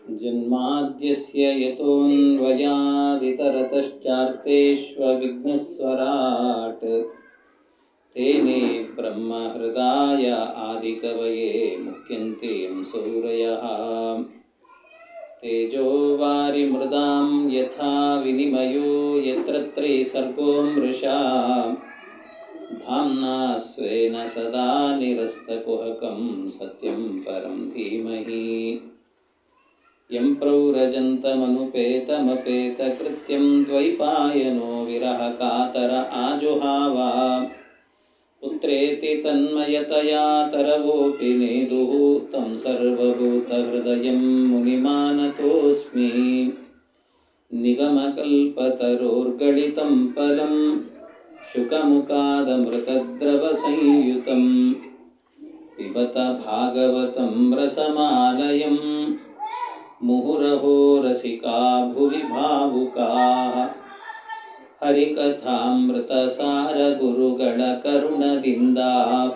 ಜನ್ಮಾದ್ಯಸ್ಯ ಯತೋನ್ವಯಾದಿತರತಶ್ಚಾರ್ಥೇಷ್ವವಿಘ್ನಸ್ವರಾಟ್ ತೇನೇ ಬ್ರಹ್ಮ ಹೃದಯ ಆದಿಕವಯೇ ಮುಖ್ಯಂತೆ ಸೂರಯಃ ತೇಜೋ ವಾರಿ ಮೃದಾಂ ಯಥಾ ವಿನಿಮಯೋ ಯತ್ರ ತ್ರೈಸರ್ಗೋ ಮೃಷಾ ಧಾಮ್ನಾ ಸ್ವೇನ ಸದಾ ನಿರಸ್ತಕುಹಕಂ ಸತ್ಯಂ ಪರಂ ಧೀಮಹಿ ಯಂ ಪ್ರವ್ರಜन्तಮನುಪೇತಮಪೇತಕೃತ್ಯಂ ದ್ವೈಪಾಯನೋ ವಿರಹ ಕಾತರ ಆಜುಹಾವ ಪುತ್ರೇತಿ ತನ್ಮಯತಯಾ ತರವೋಪಿ ನೇದುಃ तं ಸರ್ವಭೂತಹೃದಯಂ ಮುನಿಮಾನತೋಸ್ಮಿ ನಿಗಮಕಲ್ಪತರೋರ್ಗಳಿतं ಫಲಂ ಶುಕಮುಖಾದಮೃತದ್ರವಸಂಯುತಂ ಪಿಬತ ಭಾಗವತಂ ರಸಮಾಲಯಂ ಮುಹುರಹೋ ರಸಿಕಾ ಭುವಿ ಭಾವುಕಾಃ ಹರಿಕಥಾಮೃತಸಾರ ಗುರುಗಳ ಕರುಣದಿಂದ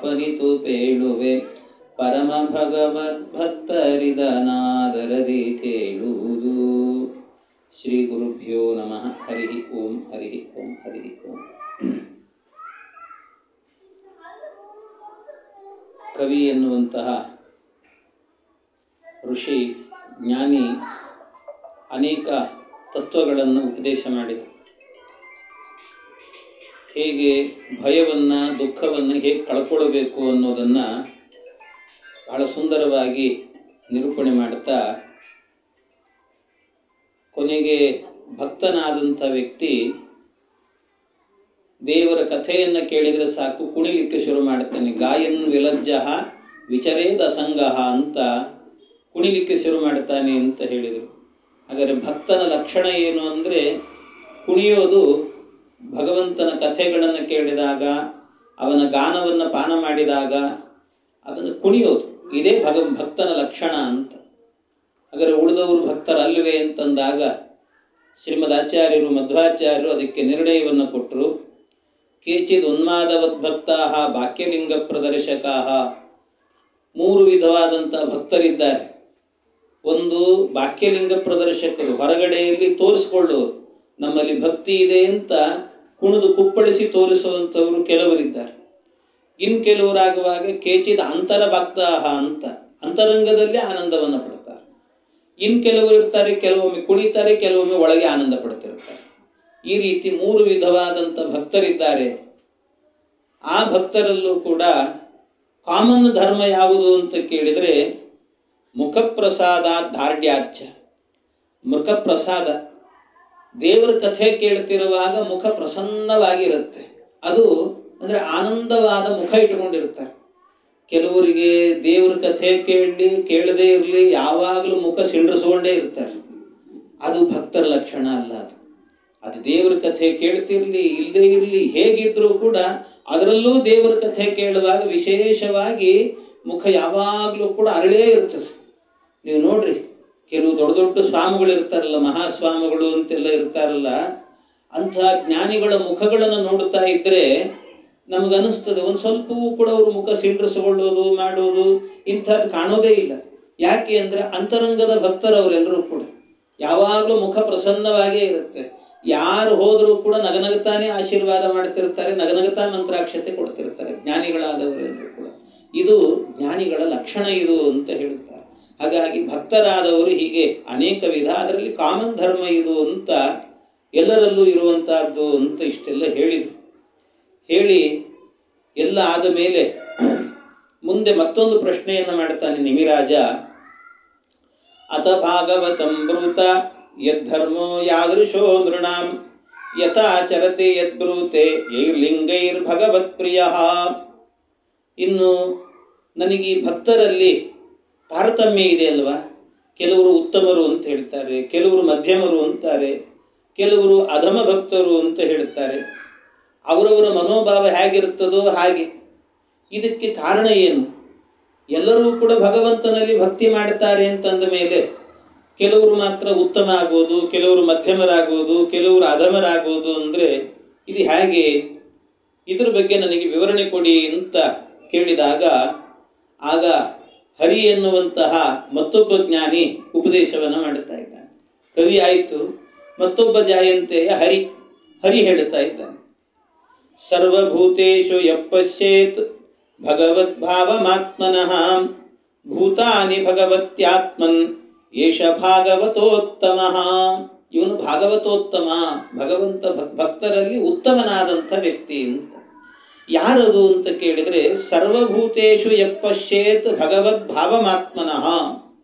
ಪನಿತು ಪೇಳುವೆ ಪರಮ ಭಗವದ್ಭಕ್ತರಿದನಾದರದಿ ಕೇಳುವುದು. ಶ್ರೀ ಗುರುಭ್ಯೋ ನಮಃ. ಹರಿ ಓಂ ಹರಿ ಓಂ ಹರಿ ಓಂ. ಕವಿ ಎನ್ನುವಂತಹ ಋಷಿ ಜ್ಞಾನಿ ಅನೇಕ ತತ್ವಗಳನ್ನು ಉಪದೇಶ ಮಾಡಿದ. ಹೇಗೆ ಭಯವನ್ನು ದುಃಖವನ್ನು ಹೇಗೆ ಕಳ್ಕೊಳ್ಬೇಕು ಅನ್ನೋದನ್ನು ಬಹಳ ಸುಂದರವಾಗಿ ನಿರೂಪಣೆ ಮಾಡುತ್ತಾ ಕೊನೆಗೆ ಭಕ್ತನಾದಂಥ ವ್ಯಕ್ತಿ ದೇವರ ಕಥೆಯನ್ನು ಕೇಳಿದರೆ ಸಾಕು ಕುಣಿಲಿಕ್ಕೆ ಶುರು ಮಾಡುತ್ತಾನೆ. ಗಾಯನ್ ವಿಲಜ್ಜಃ ವಿಚರೇದ ಸಂಗಃ ಅಂತ ಕುಣಿಲಿಕ್ಕೆ ಶುರು ಮಾಡ್ತಾನೆ ಅಂತ ಹೇಳಿದರು. ಹಾಗಾದರೆ ಭಕ್ತನ ಲಕ್ಷಣ ಏನು ಅಂದರೆ ಕುಣಿಯೋದು ಭಗವಂತನ ಕಥೆಗಳನ್ನು ಕೇಳಿದಾಗ, ಅವನ ಗಾನವನ್ನು ಪಾನ ಮಾಡಿದಾಗ ಅದನ್ನು ಕುಣಿಯೋದು. ಇದೇ ಭಕ್ತನ ಲಕ್ಷಣ ಅಂತ. ಹಾಗಾದರೆ ಉಳಿದವರು ಭಕ್ತರಲ್ಲವೇ ಅಂತಂದಾಗ ಶ್ರೀಮದ್ ಆಚಾರ್ಯರು ಮಧ್ವಾಚಾರ್ಯರು ಅದಕ್ಕೆ ನಿರ್ಣಯವನ್ನು ಕೊಟ್ಟರು. ಕೇಚಿದ್ ಉನ್ಮಾದವದ್ಭಕ್ತಾ ಬಾಕ್ಯಲಿಂಗ ಪ್ರದರ್ಶಕಾ. ಮೂರು ವಿಧವಾದಂಥ ಭಕ್ತರಿದ್ದಾರೆ. ಒಂದು ಬಾಕ್ಯಲಿಂಗ ಪ್ರದರ್ಶಕರು, ಹೊರಗಡೆಯಲ್ಲಿ ತೋರಿಸ್ಕೊಳ್ಳೋರು, ನಮ್ಮಲ್ಲಿ ಭಕ್ತಿ ಇದೆ ಅಂತ ಕುಣಿದು ಕುಪ್ಪಳಿಸಿ ತೋರಿಸುವಂಥವರು ಕೆಲವರಿದ್ದಾರೆ. ಇನ್ನು ಕೆಲವರಾಗುವಾಗ ಕೇಚಿದ ಅಂತರ ಭಕ್ತಾಹ ಅಂತ ಅಂತರಂಗದಲ್ಲಿ ಆನಂದವನ್ನು ಪಡ್ತಾರೆ. ಇನ್ನು ಕೆಲವರು ಇರ್ತಾರೆ, ಕೆಲವೊಮ್ಮೆ ಕುಣಿತಾರೆ, ಕೆಲವೊಮ್ಮೆ ಒಳಗೆ ಆನಂದ ಪಡ್ತಿರ್ತಾರೆ. ಈ ರೀತಿ ಮೂರು ವಿಧವಾದಂಥ ಭಕ್ತರಿದ್ದಾರೆ. ಆ ಭಕ್ತರಲ್ಲೂ ಕೂಡ ಕಾಮನ್ ಧರ್ಮ ಯಾವುದು ಅಂತ ಕೇಳಿದರೆ ಮುಖಪ್ರಸಾದ ಧಾರ್ಢ್ಯಾಚ. ಮುಖಪ್ರಸಾದ, ದೇವರ ಕಥೆ ಕೇಳ್ತಿರುವಾಗ ಮುಖ ಪ್ರಸನ್ನವಾಗಿರುತ್ತೆ. ಅದು ಅಂದರೆ ಆನಂದವಾದ ಮುಖ ಇಟ್ಕೊಂಡಿರ್ತಾರೆ. ಕೆಲವರಿಗೆ ದೇವರ ಕಥೆ ಕೇಳದೇ ಇರಲಿ ಯಾವಾಗಲೂ ಮುಖ ಸಿಂಡ್ರಿಸ್ಕೊಂಡೇ ಇರ್ತಾರೆ. ಅದು ಭಕ್ತರ ಲಕ್ಷಣ ಅಲ್ಲ. ಅದು ದೇವರ ಕಥೆ ಕೇಳ್ತಿರಲಿ ಇಲ್ಲದೇ ಇರಲಿ ಹೇಗಿದ್ದರೂ ಕೂಡ ಅದರಲ್ಲೂ ದೇವರ ಕಥೆ ಕೇಳುವಾಗ ವಿಶೇಷವಾಗಿ ಮುಖ ಯಾವಾಗಲೂ ಕೂಡ ಅರಳೇ ಇರ್ತದೆ. ನೀವು ನೋಡ್ರಿ, ಕೆಲವು ದೊಡ್ಡ ದೊಡ್ಡ ಸ್ವಾಮಿಗಳು ಇರ್ತಾರಲ್ಲ, ಮಹಾಸ್ವಾಮಿಗಳು ಅಂತೆಲ್ಲ ಇರ್ತಾರಲ್ಲ, ಅಂಥ ಜ್ಞಾನಿಗಳ ಮುಖಗಳನ್ನು ನೋಡ್ತಾ ಇದ್ದರೆ ನಮಗನ್ನಿಸ್ತದೆ ಒಂದು ಸ್ವಲ್ಪವೂ ಕೂಡ ಅವರು ಮುಖ ಸಿಂಡ್ರಿಸಿಕೊಳ್ಳೋದು ಮಾಡೋದು ಇಂಥದ್ದು ಕಾಣೋದೇ ಇಲ್ಲ. ಯಾಕೆ ಅಂದರೆ ಅಂತರಂಗದ ಭಕ್ತರು ಅವರೆಲ್ಲರೂ ಕೂಡ ಯಾವಾಗಲೂ ಮುಖ ಪ್ರಸನ್ನವಾಗೇ ಇರುತ್ತೆ. ಯಾರು ಹೋದರೂ ಕೂಡ ನಗನಗತಾನೇ ಆಶೀರ್ವಾದ ಮಾಡ್ತಿರ್ತಾರೆ, ನಗನಗತಾ ಮಂತ್ರಾಕ್ಷತೆ ಕೊಡ್ತಿರ್ತಾರೆ ಜ್ಞಾನಿಗಳಾದವರೆಲ್ಲರೂ ಕೂಡ. ಇದು ಜ್ಞಾನಿಗಳ ಲಕ್ಷಣ ಇದು ಅಂತ ಹೇಳುತ್ತಾರೆ. ಹಾಗಾಗಿ ಭಕ್ತರಾದವರು ಹೀಗೆ ಅನೇಕ ವಿಧ, ಅದರಲ್ಲಿ ಕಾಮನ್ ಧರ್ಮ ಇದು ಅಂತ ಎಲ್ಲರಲ್ಲೂ ಇರುವಂತಹದ್ದು ಅಂತ ಇಷ್ಟೆಲ್ಲ ಹೇಳಿದರು. ಹೇಳಿ ಎಲ್ಲ ಆದ ಮೇಲೆ ಮುಂದೆ ಮತ್ತೊಂದು ಪ್ರಶ್ನೆಯನ್ನು ಮಾಡ್ತಾನೆ ನಿಮಿರಾಜ. ಅಥ ಭಾಗವತಂ ಬ್ರೂತ ಯದ್ಧರ್ಮೋ ಯಾದೃಶೋ ನೃಣಾಂ ಯಥಾಚರತೆ ಯದ್ಬ್ರೂತೆ ಯೈರ್ಲಿಂಗೈರ್ಭಗವತ್ಪ್ರಿಯ. ಇನ್ನು ನನಗೆ ಈ ಭಕ್ತರಲ್ಲಿ ತಾರತಮ್ಯ ಇದೆ ಅಲ್ವಾ. ಕೆಲವರು ಉತ್ತಮರು ಅಂತ ಹೇಳ್ತಾರೆ, ಕೆಲವರು ಮಧ್ಯಮರು ಅಂತಾರೆ, ಕೆಲವರು ಅಧಮ ಭಕ್ತರು ಅಂತ ಹೇಳ್ತಾರೆ. ಅವರವರ ಮನೋಭಾವ ಹೇಗಿರುತ್ತದೋ ಹಾಗೆ. ಇದಕ್ಕೆ ಕಾರಣ ಏನು? ಎಲ್ಲರೂ ಕೂಡ ಭಗವಂತನಲ್ಲಿ ಭಕ್ತಿ ಮಾಡ್ತಾರೆ ಅಂತಂದ ಮೇಲೆ ಕೆಲವರು ಮಾತ್ರ ಉತ್ತಮ ಆಗೋದು, ಕೆಲವರು ಮಧ್ಯಮರಾಗೋದು, ಕೆಲವರು ಅಧಮರಾಗೋದು ಅಂದರೆ ಇದು ಹೇಗೆ? ಇದರ ಬಗ್ಗೆ ನನಗೆ ವಿವರಣೆ ಕೊಡಿ ಅಂತ ಕೇಳಿದಾಗ ಆಗ ಹರಿ ಎನ್ನುವಂತಹ ಮತ್ತೊಬ್ಬ ಜ್ಞಾನಿ ಉಪದೇಶವನ್ನು ಮಾಡುತ್ತಾ ಇದ್ದಾನೆ. ಕವಿ ಆಯಿತು, ಮತ್ತೊಬ್ಬ ಜಾಯಂತೆಯ ಹರಿ ಹೇಳುತ್ತಾ ಇದ್ದಾನೆ. ಸರ್ವಭೂತೇಷು ಯಪ್ಪಶ್ಯೇತ್ ಭಗವದ್ಭಾವಮಾತ್ಮನಃ ಭೂತಾನಿ ಭಗವತ್ಯಾತ್ಮನ್ ಏಷ ಭಾಗವತೋತ್ತಮಃ. ಇವನು ಭಾಗವತೋತ್ತಮ, ಭಗವಂತ ಭಕ್ತರಲ್ಲಿ ಉತ್ತಮನಾದಂಥ ವ್ಯಕ್ತಿ ಅಂತ. ಯಾರದು ಅಂತ ಕೇಳಿದರೆ, ಸರ್ವಭೂತೇಷು ಯಪ್ಪಶ್ಯೇತ್ ಭಗವದ್ಭಾವಮಾತ್ಮನಃ.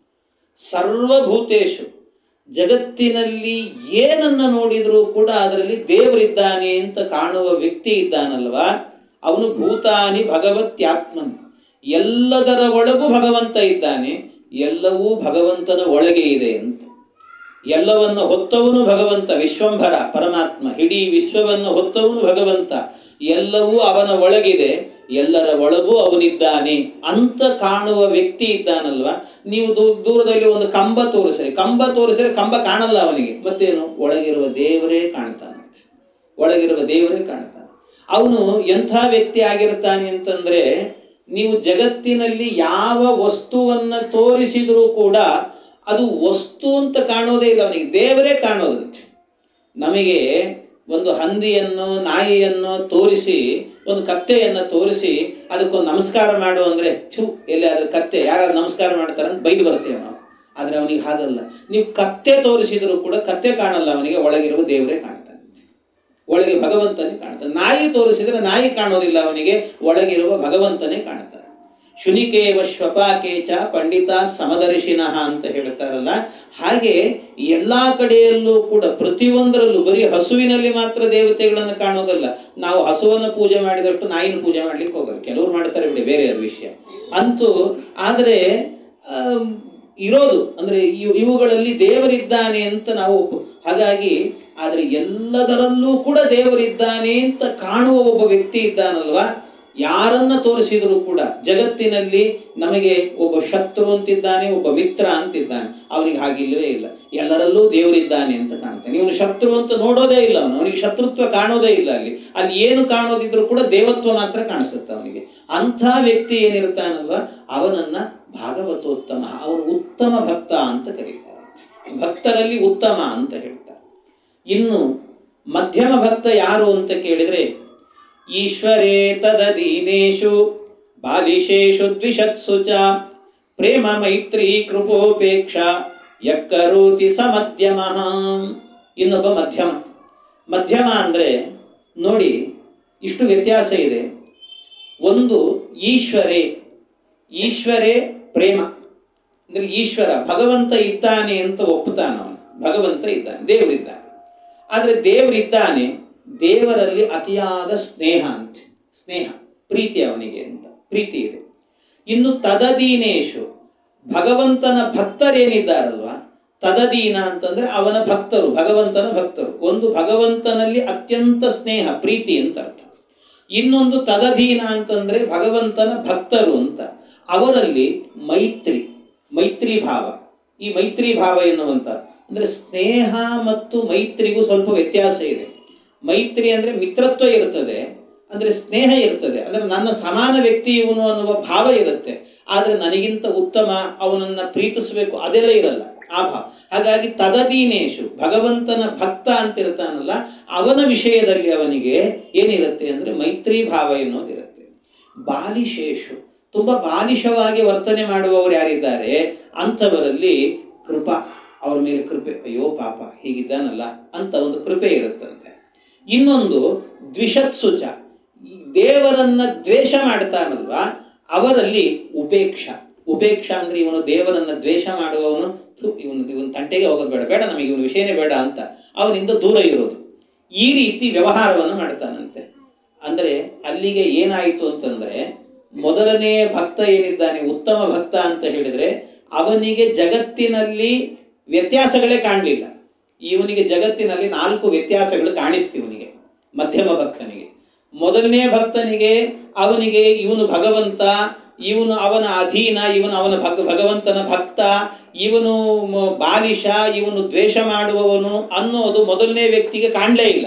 ಸರ್ವಭೂತೇಷು, ಜಗತ್ತಿನಲ್ಲಿ ಏನನ್ನು ನೋಡಿದರೂ ಕೂಡ ಅದರಲ್ಲಿ ದೇವರಿದ್ದಾನೆ ಅಂತ ಕಾಣುವ ವ್ಯಕ್ತಿ ಇದ್ದಾನಲ್ವಾ, ಅವನು ಭೂತಾನಿ ಭಗವತ್ಯಾತ್ಮನ್. ಎಲ್ಲದರ ಒಳಗೂ ಭಗವಂತ ಇದ್ದಾನೆ, ಎಲ್ಲವೂ ಭಗವಂತನ ಒಳಗೆ ಇದೆ ಅಂತ. ಎಲ್ಲವನ್ನು ಹೊತ್ತವನು ಭಗವಂತ, ವಿಶ್ವಂಭರ ಪರಮಾತ್ಮ, ಇಡೀ ವಿಶ್ವವನ್ನು ಹೊತ್ತವನು ಭಗವಂತ. ಎಲ್ಲವೂ ಅವನ ಒಳಗಿದೆ, ಎಲ್ಲರ ಒಳಗೂ ಅವನಿದ್ದಾನೆ ಅಂತ ಕಾಣುವ ವ್ಯಕ್ತಿ ಇದ್ದಾನಲ್ವ. ನೀವು ದೂರದಲ್ಲಿ ಒಂದು ಕಂಬ ತೋರಿಸಿದ್ರೆ ಕಂಬ ಕಾಣಲ್ಲ ಅವನಿಗೆ, ಮತ್ತೇನು, ಒಳಗಿರುವ ದೇವರೇ ಕಾಣ್ತಾನೆ, ಒಳಗಿರುವ ದೇವರೇ ಕಾಣ್ತಾನೆ. ಅವನು ಎಂಥ ವ್ಯಕ್ತಿ ಆಗಿರ್ತಾನೆ ಅಂತಂದರೆ, ನೀವು ಜಗತ್ತಿನಲ್ಲಿ ಯಾವ ವಸ್ತುವನ್ನು ತೋರಿಸಿದರೂ ಕೂಡ ಅದು ವಸ್ತು ಅಂತ ಕಾಣೋದೇ ಇಲ್ಲ ಅವನಿಗೆ, ದೇವರೇ ಕಾಣೋದು. ನಮಗೆ ಒಂದು ಹಂದಿಯನ್ನು ನಾಯಿಯನ್ನು ತೋರಿಸಿ, ಒಂದು ಕತ್ತೆಯನ್ನು ತೋರಿಸಿ ಅದಕ್ಕೊಂದು ನಮಸ್ಕಾರ ಮಾಡು ಅಂದರೆ ಎಲ್ಲಿ ಅದ್ರ ಕತ್ತೆ ಯಾರು ನಮಸ್ಕಾರ ಮಾಡ್ತಾರೆ ಅಂತ ಬೈದು ಬರ್ತೇವೆ ನಾವು. ಆದರೆ ಅವನಿಗೆ ಹಾಗಲ್ಲ, ನೀವು ಕತ್ತೆ ತೋರಿಸಿದರೂ ಕೂಡ ಕತ್ತೆ ಕಾಣಲ್ಲ ಅವನಿಗೆ, ಒಳಗಿರುವ ದೇವರೇ ಕಾಣ್ತಾನೆ, ಒಳಗೆ ಭಗವಂತನೇ ಕಾಣ್ತಾನೆ. ನಾಯಿ ತೋರಿಸಿದರೆ ನಾಯಿ ಕಾಣೋದಿಲ್ಲ ಅವನಿಗೆ, ಒಳಗಿರುವ ಭಗವಂತನೇ ಕಾಣ್ತಾನೆ. ಶುನಿಕೇವ ಶ್ವಪಾಕೇಚ ಪಂಡಿತ ಸಮದರ್ಶಿನಃ ಅಂತ ಹೇಳ್ತಾರಲ್ಲ, ಹಾಗೆ ಎಲ್ಲ ಕಡೆಯಲ್ಲೂ ಕೂಡ ಪ್ರತಿಯೊಂದರಲ್ಲೂ ಬರೀ ಹಸುವಿನಲ್ಲಿ ಮಾತ್ರ ದೇವತೆಗಳನ್ನು ಕಾಣೋದಲ್ಲ. ನಾವು ಹಸುವನ್ನು ಪೂಜೆ ಮಾಡಿದಷ್ಟು ನಾಯಿನ ಪೂಜೆ ಮಾಡಲಿಕ್ಕೆ ಹೋಗಲ್ಲ, ಕೆಲವರು ಮಾಡ್ತಾರೆ ಬಿಡಿ, ಬೇರೆ ವಿಷಯ ಅಂತೂ. ಆದರೆ ಇರೋದು ಅಂದರೆ ಇವುಗಳಲ್ಲಿ ದೇವರಿದ್ದಾನೆ ಅಂತ ನಾವು ಹಾಗಾಗಿ, ಆದರೆ ಎಲ್ಲದರಲ್ಲೂ ಕೂಡ ದೇವರಿದ್ದಾನೆ ಅಂತ ಕಾಣುವ ಒಬ್ಬ ವ್ಯಕ್ತಿ ಇದ್ದಾನಲ್ವ, ಯಾರನ್ನ ತೋರಿಸಿದರೂ ಕೂಡ ಜಗತ್ತಿನಲ್ಲಿ ನಮಗೆ ಒಬ್ಬ ಶತ್ರು ಅಂತಿದ್ದಾನೆ, ಒಬ್ಬ ಮಿತ್ರ ಅಂತಿದ್ದಾನೆ, ಅವನಿಗೆ ಹಾಗಿಲ್ಲವೇ ಇಲ್ಲ, ಎಲ್ಲರಲ್ಲೂ ದೇವರಿದ್ದಾನೆ ಅಂತ ಕಾಣ್ತಾನೆ. ಇವನು ಶತ್ರು ಅಂತ ನೋಡೋದೇ ಇಲ್ಲ, ಅವನಿಗೆ ಶತ್ರುತ್ವ ಕಾಣೋದೇ ಇಲ್ಲ. ಅಲ್ಲಿ ಏನು ಕಾಣೋದಿದ್ರು ಕೂಡ ದೇವತ್ವ ಮಾತ್ರ ಕಾಣಿಸುತ್ತೆ ಅವನಿಗೆ. ಅಂಥ ವ್ಯಕ್ತಿ ಏನಿರ್ತಾನಲ್ವ, ಅವನನ್ನ ಭಾಗವತೋತ್ತಮ, ಅವನು ಉತ್ತಮ ಭಕ್ತ ಅಂತ ಕರೀತಾರೆ, ಭಕ್ತರಲ್ಲಿ ಉತ್ತಮ ಅಂತ ಹೇಳ್ತಾರೆ. ಇನ್ನು ಮಧ್ಯಮ ಭಕ್ತ ಯಾರು ಅಂತ ಕೇಳಿದರೆ, ಈಶ್ವರೇ ತದದೀನೇಷು ಬಾಲಿಶೇಷು ದ್ವಿಷತ್ಸು ಚ ಪ್ರೇಮ ಮೈತ್ರಿ ಕೃಪೋಪೇಕ್ಷ ಯಕ್ಕರೋತಿ ಸ ಮಧ್ಯಮಃ. ಇನ್ನೊಬ್ಬ ಮಧ್ಯಮ ಅಂದರೆ ನೋಡಿ, ಇಷ್ಟು ವ್ಯತ್ಯಾಸ ಇದೆ. ಒಂದು ಈಶ್ವರೇ ಪ್ರೇಮ ಅಂದರೆ ಈಶ್ವರ ಭಗವಂತ ಇದ್ದಾನೆ ಅಂತ ಒಪ್ಪುತ್ತಾನೆ ಅವನು, ಭಗವಂತ ಇದ್ದಾನೆ, ದೇವರಿದ್ದಾನೆ. ಆದರೆ ದೇವರಿದ್ದಾನೆ, ದೇವರಲ್ಲಿ ಅತಿಯಾದ ಸ್ನೇಹ ಪ್ರೀತಿ ಅವನಿಗೆ ಅಂತ ಪ್ರೀತಿ ಇದೆ. ಇನ್ನು ತದದೀನೇಶು, ಭಗವಂತನ ಭಕ್ತರೇನಿದ್ದಾರಲ್ವ, ತದದೀನ ಅಂತಂದರೆ ಅವನ ಭಕ್ತರು, ಭಗವಂತನ ಭಕ್ತರು. ಒಂದು ಭಾಗವಂತನಲ್ಲಿ ಅತ್ಯಂತ ಸ್ನೇಹ ಪ್ರೀತಿ ಅಂತ ಅರ್ಥ. ಇನ್ನೊಂದು ತದದೀನ ಅಂತಂದರೆ ಭಗವಂತನ ಭಕ್ತರು ಅಂತ, ಅವರಲ್ಲಿ ಮೈತ್ರಿ ಭಾವ. ಈ ಮೈತ್ರಿ ಭಾವ ಎನ್ನುವಂಥ ಅಂದರೆ ಸ್ನೇಹ ಮತ್ತು ಮೈತ್ರಿಗೂ ಸ್ವಲ್ಪ ವ್ಯತ್ಯಾಸ ಇದೆ. ಮೈತ್ರಿ ಅಂದರೆ ಮಿತ್ರತ್ವ ಇರ್ತದೆ, ಅಂದರೆ ಸ್ನೇಹ ಇರ್ತದೆ, ಅಂದರೆ ನನ್ನ ಸಮಾನ ವ್ಯಕ್ತಿ ಇವನು ಅನ್ನುವ ಭಾವ ಇರುತ್ತೆ. ಆದರೆ ನನಗಿಂತ ಉತ್ತಮ, ಅವನನ್ನು ಪ್ರೀತಿಸಬೇಕು ಅದೆಲ್ಲ ಇರಲ್ಲ ಆ ಭಾವ. ಹಾಗಾಗಿ ತದದೀನೇಶು, ಭಗವಂತನ ಭಕ್ತ ಅಂತಿರ್ತಾನಲ್ಲ, ಅವನ ವಿಷಯದಲ್ಲಿ ಅವನಿಗೆ ಏನಿರುತ್ತೆ ಅಂದರೆ ಮೈತ್ರಿ ಭಾವ ಎನ್ನುವುದಿರುತ್ತೆ. ಬಾಲಿಶೇಷು, ತುಂಬ ಬಾಲಿಶವಾಗಿ ವರ್ತನೆ ಮಾಡುವವರು ಯಾರಿದ್ದಾರೆ ಅಂಥವರಲ್ಲಿ ಕೃಪಾ, ಅವ್ರ ಮೇಲೆ ಕೃಪೆ, ಅಯ್ಯೋ ಪಾಪ ಹೀಗಿದ್ದಾನಲ್ಲ ಅಂತ ಒಂದು ಕೃಪೆ ಇರುತ್ತಂತೆ. ಇನ್ನೊಂದು ದ್ವಿಷತ್ಸುಚ, ದೇವರನ್ನ ದ್ವೇಷ ಮಾಡ್ತಾನಲ್ವ, ಅವರಲ್ಲಿ ಉಪೇಕ್ಷ ಅಂದರೆ ಇವನು ದೇವರನ್ನ ದ್ವೇಷ ಮಾಡುವವನು, ಇವನು ತಂಟೆಗೆ ಹೋಗೋದು ಬೇಡ ನಮಗೆ ಇವನ ವಿಷಯನೇ ಬೇಡ ಅಂತ ಅವನಿಂದ ದೂರ ಇರೋದು. ಈ ರೀತಿ ವ್ಯವಹಾರವನ್ನು ಮಾಡ್ತಾನಂತೆ. ಅಂದರೆ ಅಲ್ಲಿಗೆ ಏನಾಯಿತು ಅಂತಂದರೆ, ಮೊದಲನೇ ಭಕ್ತ ಏನಿದ್ದಾನೆ ಉತ್ತಮ ಭಕ್ತ ಅಂತ ಹೇಳಿದರೆ, ಅವನಿಗೆ ಜಗತ್ತಿನಲ್ಲಿ ವ್ಯತ್ಯಾಸಗಳೇ ಕಾಣಲಿಲ್ಲ. ಇವನಿಗೆ ಜಗತ್ತಿನಲ್ಲಿ 4 ವ್ಯತ್ಯಾಸಗಳು ಕಾಣಿಸ್ತೀವನಿಗೆ ಮಧ್ಯಮ ಭಕ್ತನಿಗೆ. ಮೊದಲನೇ ಭಕ್ತನಿಗೆ ಅವನಿಗೆ ಇವನು ಭಗವಂತ, ಇವನು ಅವನ ಅಧೀನ, ಇವನು ಅವನ ಭಗವಂತನ ಭಕ್ತ, ಇವನು ಬಾಲಿಶ, ಇವನು ದ್ವೇಷ ಮಾಡುವವನು ಅನ್ನೋದು ಮೊದಲನೇ ವ್ಯಕ್ತಿಗೆ ಕಾಣಲೇ ಇಲ್ಲ.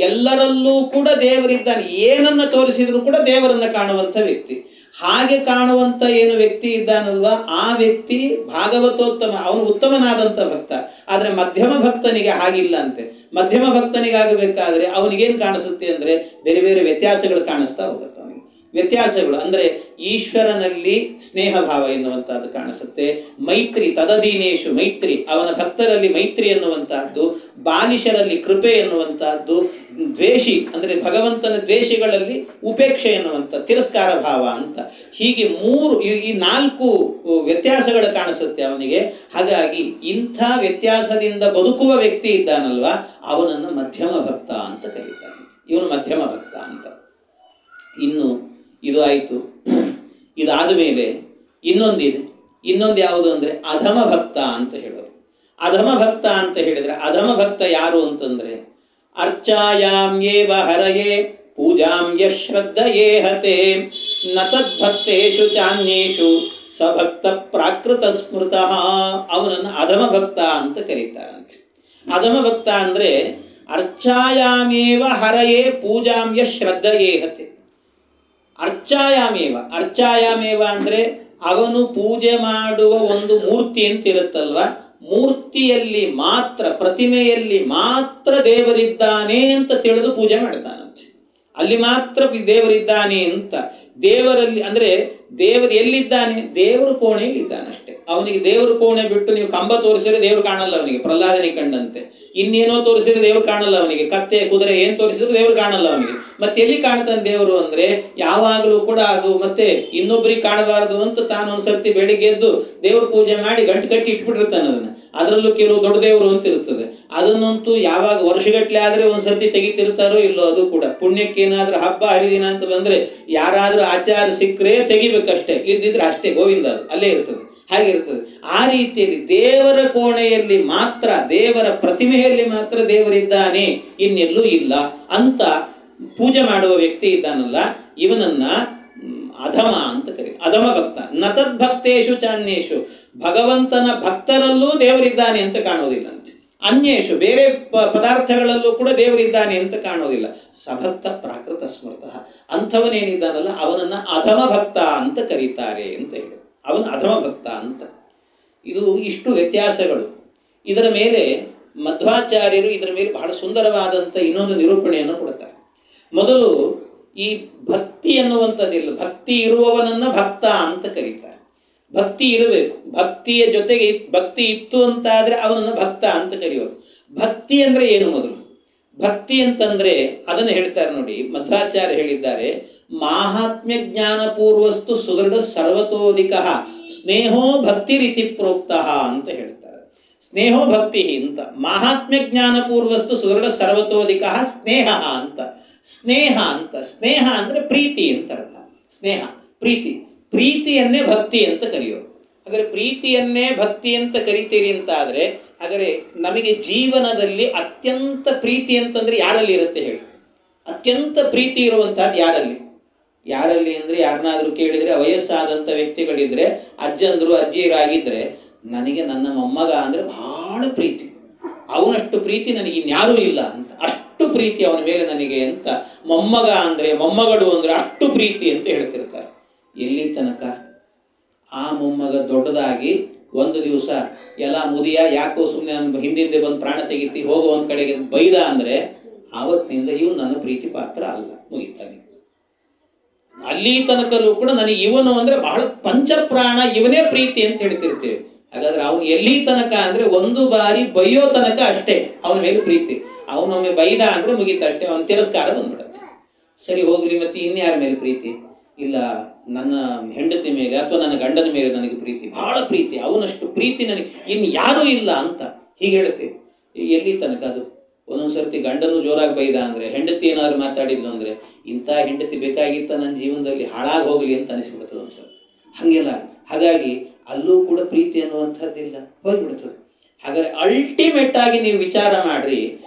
ಎಲ್ಲರಲ್ಲೂ ಕೂಡ ದೇವರಿದ್ದಾನೆ, ಏನನ್ನು ತೋರಿಸಿದರೂ ಕೂಡ ದೇವರನ್ನು ಕಾಣುವಂಥ ವ್ಯಕ್ತಿ. ಹಾಗೆ ಕಾಣುವಂಥ ಏನು ವ್ಯಕ್ತಿ ಇದ್ದಾನಲ್ವ ಆ ವ್ಯಕ್ತಿ ಭಾಗವತೋತ್ತಮ, ಅವನು ಉತ್ತಮನಾದಂಥ ಭಕ್ತ. ಆದರೆ ಮಧ್ಯಮ ಭಕ್ತನಿಗೆ ಹಾಗಿಲ್ಲ ಅಂತೆ. ಮಧ್ಯಮ ಭಕ್ತನಿಗಾಗಬೇಕಾದ್ರೆ ಅವನಿಗೇನು ಕಾಣಿಸುತ್ತೆ ಅಂದರೆ ಬೇರೆ ಬೇರೆ ವ್ಯತ್ಯಾಸಗಳು ಕಾಣಿಸ್ತಾ ಹೋಗುತ್ತೆ. ಅವನಿಗೆ ವ್ಯತ್ಯಾಸಗಳು ಅಂದರೆ ಈಶ್ವರನಲ್ಲಿ ಸ್ನೇಹ ಭಾವ ಎನ್ನುವಂಥದ್ದು ಕಾಣಿಸುತ್ತೆ. ಮೈತ್ರಿ ತದಧೀನೇಶು ಮೈತ್ರಿ, ಅವನ ಭಕ್ತರಲ್ಲಿ ಮೈತ್ರಿ ಎನ್ನುವಂಥದ್ದು, ಬಾಲಿಶರಲ್ಲಿ ಕೃಪೆ ಎನ್ನುವಂಥದ್ದು, ದ್ವೇಷಿ ಅಂದರೆ ಭಗವಂತನ ದ್ವೇಷಿಗಳಲ್ಲಿ ಉಪೇಕ್ಷೆ ಎನ್ನುವಂಥ ತಿರಸ್ಕಾರ ಭಾವ ಅಂತ. ಹೀಗೆ ಈ 4 ವ್ಯತ್ಯಾಸಗಳು ಕಾಣಿಸುತ್ತೆ ಅವನಿಗೆ. ಹಾಗಾಗಿ ಇಂಥ ವ್ಯತ್ಯಾಸದಿಂದ ಬದುಕುವ ವ್ಯಕ್ತಿ ಇದ್ದಾನಲ್ವ ಅವನನ್ನು ಮಧ್ಯಮ ಭಕ್ತ ಅಂತ ಕರೀತಾನೆ. ಇವನು ಮಧ್ಯಮ ಭಕ್ತ ಅಂತ. ಇನ್ನು ಇದು ಆಯಿತು. ಇದಾದ ಮೇಲೆ ಇನ್ನೊಂದು ಯಾವುದು ಅಂದರೆ ಅಧಮ ಭಕ್ತ ಅಂತ ಹೇಳೋದು. ಅಧಮ ಭಕ್ತ ಅಂತ ಹೇಳಿದರೆ ಅಧಮ ಭಕ್ತ ಯಾರು ಅಂತಂದರೆ ಅರ್ಚಾಯಾಮ್ಯೇವ ಹರಯೇ ಪೂಜಾಂ ಯಶ್ರದ್ಧಯೇ ಹತೆ ನ ತದ್ಭಕ್ತೇಷು ಚಾನ್ಯೇಷು ಸಭಕ್ತ ಪ್ರಾಕೃತ ಸ್ಮೃತಃ. ಅವನನ್ನು ಅಧಮ ಭಕ್ತ ಅಂತ ಕರೀತಾರಂತೆ. ಅಧಮ ಭಕ್ತ ಅಂದರೆ ಅರ್ಚಾಯಾಮೇವ ಹರಯೇ ಪೂಜಾಂ ಯಶ್ರದ್ಧಯೇ ಹತೆ. ಅರ್ಚಾಯಾಮೇವ ಅಂದರೆ ಅವನು ಪೂಜೆ ಮಾಡುವ ಒಂದು ಮೂರ್ತಿ ಅಂತ ಇರುತ್ತಲ್ವ, ಮೂರ್ತಿಯಲ್ಲಿ ಮಾತ್ರ, ಪ್ರತಿಮೆಯಲ್ಲಿ ಮಾತ್ರ ದೇವರಿದ್ದಾನೆ ಅಂತ ತಿಳಿದು ಪೂಜೆ ಮಾಡ್ತಾನಂತೆ. ಅಲ್ಲಿ ಮಾತ್ರ ದೇವರಿದ್ದಾನೆ ಅಂತ. ದೇವರಲ್ಲಿ ಅಂದರೆ ದೇವರು ಎಲ್ಲಿದ್ದಾನೆ? ದೇವರು ಕೋಣೆಯಲ್ಲಿದ್ದಾನಷ್ಟೇ. ಅವನಿಗೆ ದೇವರು ಕೋಣೆ ಬಿಟ್ಟು ನೀವು ಕಂಬ ತೋರಿಸಿದ್ರೆ ದೇವರು ಕಾಣಲ್ಲ ಅವನಿಗೆ, ಪ್ರಹ್ಲಾದನಿಗೆ ಕಂಡಂತೆ. ಇನ್ನೇನೋ ತೋರಿಸಿದ್ರೆ ದೇವರು ಕಾಣಲ್ಲ ಅವನಿಗೆ, ಕತ್ತೆ ಕುದುರೆ ಏನು ತೋರಿಸಿದ್ರು ದೇವರು ಕಾಣಲ್ಲ ಅವನಿಗೆ. ಮತ್ತೆ ಎಲ್ಲಿ ಕಾಣ್ತಾನೆ ದೇವರು ಅಂದರೆ ಯಾವಾಗಲೂ ಕೂಡ ಅದು ಮತ್ತೆ ಇನ್ನೊಬ್ಬರಿಗೆ ಕಾಣಬಾರದು ಅಂತ ತಾನು ಒಂದು ಸರ್ತಿ ಬೆಳಿಗ್ಗೆ ಎದ್ದು ದೇವ್ರ ಪೂಜೆ ಮಾಡಿ ಗಂಟು ಕಟ್ಟಿ ಇಟ್ಬಿಟ್ಟಿರ್ತಾನೆ. ಅದರಲ್ಲೂ ಕೆಲವು ದೊಡ್ಡ ದೇವರು ಅಂತ ಇರ್ತದೆ. ಅದನ್ನಂತೂ ಯಾವಾಗ ವರ್ಷಗಟ್ಟಲೆ ಆದರೆ ಒಂದು ಸರ್ತಿ ತೆಗಿತಿರ್ತಾರೋ ಇಲ್ಲೋ ಅದು ಕೂಡ. ಪುಣ್ಯಕ್ಕೇನಾದ್ರೂ ಹಬ್ಬ ಹರಿದಿನ ಅಂತ ಬಂದರೆ ಯಾರಾದರೂ ಆಚಾರ ಸಿಕ್ಕರೆ ತೆಗಿಬೇಕಷ್ಟೇ, ಇಲ್ದಿದ್ರೆ ಅಷ್ಟೇ ಗೋವಿಂದ, ಅದು ಅಲ್ಲೇ ಇರ್ತದೆ. ಹಾಗಿರ್ತದೆ. ಆ ರೀತಿಯಲ್ಲಿ ದೇವರ ಕೋಣೆಯಲ್ಲಿ ಮಾತ್ರ, ದೇವರ ಪ್ರತಿಮೆಯಲ್ಲಿ ಮಾತ್ರ ದೇವರಿದ್ದಾನೆ, ಇನ್ನೆಲ್ಲೂ ಇಲ್ಲ ಅಂತ ಪೂಜೆ ಮಾಡುವ ವ್ಯಕ್ತಿ ಇದ್ದಾನಲ್ಲ ಇವನನ್ನ ಅಧಮ ಅಂತ ಕರೀತಾರೆ. ಅಧಮ ಭಕ್ತ. ನ ತದ್ಭಕ್ತೇಶು ಚಾನ್ಯೇಶು, ಭಗವಂತನ ಭಕ್ತರಲ್ಲೂ ದೇವರಿದ್ದಾನೆ ಅಂತ ಕಾಣೋದಿಲ್ಲ ಅಂತೆ. ಅನ್ಯೇಶು, ಬೇರೆ ಪದಾರ್ಥಗಳಲ್ಲೂ ಕೂಡ ದೇವರಿದ್ದಾನೆ ಅಂತ ಕಾಣೋದಿಲ್ಲ. ಸಭಕ್ತ ಪ್ರಾಕೃತ ಸ್ಮೃತಃ, ಅಂಥವನೇನಿದ್ದಾನಲ್ಲ ಅವನನ್ನು ಅಧಮ ಭಕ್ತ ಅಂತ ಕರೀತಾರೆ ಅಂತ ಹೇಳಿ. ಅವನು ಅಧಮ ಭಕ್ತ ಅಂತ. ಇದು ಇಷ್ಟು ವ್ಯತ್ಯಾಸಗಳು. ಇದರ ಮೇಲೆ ಮಧ್ವಾಚಾರ್ಯರು ಇದರ ಮೇಲೆ ಬಹಳ ಸುಂದರವಾದಂಥ ಇನ್ನೊಂದು ನಿರೂಪಣೆಯನ್ನು ಕೊಡ್ತಾರೆ. ಮೊದಲು ಈ ಭಕ್ತಿ ಅನ್ನುವಂಥದ್ದಿಲ್ಲ, ಭಕ್ತಿ ಇರುವವನನ್ನು ಭಕ್ತ ಅಂತ ಕರೀತಾರೆ. ಭಕ್ತಿ ಇರಬೇಕು, ಭಕ್ತಿಯ ಜೊತೆಗೆ ಭಕ್ತಿ ಇತ್ತು ಅಂತಾದರೆ ಅವನನ್ನು ಭಕ್ತ ಅಂತ ಕರೆಯೋದು. ಭಕ್ತಿ ಅಂದರೆ ಏನು? ಮೊದಲು ಭಕ್ತಿ ಅಂತಂದರೆ ಅದನ್ನು ಹೇಳ್ತಾರೆ ನೋಡಿ, ಮಧ್ವಾಚಾರ್ಯ ಹೇಳಿದ್ದಾರೆ, ಮಾಹಾತ್ಮ್ಯ ಜ್ಞಾನಪೂರ್ವಸ್ತು ಸುದೃಢ ಸರ್ವತೋಧಿಕ ಸ್ನೇಹೋ ಭಕ್ತಿ ರೀತಿ ಪ್ರೋಕ್ತ ಅಂತ ಹೇಳ್ತಾರೆ. ಸ್ನೇಹೋ ಭಕ್ತಿ ಅಂತ. ಮಾಹಾತ್ಮ್ಯ ಜ್ಞಾನಪೂರ್ವಸ್ತು ಸುದೃಢ ಸರ್ವತೋಧಿಕ ಸ್ನೇಹ ಅಂತ. ಸ್ನೇಹ ಅಂತ, ಸ್ನೇಹ ಅಂದರೆ ಪ್ರೀತಿ ಅಂತ ಅರ್ಥ. ಸ್ನೇಹ ಪ್ರೀತಿ, ಪ್ರೀತಿಯನ್ನೇ ಭಕ್ತಿ ಅಂತ ಕರೆಯೋದು. ಹಾಗಾದರೆ ಪ್ರೀತಿಯನ್ನೇ ಭಕ್ತಿ ಅಂತ ಕರಿತೀರಿ ಅಂತ ಆದರೆ ಹಾಗಾದರೆ ನಮಗೆ ಜೀವನದಲ್ಲಿ ಅತ್ಯಂತ ಪ್ರೀತಿ ಅಂತಂದರೆ ಯಾರಲ್ಲಿ ಇರುತ್ತೆ ಹೇಳಿ? ಅತ್ಯಂತ ಪ್ರೀತಿ ಇರುವಂಥದ್ದು ಯಾರಲ್ಲಿ ಅಂದರೆ ಯಾರನ್ನಾದರೂ ಕೇಳಿದರೆ ವಯಸ್ಸಾದಂಥ ವ್ಯಕ್ತಿಗಳಿದ್ದರೆ, ಅಜ್ಜಂದರು ಅಜ್ಜಿಯರಾಗಿದ್ದರೆ, ನನಗೆ ನನ್ನ ಮೊಮ್ಮಗ ಅಂದರೆ ಭಾಳ ಪ್ರೀತಿ, ಅವನಷ್ಟು ಪ್ರೀತಿ ನನಗೆ ಇನ್ಯಾರೂ ಇಲ್ಲ ಅಂತ, ಅಷ್ಟು ಪ್ರೀತಿ ಅವನ ಮೇಲೆ ನನಗೆ ಅಂತ. ಮೊಮ್ಮಗ ಅಂದರೆ, ಮೊಮ್ಮಗಳು ಅಂದರೆ ಅಷ್ಟು ಪ್ರೀತಿ ಅಂತ ಹೇಳ್ತಿರ್ತಾರೆ. ಎಲ್ಲಿ ತನಕ ಆ ಮೊಮ್ಮಗ ದೊಡ್ಡದಾಗಿ ಒಂದು ದಿವಸ ಎಲ್ಲ ಮುದಿಯ ಯಾಕೋ ಸುಮ್ಮನೆ ನನ್ನ ಹಿಂದಿಂದೆ ಬಂದು ಪ್ರಾಣ ತೆಗಿತಿ ಹೋಗೋ ಒಂದು ಕಡೆಗೆ ಬೈದ ಅಂದರೆ ಆವತ್ತಿನಿಂದ ಇವನು ನನ್ನ ಪ್ರೀತಿ ಪಾತ್ರ ಅಲ್ಲ, ಮುಗಿತಾನೆ. ಅಲ್ಲಿ ತನಕಲ್ಲೂ ಕೂಡ ನನಗೆ ಇವನು ಅಂದರೆ ಬಹಳ ಪಂಚಪ್ರಾಣ, ಇವನೇ ಪ್ರೀತಿ ಅಂತ ಹೇಳ್ತಿರ್ತೀವಿ. ಹಾಗಾದ್ರೆ ಅವನು ಎಲ್ಲಿ ತನಕ ಅಂದರೆ ಒಂದು ಬಾರಿ ಬೈಯೋ ತನಕ ಅಷ್ಟೇ ಅವನ ಮೇಲೆ ಪ್ರೀತಿ. ಅವನೊಮ್ಮೆ ಬೈದ ಅಂದರೆ ಮುಗೀತಷ್ಟೇ, ಅವನ ತಿರಸ್ಕಾರ ಬಂದ್ಬಿಡುತ್ತೆ. ಸರಿ ಹೋಗಲಿ, ಮತ್ತೆ ಇನ್ಯಾರ ಮೇಲೆ ಪ್ರೀತಿ ಇಲ್ಲ? ನನ್ನ ಹೆಂಡತಿ ಮೇಲೆ ಅಥವಾ ನನ್ನ ಗಂಡನ ಮೇಲೆ ನನಗೆ ಪ್ರೀತಿ, ಬಹಳ ಪ್ರೀತಿ, ಅವನಷ್ಟು ಪ್ರೀತಿ ನನಗೆ ಇನ್ನು ಯಾರೂ ಇಲ್ಲ ಅಂತ ಹೀಗೆ ಹೇಳ್ತೇವೆ. ಎಲ್ಲಿ ತನಕ ಅದು? ಒಂದೊಂದು ಸರ್ತಿ ಗಂಡನು ಜೋರಾಗಿ ಬೈದ ಅಂದರೆ, ಹೆಂಡತಿ ಏನಾದ್ರು ಮಾತಾಡಿದ್ಲು ಅಂದರೆ, ಇಂಥ ಹೆಂಡತಿ ಬೇಕಾಗಿತ್ತ ನನ್ನ ಜೀವನದಲ್ಲಿ, ಹಾಳಾಗಿ ಹೋಗಲಿ ಅಂತ ಅನಿಸ್ಬಿಡ್ತದೆ ಒಂದು ಸರ್ತಿ. ಹಾಗೆಲ್ಲ. ಹಾಗಾಗಿ ಅಲ್ಲೂ ಕೂಡ ಪ್ರೀತಿ ಅನ್ನುವಂಥದ್ದಿಲ್ಲ, ಹೋಗಿಬಿಡ್ತದೆ. ಹಾಗಾದರೆ ಅಲ್ಟಿಮೇಟ್ ಆಗಿ ನೀವು ವಿಚಾರ ಮಾಡ್ರಿ,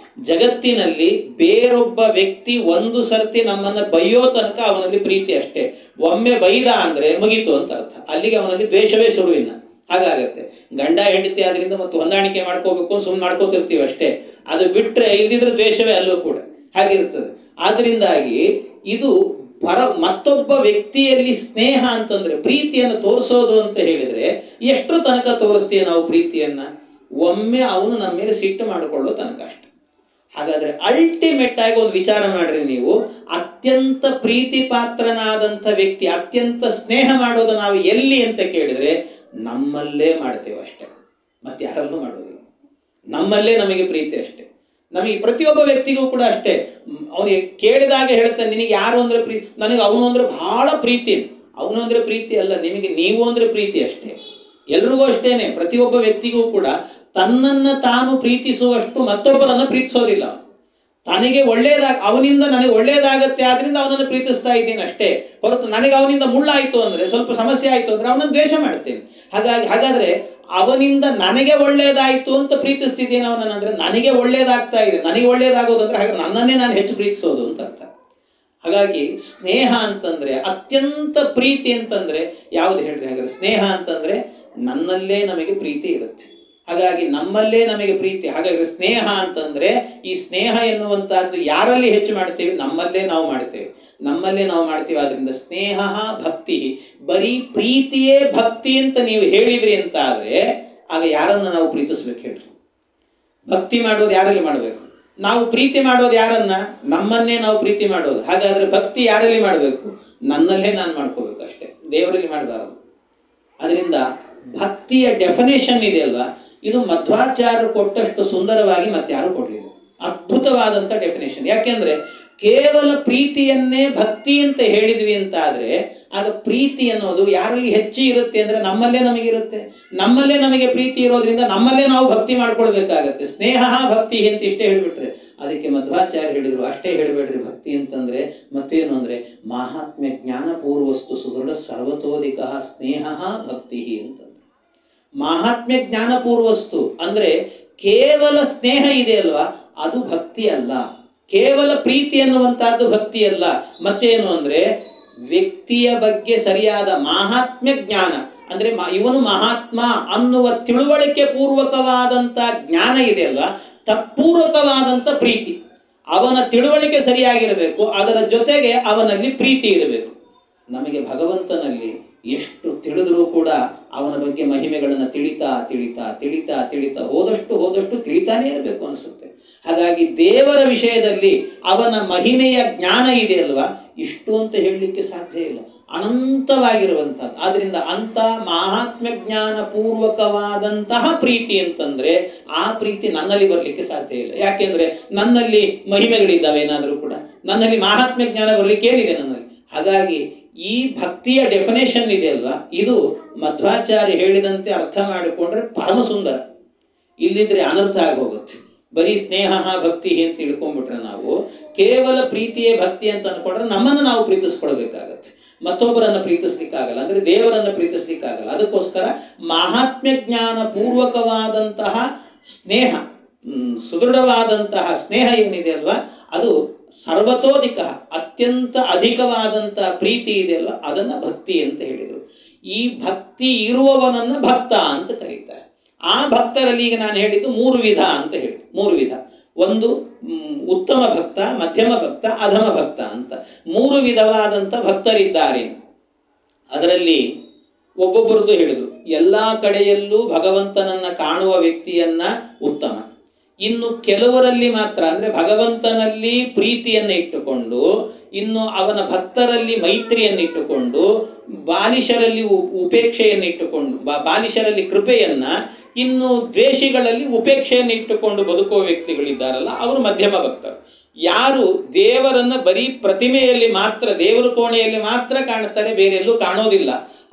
ಜಗತ್ತಿನಲ್ಲಿ ಬೇರೊಬ್ಬ ವ್ಯಕ್ತಿ ಒಂದು ಸರ್ತಿ ನಮ್ಮನ್ನು ಬೈಯೋ ತನಕ ಅವನಲ್ಲಿ ಪ್ರೀತಿ ಅಷ್ಟೇ. ಒಮ್ಮೆ ಬೈದ ಅಂದರೆ ಮುಗೀತು ಅಂತ ಅರ್ಥ, ಅಲ್ಲಿಗೆ ಅವನಲ್ಲಿ ದ್ವೇಷವೇ ಶುರುವಿಲ್ಲ. ಹಾಗಾಗತ್ತೆ. ಗಂಡ ಹೆಂಡತಿ ಆದ್ರಿಂದ ಮತ್ತು ಹೊಂದಾಣಿಕೆ ಮಾಡ್ಕೋಬೇಕು, ಸುಮ್ಮನೆ ಮಾಡ್ಕೋತಿರ್ತೀವಿ ಅಷ್ಟೇ. ಅದು ಬಿಟ್ಟರೆ ಇಲ್ದಿದ್ರೆ ದ್ವೇಷವೇ ಅಲ್ಲೂ ಕೂಡ ಹಾಗಿರ್ತದೆ. ಆದ್ದರಿಂದಾಗಿ ಇದು ಮತ್ತೊಬ್ಬ ವ್ಯಕ್ತಿಯಲ್ಲಿ ಸ್ನೇಹ ಅಂತಂದರೆ ಪ್ರೀತಿಯನ್ನು ತೋರಿಸೋದು ಅಂತ ಹೇಳಿದರೆ ಎಷ್ಟು ತನಕ ತೋರಿಸ್ತೀವಿ ನಾವು ಪ್ರೀತಿಯನ್ನು? ಒಮ್ಮೆ ಅವನು ನಮ್ಮ ಮೇಲೆ ಸಿಟ್ಟು ಮಾಡಿಕೊಳ್ಳೋ ತನಕ ಅಷ್ಟೆ. ಹಾಗಾದರೆ ಅಲ್ಟಿಮೇಟ್ ಆಗಿ ಒಂದು ವಿಚಾರ ಮಾಡಿರಿ ನೀವು, ಅತ್ಯಂತ ಪ್ರೀತಿ ಪಾತ್ರನಾದಂಥ ವ್ಯಕ್ತಿ, ಅತ್ಯಂತ ಸ್ನೇಹ ಮಾಡೋದು ನಾವು ಎಲ್ಲಿ ಅಂತ ಕೇಳಿದರೆ ನಮ್ಮಲ್ಲೇ ಮಾಡ್ತೇವೆ ಅಷ್ಟೆ, ಮತ್ತೆ ಯಾರಲ್ಲೂ ಮಾಡೋದಿಲ್ಲ. ನಮ್ಮಲ್ಲೇ ನಮಗೆ ಪ್ರೀತಿ ಅಷ್ಟೆ. ನಮಗೆ ಪ್ರತಿಯೊಬ್ಬ ವ್ಯಕ್ತಿಗೂ ಕೂಡ ಅಷ್ಟೇ. ಅವನಿಗೆ ಕೇಳಿದಾಗ ಹೇಳ್ತಾನೆ, ನಿನಗೆ ಯಾರು ಅಂದರೆ ಪ್ರೀತಿ, ನನಗೆ ಅವನು ಅಂದರೆ ಬಹಳ ಪ್ರೀತಿ. ಅವನು ಅಂದರೆ ಪ್ರೀತಿ ಅಲ್ಲ, ನಿಮಗೆ ನೀವು ಅಂದರೆ ಪ್ರೀತಿ ಅಷ್ಟೇ. ಎಲ್ರಿಗೂ ಅಷ್ಟೇ. ಪ್ರತಿಯೊಬ್ಬ ವ್ಯಕ್ತಿಗೂ ಕೂಡ ತನ್ನನ್ನು ತಾನು ಪ್ರೀತಿಸುವಷ್ಟು ಮತ್ತೊಬ್ಬರನ್ನು ಪ್ರೀತಿಸೋದಿಲ್ಲ. ತನಗೆ ಅವನಿಂದ ನನಗೆ ಒಳ್ಳೇದಾಗತ್ತೆ, ಆದ್ದರಿಂದ ಅವನನ್ನು ಪ್ರೀತಿಸ್ತಾ ಇದ್ದೀನಿ ಅಷ್ಟೇ ಹೊರತು ನನಗೆ ಅವನಿಂದ ಮುಳ್ಳಾಯಿತು ಅಂದರೆ, ಸ್ವಲ್ಪ ಸಮಸ್ಯೆ ಆಯಿತು ಅಂದರೆ ಅವನನ್ನು ದ್ವೇಷ ಮಾಡ್ತೇನೆ. ಹಾಗಾದರೆ ಅವನಿಂದ ನನಗೆ ಒಳ್ಳೇದಾಯಿತು ಅಂತ ಪ್ರೀತಿಸ್ತಿದ್ದೀನಿ ಅವನನ್ನು, ಅಂದರೆ ನನಗೆ ಒಳ್ಳೇದಾಗ್ತಾ ಇದೆ, ನನಗೆ ಒಳ್ಳೇದಾಗೋದಂದ್ರೆ ಹಾಗೆ ನನ್ನನ್ನೇ ನಾನು ಹೆಚ್ಚು ಪ್ರೀತಿಸೋದು ಅಂತ ಅರ್ಥ. ಹಾಗಾಗಿ ಸ್ನೇಹ ಅಂತಂದರೆ, ಅತ್ಯಂತ ಪ್ರೀತಿ ಅಂತಂದರೆ ಯಾವುದು ಹೇಳ್ರಿ? ಹಾಗಾದರೆ ಸ್ನೇಹ ಅಂತಂದರೆ ನನ್ನಲ್ಲೇ ನಮಗೆ ಪ್ರೀತಿ ಇರುತ್ತೆ. ಹಾಗಾಗಿ ನಮ್ಮಲ್ಲೇ ನಮಗೆ ಪ್ರೀತಿ. ಹಾಗಾಗಿ ಸ್ನೇಹ ಅಂತಂದರೆ, ಈ ಸ್ನೇಹ ಎನ್ನುವಂಥದ್ದು ಯಾರಲ್ಲಿ ಹೆಚ್ಚು ಮಾಡ್ತೀವಿ? ನಮ್ಮಲ್ಲೇ ನಾವು ಮಾಡ್ತೇವೆ, ನಮ್ಮಲ್ಲೇ ನಾವು ಮಾಡ್ತೀವಿ. ಆದ್ದರಿಂದ ಸ್ನೇಹ ಭಕ್ತಿ, ಬರೀ ಪ್ರೀತಿಯೇ ಭಕ್ತಿ ಅಂತ ನೀವು ಹೇಳಿದ್ರಿ ಅಂತ ಆದರೆ ಆಗ ಯಾರನ್ನು ನಾವು ಪ್ರೀತಿಸ್ಬೇಕು ಹೇಳ್ರಿ? ಭಕ್ತಿ ಮಾಡೋದು ಯಾರಲ್ಲಿ ಮಾಡಬೇಕು? ನಾವು ಪ್ರೀತಿ ಮಾಡೋದು ಯಾರನ್ನ? ನಮ್ಮನ್ನೇ ನಾವು ಪ್ರೀತಿ ಮಾಡೋದು. ಹಾಗಾದರೆ ಭಕ್ತಿ ಯಾರಲ್ಲಿ ಮಾಡಬೇಕು? ನನ್ನಲ್ಲೇ ನಾನು ಮಾಡ್ಕೋಬೇಕು ಅಷ್ಟೇ, ದೇವರಲ್ಲಿ ಮಾಡಬಾರದು. ಅದರಿಂದ ಭಕ್ತಿಯ ಡೆಫಿನೇಷನ್ ಇದೆಯಲ್ವಾ, ಇದು ಮಧ್ವಾಚಾರ್ಯರು ಕೊಟ್ಟಷ್ಟು ಸುಂದರವಾಗಿ ಮತ್ತೆ ಯಾರು ಕೊಡಲಿಲ್ಲ. ಅದ್ಭುತವಾದಂಥ ಡೆಫಿನೇಷನ್. ಯಾಕೆಂದರೆ ಕೇವಲ ಪ್ರೀತಿಯನ್ನೇ ಭಕ್ತಿ ಅಂತ ಹೇಳಿದ್ವಿ ಅಂತ ಆದರೆ ಆಗ ಪ್ರೀತಿ ಅನ್ನೋದು ಯಾರಲ್ಲಿ ಹೆಚ್ಚು ಇರುತ್ತೆ ಅಂದರೆ ನಮ್ಮಲ್ಲೇ ನಮಗಿರುತ್ತೆ. ನಮ್ಮಲ್ಲೇ ನಮಗೆ ಪ್ರೀತಿ ಇರೋದ್ರಿಂದ ನಮ್ಮಲ್ಲೇ ನಾವು ಭಕ್ತಿ ಮಾಡ್ಕೊಳ್ಬೇಕಾಗತ್ತೆ. ಸ್ನೇಹ ಭಕ್ತಿ ಅಂತ ಇಷ್ಟೇ ಹೇಳಿಬಿಟ್ರೆ, ಅದಕ್ಕೆ ಮಧ್ವಾಚಾರ್ಯ ಹೇಳಿದರು ಅಷ್ಟೇ ಹೇಳಬೇಡ್ರಿ. ಭಕ್ತಿ ಅಂತಂದರೆ ಮತ್ತೇನು ಅಂದರೆ ಮಾಹಾತ್ಮ್ಯ ಜ್ಞಾನಪೂರ್ವಸ್ತು ಸುದೃಢ ಸರ್ವತೋಧಿಕ ಸ್ನೇಹ ಭಕ್ತಿ ಅಂತಂದ್ರೆ. ಮಾಹಾತ್ಮ್ಯ ಜ್ಞಾನಪೂರ್ವಸ್ತು ಅಂದರೆ ಕೇವಲ ಸ್ನೇಹ ಇದೆ ಅಲ್ವಾ, ಅದು ಭಕ್ತಿ ಅಲ್ಲ. ಕೇವಲ ಪ್ರೀತಿ ಅನ್ನುವಂಥದ್ದು ಭಕ್ತಿ ಅಲ್ಲ. ಮತ್ತೇನು ಅಂದರೆ ವ್ಯಕ್ತಿಯ ಬಗ್ಗೆ ಸರಿಯಾದ ಮಾಹಾತ್ಮ್ಯ ಜ್ಞಾನ ಅಂದರೆ ಇವನು ಮಹಾತ್ಮ ಅನ್ನುವ ತಿಳುವಳಿಕೆ ಪೂರ್ವಕವಾದಂಥ ಜ್ಞಾನ ಇದೆ ಅಲ್ವಾ, ತತ್ಪೂರ್ವಕವಾದಂಥ ಪ್ರೀತಿ. ಅವನ ತಿಳುವಳಿಕೆ ಸರಿಯಾಗಿರಬೇಕು, ಅದರ ಜೊತೆಗೆ ಅವನಲ್ಲಿ ಪ್ರೀತಿ ಇರಬೇಕು. ನಮಗೆ ಭಗವಂತನಲ್ಲಿ ಎಷ್ಟು ತಿಳಿದರೂ ಕೂಡ ಅವನ ಬಗ್ಗೆ ಮಹಿಮೆಗಳನ್ನು ತಿಳಿತಾ ತಿಳಿತಾ ತಿಳಿತಾ ತಿಳಿತಾ ಹೋದಷ್ಟು ತಿಳಿತಾನೇ ಇರಬೇಕು ಅನಿಸುತ್ತೆ. ಹಾಗಾಗಿ ದೇವರ ವಿಷಯದಲ್ಲಿ ಅವನ ಮಹಿಮೆಯ ಜ್ಞಾನ ಇದೆ ಅಲ್ವಾ, ಇಷ್ಟು ಅಂತ ಹೇಳಲಿಕ್ಕೆ ಸಾಧ್ಯ ಇಲ್ಲ, ಅನಂತವಾಗಿರುವಂಥದ್ದು. ಆದ್ದರಿಂದ ಅಂಥ ಮಹಾತ್ಮ್ಯ ಜ್ಞಾನ ಪೂರ್ವಕವಾದಂತಹ ಪ್ರೀತಿ ಅಂತಂದರೆ ಆ ಪ್ರೀತಿ ನನ್ನಲ್ಲಿ ಬರಲಿಕ್ಕೆ ಸಾಧ್ಯ ಇಲ್ಲ. ಯಾಕೆಂದರೆ ನನ್ನಲ್ಲಿ ಮಹಿಮೆಗಳಿದ್ದಾವೆ, ಏನಾದರೂ ಕೂಡ ನನ್ನಲ್ಲಿ ಮಹಾತ್ಮ್ಯ ಜ್ಞಾನ ಬರಲಿಕ್ಕೆ ಏನಿದೆ ನನ್ನಲ್ಲಿ. ಹಾಗಾಗಿ ಈ ಭಕ್ತಿಯ ಡೆಫಿನೇಷನ್ ಇದೆ ಅಲ್ವಾ, ಇದು ಮಧ್ವಾಚಾರ್ಯ ಹೇಳಿದಂತೆ ಅರ್ಥ ಮಾಡಿಕೊಂಡ್ರೆ ಪರಮ ಸುಂದರ. ಇಲ್ಲಿದ್ರೆ ಅನರ್ಥ ಆಗೋಗುತ್ತೆ. ಬರೀ ಸ್ನೇಹ ಭಕ್ತಿ ಅಂತ ತಿಳ್ಕೊಂಡ್ಬಿಟ್ರೆ ನಾವು ಕೇವಲ ಪ್ರೀತಿಯೇ ಭಕ್ತಿ ಅಂತ ಅಂದ್ಕೊಂಡ್ರೆ ನಮ್ಮನ್ನು ನಾವು ಪ್ರೀತಿಸ್ಕೊಳ್ಬೇಕಾಗತ್ತೆ, ಮತ್ತೊಬ್ಬರನ್ನು ಪ್ರೀತಿಸ್ಲಿಕ್ಕಾಗಲ್ಲ, ಅಂದರೆ ದೇವರನ್ನು ಪ್ರೀತಿಸ್ಲಿಕ್ಕಾಗಲ್ಲ. ಅದಕ್ಕೋಸ್ಕರ ಮಹಾತ್ಮ್ಯ ಜ್ಞಾನ ಪೂರ್ವಕವಾದಂತಹ ಸ್ನೇಹ, ಸುದೃಢವಾದಂತಹ ಸ್ನೇಹ ಏನಿದೆ ಅಲ್ವಾ, ಅದು ಸರ್ವತೋಧಿಕ ಅತ್ಯಂತ ಅಧಿಕವಾದಂಥ ಪ್ರೀತಿ ಇದೆಯಲ್ಲ, ಅದನ್ನು ಭಕ್ತಿ ಅಂತ ಹೇಳಿದರು. ಈ ಭಕ್ತಿ ಇರುವವನನ್ನು ಭಕ್ತ ಅಂತ ಕರೀತಾರೆ. ಆ ಭಕ್ತರಲ್ಲಿ ಈಗ ನಾನು ಹೇಳಿದ್ದು 3 ವಿಧ ಅಂತ ಹೇಳಿದ್ದು. 3 ವಿಧ. ಒಂದು ಉತ್ತಮ ಭಕ್ತ, ಮಧ್ಯಮ ಭಕ್ತ, ಅಧಮ ಭಕ್ತ ಅಂತ 3 ವಿಧವಾದಂಥ ಭಕ್ತರಿದ್ದಾರೆ. ಅದರಲ್ಲಿ ಒಬ್ಬೊಬ್ಬರದ್ದು ಹೇಳಿದರು. ಎಲ್ಲ ಕಡೆಯಲ್ಲೂ ಭಗವಂತನನ್ನು ಕಾಣುವ ವ್ಯಕ್ತಿಯನ್ನು ಉತ್ತಮ. ಇನ್ನು ಕೆಲವರಲ್ಲಿ ಮಾತ್ರ, ಅಂದರೆ ಭಗವಂತನಲ್ಲಿ ಪ್ರೀತಿಯನ್ನು ಇಟ್ಟುಕೊಂಡು, ಇನ್ನು ಅವನ ಭಕ್ತರಲ್ಲಿ ಮೈತ್ರಿಯನ್ನು ಇಟ್ಟುಕೊಂಡು, ಬಾಲಿಶರಲ್ಲಿ ಉಪೇಕ್ಷೆಯನ್ನು ಇಟ್ಟುಕೊಂಡು, ಬಾಲಿಶರಲ್ಲಿ ಕೃಪೆಯನ್ನು, ಇನ್ನು ದ್ವೇಷಿಗಳಲ್ಲಿ ಉಪೇಕ್ಷೆಯನ್ನು ಇಟ್ಟುಕೊಂಡು ಬದುಕುವ ವ್ಯಕ್ತಿಗಳಿದ್ದಾರಲ್ಲ, ಅವರು ಮಧ್ಯಮ ಭಕ್ತರು. ಯಾರು ದೇವರನ್ನು ಬರೀ ಪ್ರತಿಮೆಯಲ್ಲಿ ಮಾತ್ರ, ದೇವರ ಕೋಣೆಯಲ್ಲಿ ಮಾತ್ರ ಕಾಣ್ತಾರೆ, ಬೇರೆಲ್ಲೂ ಕಾಣೋದಿಲ್ಲ,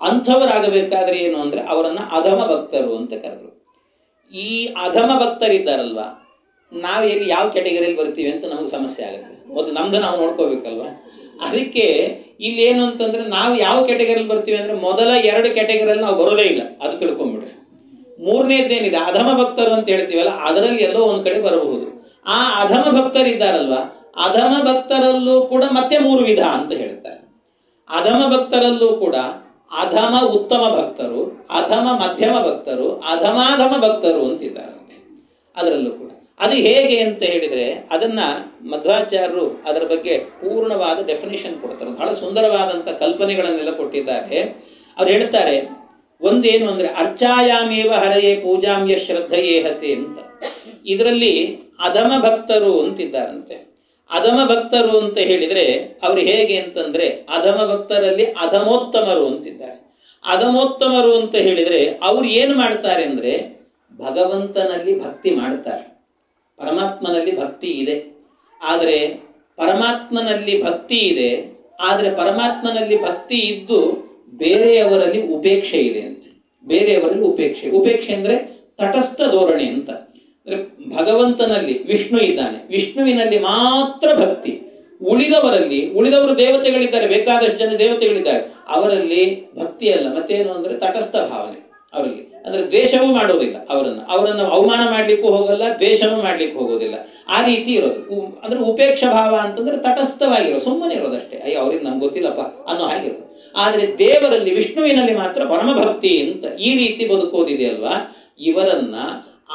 ಅಂಥವರಾಗಬೇಕಾದ್ರೆ ಏನು ಅಂದರೆ ಅವರನ್ನು ಅಧಮ ಭಕ್ತರು ಅಂತ ಕರೆದರು. ಈ ಅಧಮ ಭಕ್ತರಿದ್ದಾರಲ್ವ, ನಾವು ಎಲ್ಲಿ ಯಾವ ಕ್ಯಾಟಗರಿಯಲ್ಲಿ ಬರ್ತೀವಿ ಅಂತ ನಮಗೆ ಸಮಸ್ಯೆ ಆಗುತ್ತೆ. ಮೊದಲು ನಮ್ದು ನಾವು ನೋಡ್ಕೋಬೇಕಲ್ವ. ಅದಕ್ಕೆ ಇಲ್ಲೇನು ಅಂತಂದರೆ ನಾವು ಯಾವ ಕ್ಯಾಟಗರಿಯಲ್ಲಿ ಬರ್ತೀವಿ ಅಂದರೆ ಮೊದಲ 2 ಕ್ಯಾಟಗರಿಯಲ್ಲಿ ನಾವು ಬರೋದೇ ಇಲ್ಲ, ಅದು ತಿಳ್ಕೊಂಬಿಡ್ರಿ. 3ನೇದ್ದೇನಿದೆ ಅಧಮ ಭಕ್ತರು ಅಂತ ಹೇಳ್ತೀವಲ್ಲ, ಅದರಲ್ಲಿ ಎಲ್ಲೋ ಒಂದು ಕಡೆ ಬರಬಹುದು. ಆ ಅಧಮ ಭಕ್ತರಿದ್ದಾರಲ್ವ, ಅಧಮ ಭಕ್ತರಲ್ಲೂ ಕೂಡ ಮತ್ತೆ 3 ವಿಧ ಅಂತ ಹೇಳ್ತಾರೆ. ಅಧಮ ಭಕ್ತರಲ್ಲೂ ಕೂಡ ಅಧಮ ಉತ್ತಮ ಭಕ್ತರು, ಅಧಮ ಮಧ್ಯಮ ಭಕ್ತರು, ಅಧಮಾಧಮ ಭಕ್ತರು ಅಂತಿದ್ದಾರಂತೆ. ಅದರಲ್ಲೂ ಕೂಡ ಅದು ಹೇಗೆ ಅಂತ ಹೇಳಿದರೆ ಅದನ್ನು ಮಧ್ವಾಚಾರ್ಯರು ಅದರ ಬಗ್ಗೆ ಪೂರ್ಣವಾದ ಡೆಫಿನೇಷನ್ ಕೊಡ್ತಾರೆ. ಬಹಳ ಸುಂದರವಾದಂಥ ಕಲ್ಪನೆಗಳನ್ನೆಲ್ಲ ಕೊಟ್ಟಿದ್ದಾರೆ. ಅವ್ರು ಹೇಳ್ತಾರೆ, ಒಂದೇನು ಅಂದರೆ ಅರ್ಚಾಯಾಮೇವ ಹರೆಯೇ ಪೂಜಾಮ್ಯ ಶ್ರದ್ಧೆಯೇಹತೆ ಅಂತ. ಇದರಲ್ಲಿ ಅಧಮ ಭಕ್ತರು ಅಂತಿದ್ದಾರಂತೆ. ಅಧಮ ಭಕ್ತರು ಅಂತ ಹೇಳಿದರೆ ಅವರು ಹೇಗೆ ಅಂತಂದರೆ, ಅಧಮ ಭಕ್ತರಲ್ಲಿ ಅಧಮೋತ್ತಮರು ಅಂತಿದ್ದಾರೆ. ಅಧಮೋತ್ತಮರು ಅಂತ ಹೇಳಿದರೆ ಅವರು ಏನು ಮಾಡ್ತಾರೆ ಅಂದರೆ, ಭಗವಂತನಲ್ಲಿ ಭಕ್ತಿ ಮಾಡ್ತಾರೆ, ಪರಮಾತ್ಮನಲ್ಲಿ ಭಕ್ತಿ ಇದೆ. ಆದರೆ ಪರಮಾತ್ಮನಲ್ಲಿ ಭಕ್ತಿ ಇದೆ, ಆದರೆ ಪರಮಾತ್ಮನಲ್ಲಿ ಭಕ್ತಿ ಇದ್ದು ಬೇರೆಯವರಲ್ಲಿ ಉಪೇಕ್ಷೆ ಇದೆ ಅಂತ. ಬೇರೆಯವರಲ್ಲಿ ಉಪೇಕ್ಷೆ ಅಂದರೆ ತಟಸ್ಥ ಧೋರಣೆ ಅಂತ. ಅಂದರೆ ಭಗವಂತನಲ್ಲಿ ವಿಷ್ಣು ಇದ್ದಾನೆ, ವಿಷ್ಣುವಿನಲ್ಲಿ ಮಾತ್ರ ಭಕ್ತಿ. ಉಳಿದವರು ದೇವತೆಗಳಿದ್ದಾರೆ, ಬೇಕಾದಷ್ಟು ಜನ ದೇವತೆಗಳಿದ್ದಾರೆ, ಅವರಲ್ಲಿ ಭಕ್ತಿ ಅಲ್ಲ, ಮತ್ತೇನು ಅಂದರೆ ತಟಸ್ಥ ಭಾವನೆ ಅವರಲ್ಲಿ. ಅಂದರೆ ದ್ವೇಷವೂ ಮಾಡೋದಿಲ್ಲ, ಅವರನ್ನು ಅವಮಾನ ಮಾಡಲಿಕ್ಕೂ ಹೋಗಲ್ಲ, ದ್ವೇಷವೂ ಮಾಡಲಿಕ್ಕೆ ಹೋಗೋದಿಲ್ಲ. ಆ ರೀತಿ ಇರೋದು. ಅಂದರೆ ಉಪೇಕ್ಷ ಭಾವ ಅಂತಂದರೆ ತಟಸ್ಥವಾಗಿರೋ, ಸುಮ್ಮನೆ ಇರೋದಷ್ಟೇ. ಅಯ್ಯೋ ಅವ್ರಿಗೆ ನಮ್ಗೆ ಗೊತ್ತಿಲ್ಲಪ್ಪ ಅನ್ನೋ ಹಾಗಿರೋದು. ಆದರೆ ದೇವರಲ್ಲಿ ವಿಷ್ಣುವಿನಲ್ಲಿ ಮಾತ್ರ ಪರಮಭಕ್ತಿ ಅಂತ ಈ ರೀತಿ ಬದುಕೋದಿದೆಯಲ್ವಾ, ಇವರನ್ನು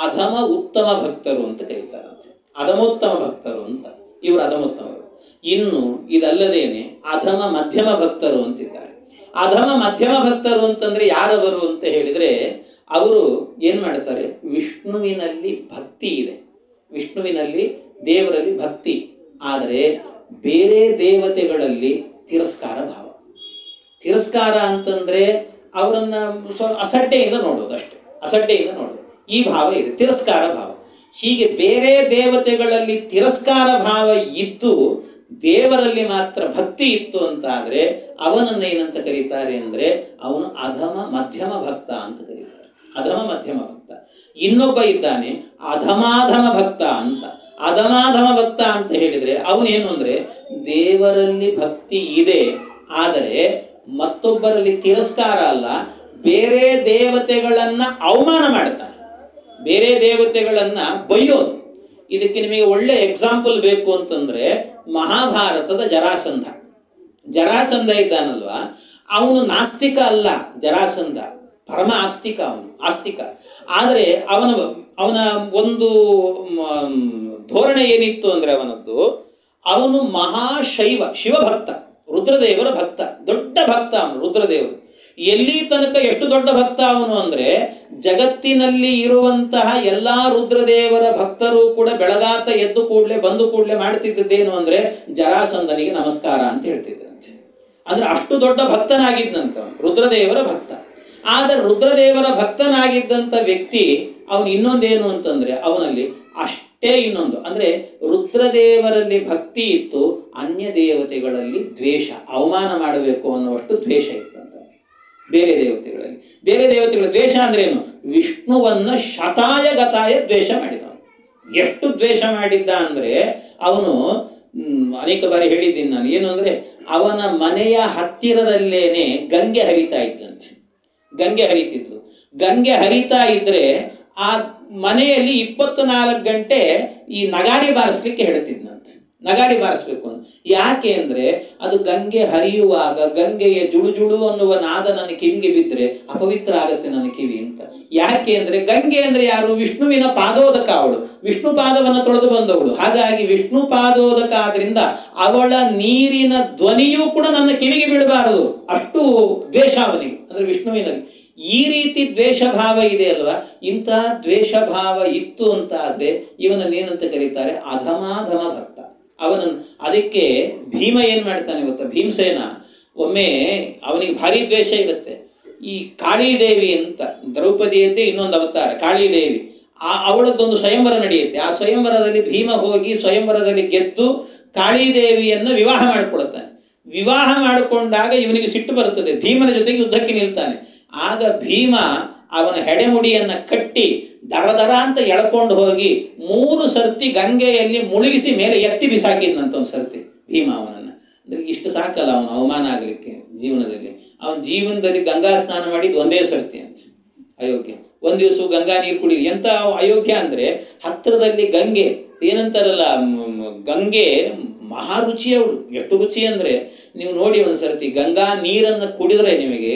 ಅಧಮ ಉತ್ತಮ ಭಕ್ತರು ಅಂತ ಕರೀತಾರಂತೆ. ಅಧಮೋತ್ತಮ ಭಕ್ತರು ಅಂತ ಇವರು ಅಧಮೋತ್ತಮರು. ಇನ್ನು ಇದಲ್ಲದೇನೆ ಅಧಮ ಮಧ್ಯಮ ಭಕ್ತರು ಅಂತಿದ್ದಾರೆ. ಅಧಮ ಮಧ್ಯಮ ಭಕ್ತರು ಅಂತಂದರೆ ಯಾರವರು ಅಂತ ಹೇಳಿದರೆ, ಅವರು ಏನು ಮಾಡ್ತಾರೆ, ವಿಷ್ಣುವಿನಲ್ಲಿ ಭಕ್ತಿ ಇದೆ, ವಿಷ್ಣುವಿನಲ್ಲಿ ದೇವರಲ್ಲಿ ಭಕ್ತಿ, ಆದರೆ ಬೇರೆ ದೇವತೆಗಳಲ್ಲಿ ತಿರಸ್ಕಾರ ಭಾವ. ತಿರಸ್ಕಾರ ಅಂತಂದರೆ ಅವರನ್ನು ಅಸಡ್ಡೆಯಿಂದ ನೋಡೋದು ಅಷ್ಟೆ, ಅಸಡ್ಡೆಯಿಂದ ನೋಡೋದು, ಈ ಭಾವ ಇದೆ, ತಿರಸ್ಕಾರ ಭಾವ. ಹೀಗೆ ಬೇರೆ ದೇವತೆಗಳಲ್ಲಿ ತಿರಸ್ಕಾರ ಭಾವ ಇದ್ದು ದೇವರಲ್ಲಿ ಮಾತ್ರ ಭಕ್ತಿ ಇತ್ತು ಅಂತಾದರೆ ಅವನನ್ನು ಏನಂತ ಕರೀತಾರೆ ಅಂದರೆ, ಅವನು ಅಧಮ ಮಧ್ಯಮ ಭಕ್ತ ಅಂತ ಕರೀತಾರೆ. ಅಧಮ ಮಧ್ಯಮ ಭಕ್ತ. ಇನ್ನೊಬ್ಬ ಇದ್ದಾನೆ ಅಧಮಾಧಮ ಭಕ್ತ ಅಂತ. ಅಧಮಾಧಮ ಭಕ್ತ ಅಂತ ಹೇಳಿದರೆ ಅವನೇನು ಅಂದರೆ, ದೇವರಲ್ಲಿ ಭಕ್ತಿ ಇದೆ, ಆದರೆ ಮತ್ತೊಬ್ಬರಲ್ಲಿ ತಿರಸ್ಕಾರ ಅಲ್ಲ, ಬೇರೆ ದೇವತೆಗಳನ್ನು ಅವಮಾನ ಮಾಡ್ತಾನೆ, ಬೇರೆ ದೇವತೆಗಳನ್ನು ಬೈಯೋದು. ಇದಕ್ಕೆ ನಿಮಗೆ ಒಳ್ಳೆ ಎಕ್ಸಾಂಪಲ್ ಬೇಕು ಅಂತಂದರೆ ಮಹಾಭಾರತದ ಜರಾಸಂಧ ಇದ್ದಾನಲ್ವ, ಅವನು ನಾಸ್ತಿಕ ಅಲ್ಲ, ಜರಾಸಂಧ ಪರಮ ಆಸ್ತಿಕ, ಅವನು ಆಸ್ತಿಕ. ಆದರೆ ಅವನ ಒಂದು ಧೋರಣೆ ಏನಿತ್ತು ಅಂದರೆ ಅವನು ಮಹಾಶೈವ, ಶಿವಭಕ್ತ, ರುದ್ರದೇವರ ಭಕ್ತ, ದೊಡ್ಡ ಭಕ್ತ ಅವನು ರುದ್ರದೇವರು. ಎಲ್ಲಿ ತನಕ ಎಷ್ಟು ದೊಡ್ಡ ಭಕ್ತ ಅವನು ಅಂದರೆ, ಜಗತ್ತಿನಲ್ಲಿ ಇರುವಂತಹ ಎಲ್ಲ ರುದ್ರದೇವರ ಭಕ್ತರು ಕೂಡ ಬೆಳಗಾತ ಎದ್ದು ಕೂಡಲೇ ಬಂದು ಕೂಡಲೇ ಮಾಡ್ತಿದ್ದದ್ದೇನು ಅಂದರೆ ಜರಾಸಂಧನಿಗೆ ನಮಸ್ಕಾರ ಅಂತ ಹೇಳ್ತಿದ್ರಂತೆ. ಅಂದರೆ ಅಷ್ಟು ದೊಡ್ಡ ಭಕ್ತನಾಗಿದ್ದಂತ ರುದ್ರದೇವರ ಭಕ್ತ. ಆದರೆ ರುದ್ರದೇವರ ಭಕ್ತನಾಗಿದ್ದಂಥ ವ್ಯಕ್ತಿ ಅವನು ಇನ್ನೊಂದೇನು ಅಂತಂದರೆ, ಅವನಲ್ಲಿ ಅಷ್ಟೇ ಇನ್ನೊಂದು ಅಂದರೆ ರುದ್ರದೇವರಲ್ಲಿ ಭಕ್ತಿ ಇತ್ತು, ಅನ್ಯ ದೇವತೆಗಳಲ್ಲಿ ದ್ವೇಷ, ಅವಮಾನ ಮಾಡಬೇಕು ಅನ್ನುವಷ್ಟು ದ್ವೇಷ ಇತ್ತಂತ. ಬೇರೆ ದೇವತೆಗಳ ದ್ವೇಷ ಅಂದ್ರೇನು, ವಿಷ್ಣುವನ್ನು ಶತಾಯ ಗತಾಯ ದ್ವೇಷ ಮಾಡಿದ. ಎಷ್ಟು ದ್ವೇಷ ಮಾಡಿದ್ದ ಅಂದರೆ, ಅವನು ಅನೇಕ ಬಾರಿ ಹೇಳಿದ್ದೀನಿ ನಾನು, ಏನು ಅಂದರೆ ಅವನ ಮನೆಯ ಹತ್ತಿರದಲ್ಲೇನೆ ಗಂಗೆ ಹರಿತಾ ಇದ್ದಂತೆ. ಗಂಗೆ ಹರಿತಿದ್ಲು. ಗಂಗೆ ಹರಿತಾ ಇದ್ದರೆ ಆ ಮನೆಯಲ್ಲಿ 24 ಗಂಟೆ ಈ ನಗಾರಿ ಬಾರಿಸ್ಲಿಕ್ಕೆ ಹೇಳ್ತಿದ್ನಂತೆ. ನಗಾರಿ ಬಾರಿಸ್ಬೇಕು ಅಂತ. ಯಾಕೆ ಅಂದರೆ ಅದು ಗಂಗೆ ಹರಿಯುವಾಗ ಗಂಗೆಯ ಜುಳು ಅನ್ನುವ ನಾದ ನನ್ನ ಕಿವಿಗೆ ಬಿದ್ದರೆ ಅಪವಿತ್ರ ಆಗತ್ತೆ ನನ್ನ ಕಿವಿ ಅಂತ. ಯಾಕೆ ಅಂದರೆ ಗಂಗೆ ಅಂದರೆ ಯಾರು, ವಿಷ್ಣುವಿನ ಪಾದೋದಕ, ಅವಳು ವಿಷ್ಣು ಪಾದವನ್ನು ತೊಳೆದು ಬಂದವಳು. ಹಾಗಾಗಿ ವಿಷ್ಣು ಪಾದೋದಕ ಆದ್ದರಿಂದ ಅವಳ ನೀರಿನ ಧ್ವನಿಯೂ ಕೂಡ ನನ್ನ ಕಿವಿಗೆ ಬೀಳಬಾರದು, ಅಷ್ಟು ದ್ವೇಷ ಅವನಿಗೆ, ಅಂದರೆ ವಿಷ್ಣುವಿನಲ್ಲಿ. ಈ ರೀತಿ ದ್ವೇಷ ಭಾವ ಇದೆ ಅಲ್ವಾ, ಇಂತಹ ದ್ವೇಷ ಭಾವ ಇತ್ತು ಅಂತ ಆದರೆ ಇವನನ್ನೇನಂತ ಕರೀತಾರೆ, ಅಧಮಾಧಮ ಭಕ್ತ. ಅವನನ್ನು ಅದಕ್ಕೆ ಭೀಮ ಏನು ಮಾಡ್ತಾನೆ ಗೊತ್ತಾ, ಭೀಮಸೇನ ಒಮ್ಮೆ ಅವನಿಗೆ ಭಾರಿ ದ್ವೇಷ ಇರುತ್ತೆ. ಈ ಕಾಳಿದೇವಿ ಅಂತ, ದ್ರೌಪದಿಯದ್ದೇ ಇನ್ನೊಂದು ಅವತಾರ ಕಾಳಿದೇವಿ, ಅವಳದ್ದೊಂದು ಸ್ವಯಂವರ ನಡೆಯುತ್ತೆ. ಆ ಸ್ವಯಂವರದಲ್ಲಿ ಭೀಮ ಹೋಗಿ ಸ್ವಯಂವರದಲ್ಲಿ ಗೆದ್ದು ಕಾಳಿದೇವಿಯನ್ನು ವಿವಾಹ ಮಾಡಿಕೊಳ್ತಾನೆ. ವಿವಾಹ ಮಾಡಿಕೊಂಡಾಗ ಇವನಿಗೆ ಸಿಟ್ಟು ಬರುತ್ತದೆ, ಭೀಮನ ಜೊತೆಗೆ ಯುದ್ಧಕ್ಕೆ ನಿಲ್ತಾನೆ. ಆಗ ಭೀಮ ಅವನ ಹೆಡೆಮುಡಿಯನ್ನು ಕಟ್ಟಿ ದರ ಅಂತ ಎಳ್ಕೊಂಡು ಹೋಗಿ 3 ಸರ್ತಿ ಗಂಗೆಯಲ್ಲಿ ಮುಳುಗಿಸಿ ಮೇಲೆ ಎತ್ತಿ ಬಿಸಾಕಿದ್ನಂತ ಒಂದು ಸರ್ತಿ ಭೀಮ ಅವನನ್ನು. ಅಂದರೆ ಇಷ್ಟು ಸಾಕಲ್ಲ ಅವನು ಅವಮಾನ ಆಗಲಿಕ್ಕೆ ಜೀವನದಲ್ಲಿ. ಅವನ ಜೀವನದಲ್ಲಿ ಗಂಗಾ ಸ್ನಾನ ಮಾಡಿದ್ದು ಒಂದೇ ಸರ್ತಿ ಅಂತ, ಅಯೋಗ್ಯ. ಒಂದು ದಿವಸ ಗಂಗಾ ನೀರು ಕುಡಿದು ಎಂಥ ಅಯೋಗ್ಯ ಅಂದರೆ, ಹತ್ತಿರದಲ್ಲಿ ಗಂಗೆ ಏನಂತಾರಲ್ಲ, ಗಂಗೆ ಮಹಾರುಚಿ ಅವಳು. ಎಷ್ಟು ರುಚಿ ಅಂದರೆ ನೀವು ನೋಡಿ ಒಂದು ಸರ್ತಿ ಗಂಗಾ ನೀರನ್ನು ಕುಡಿದ್ರೆ ನಿಮಗೆ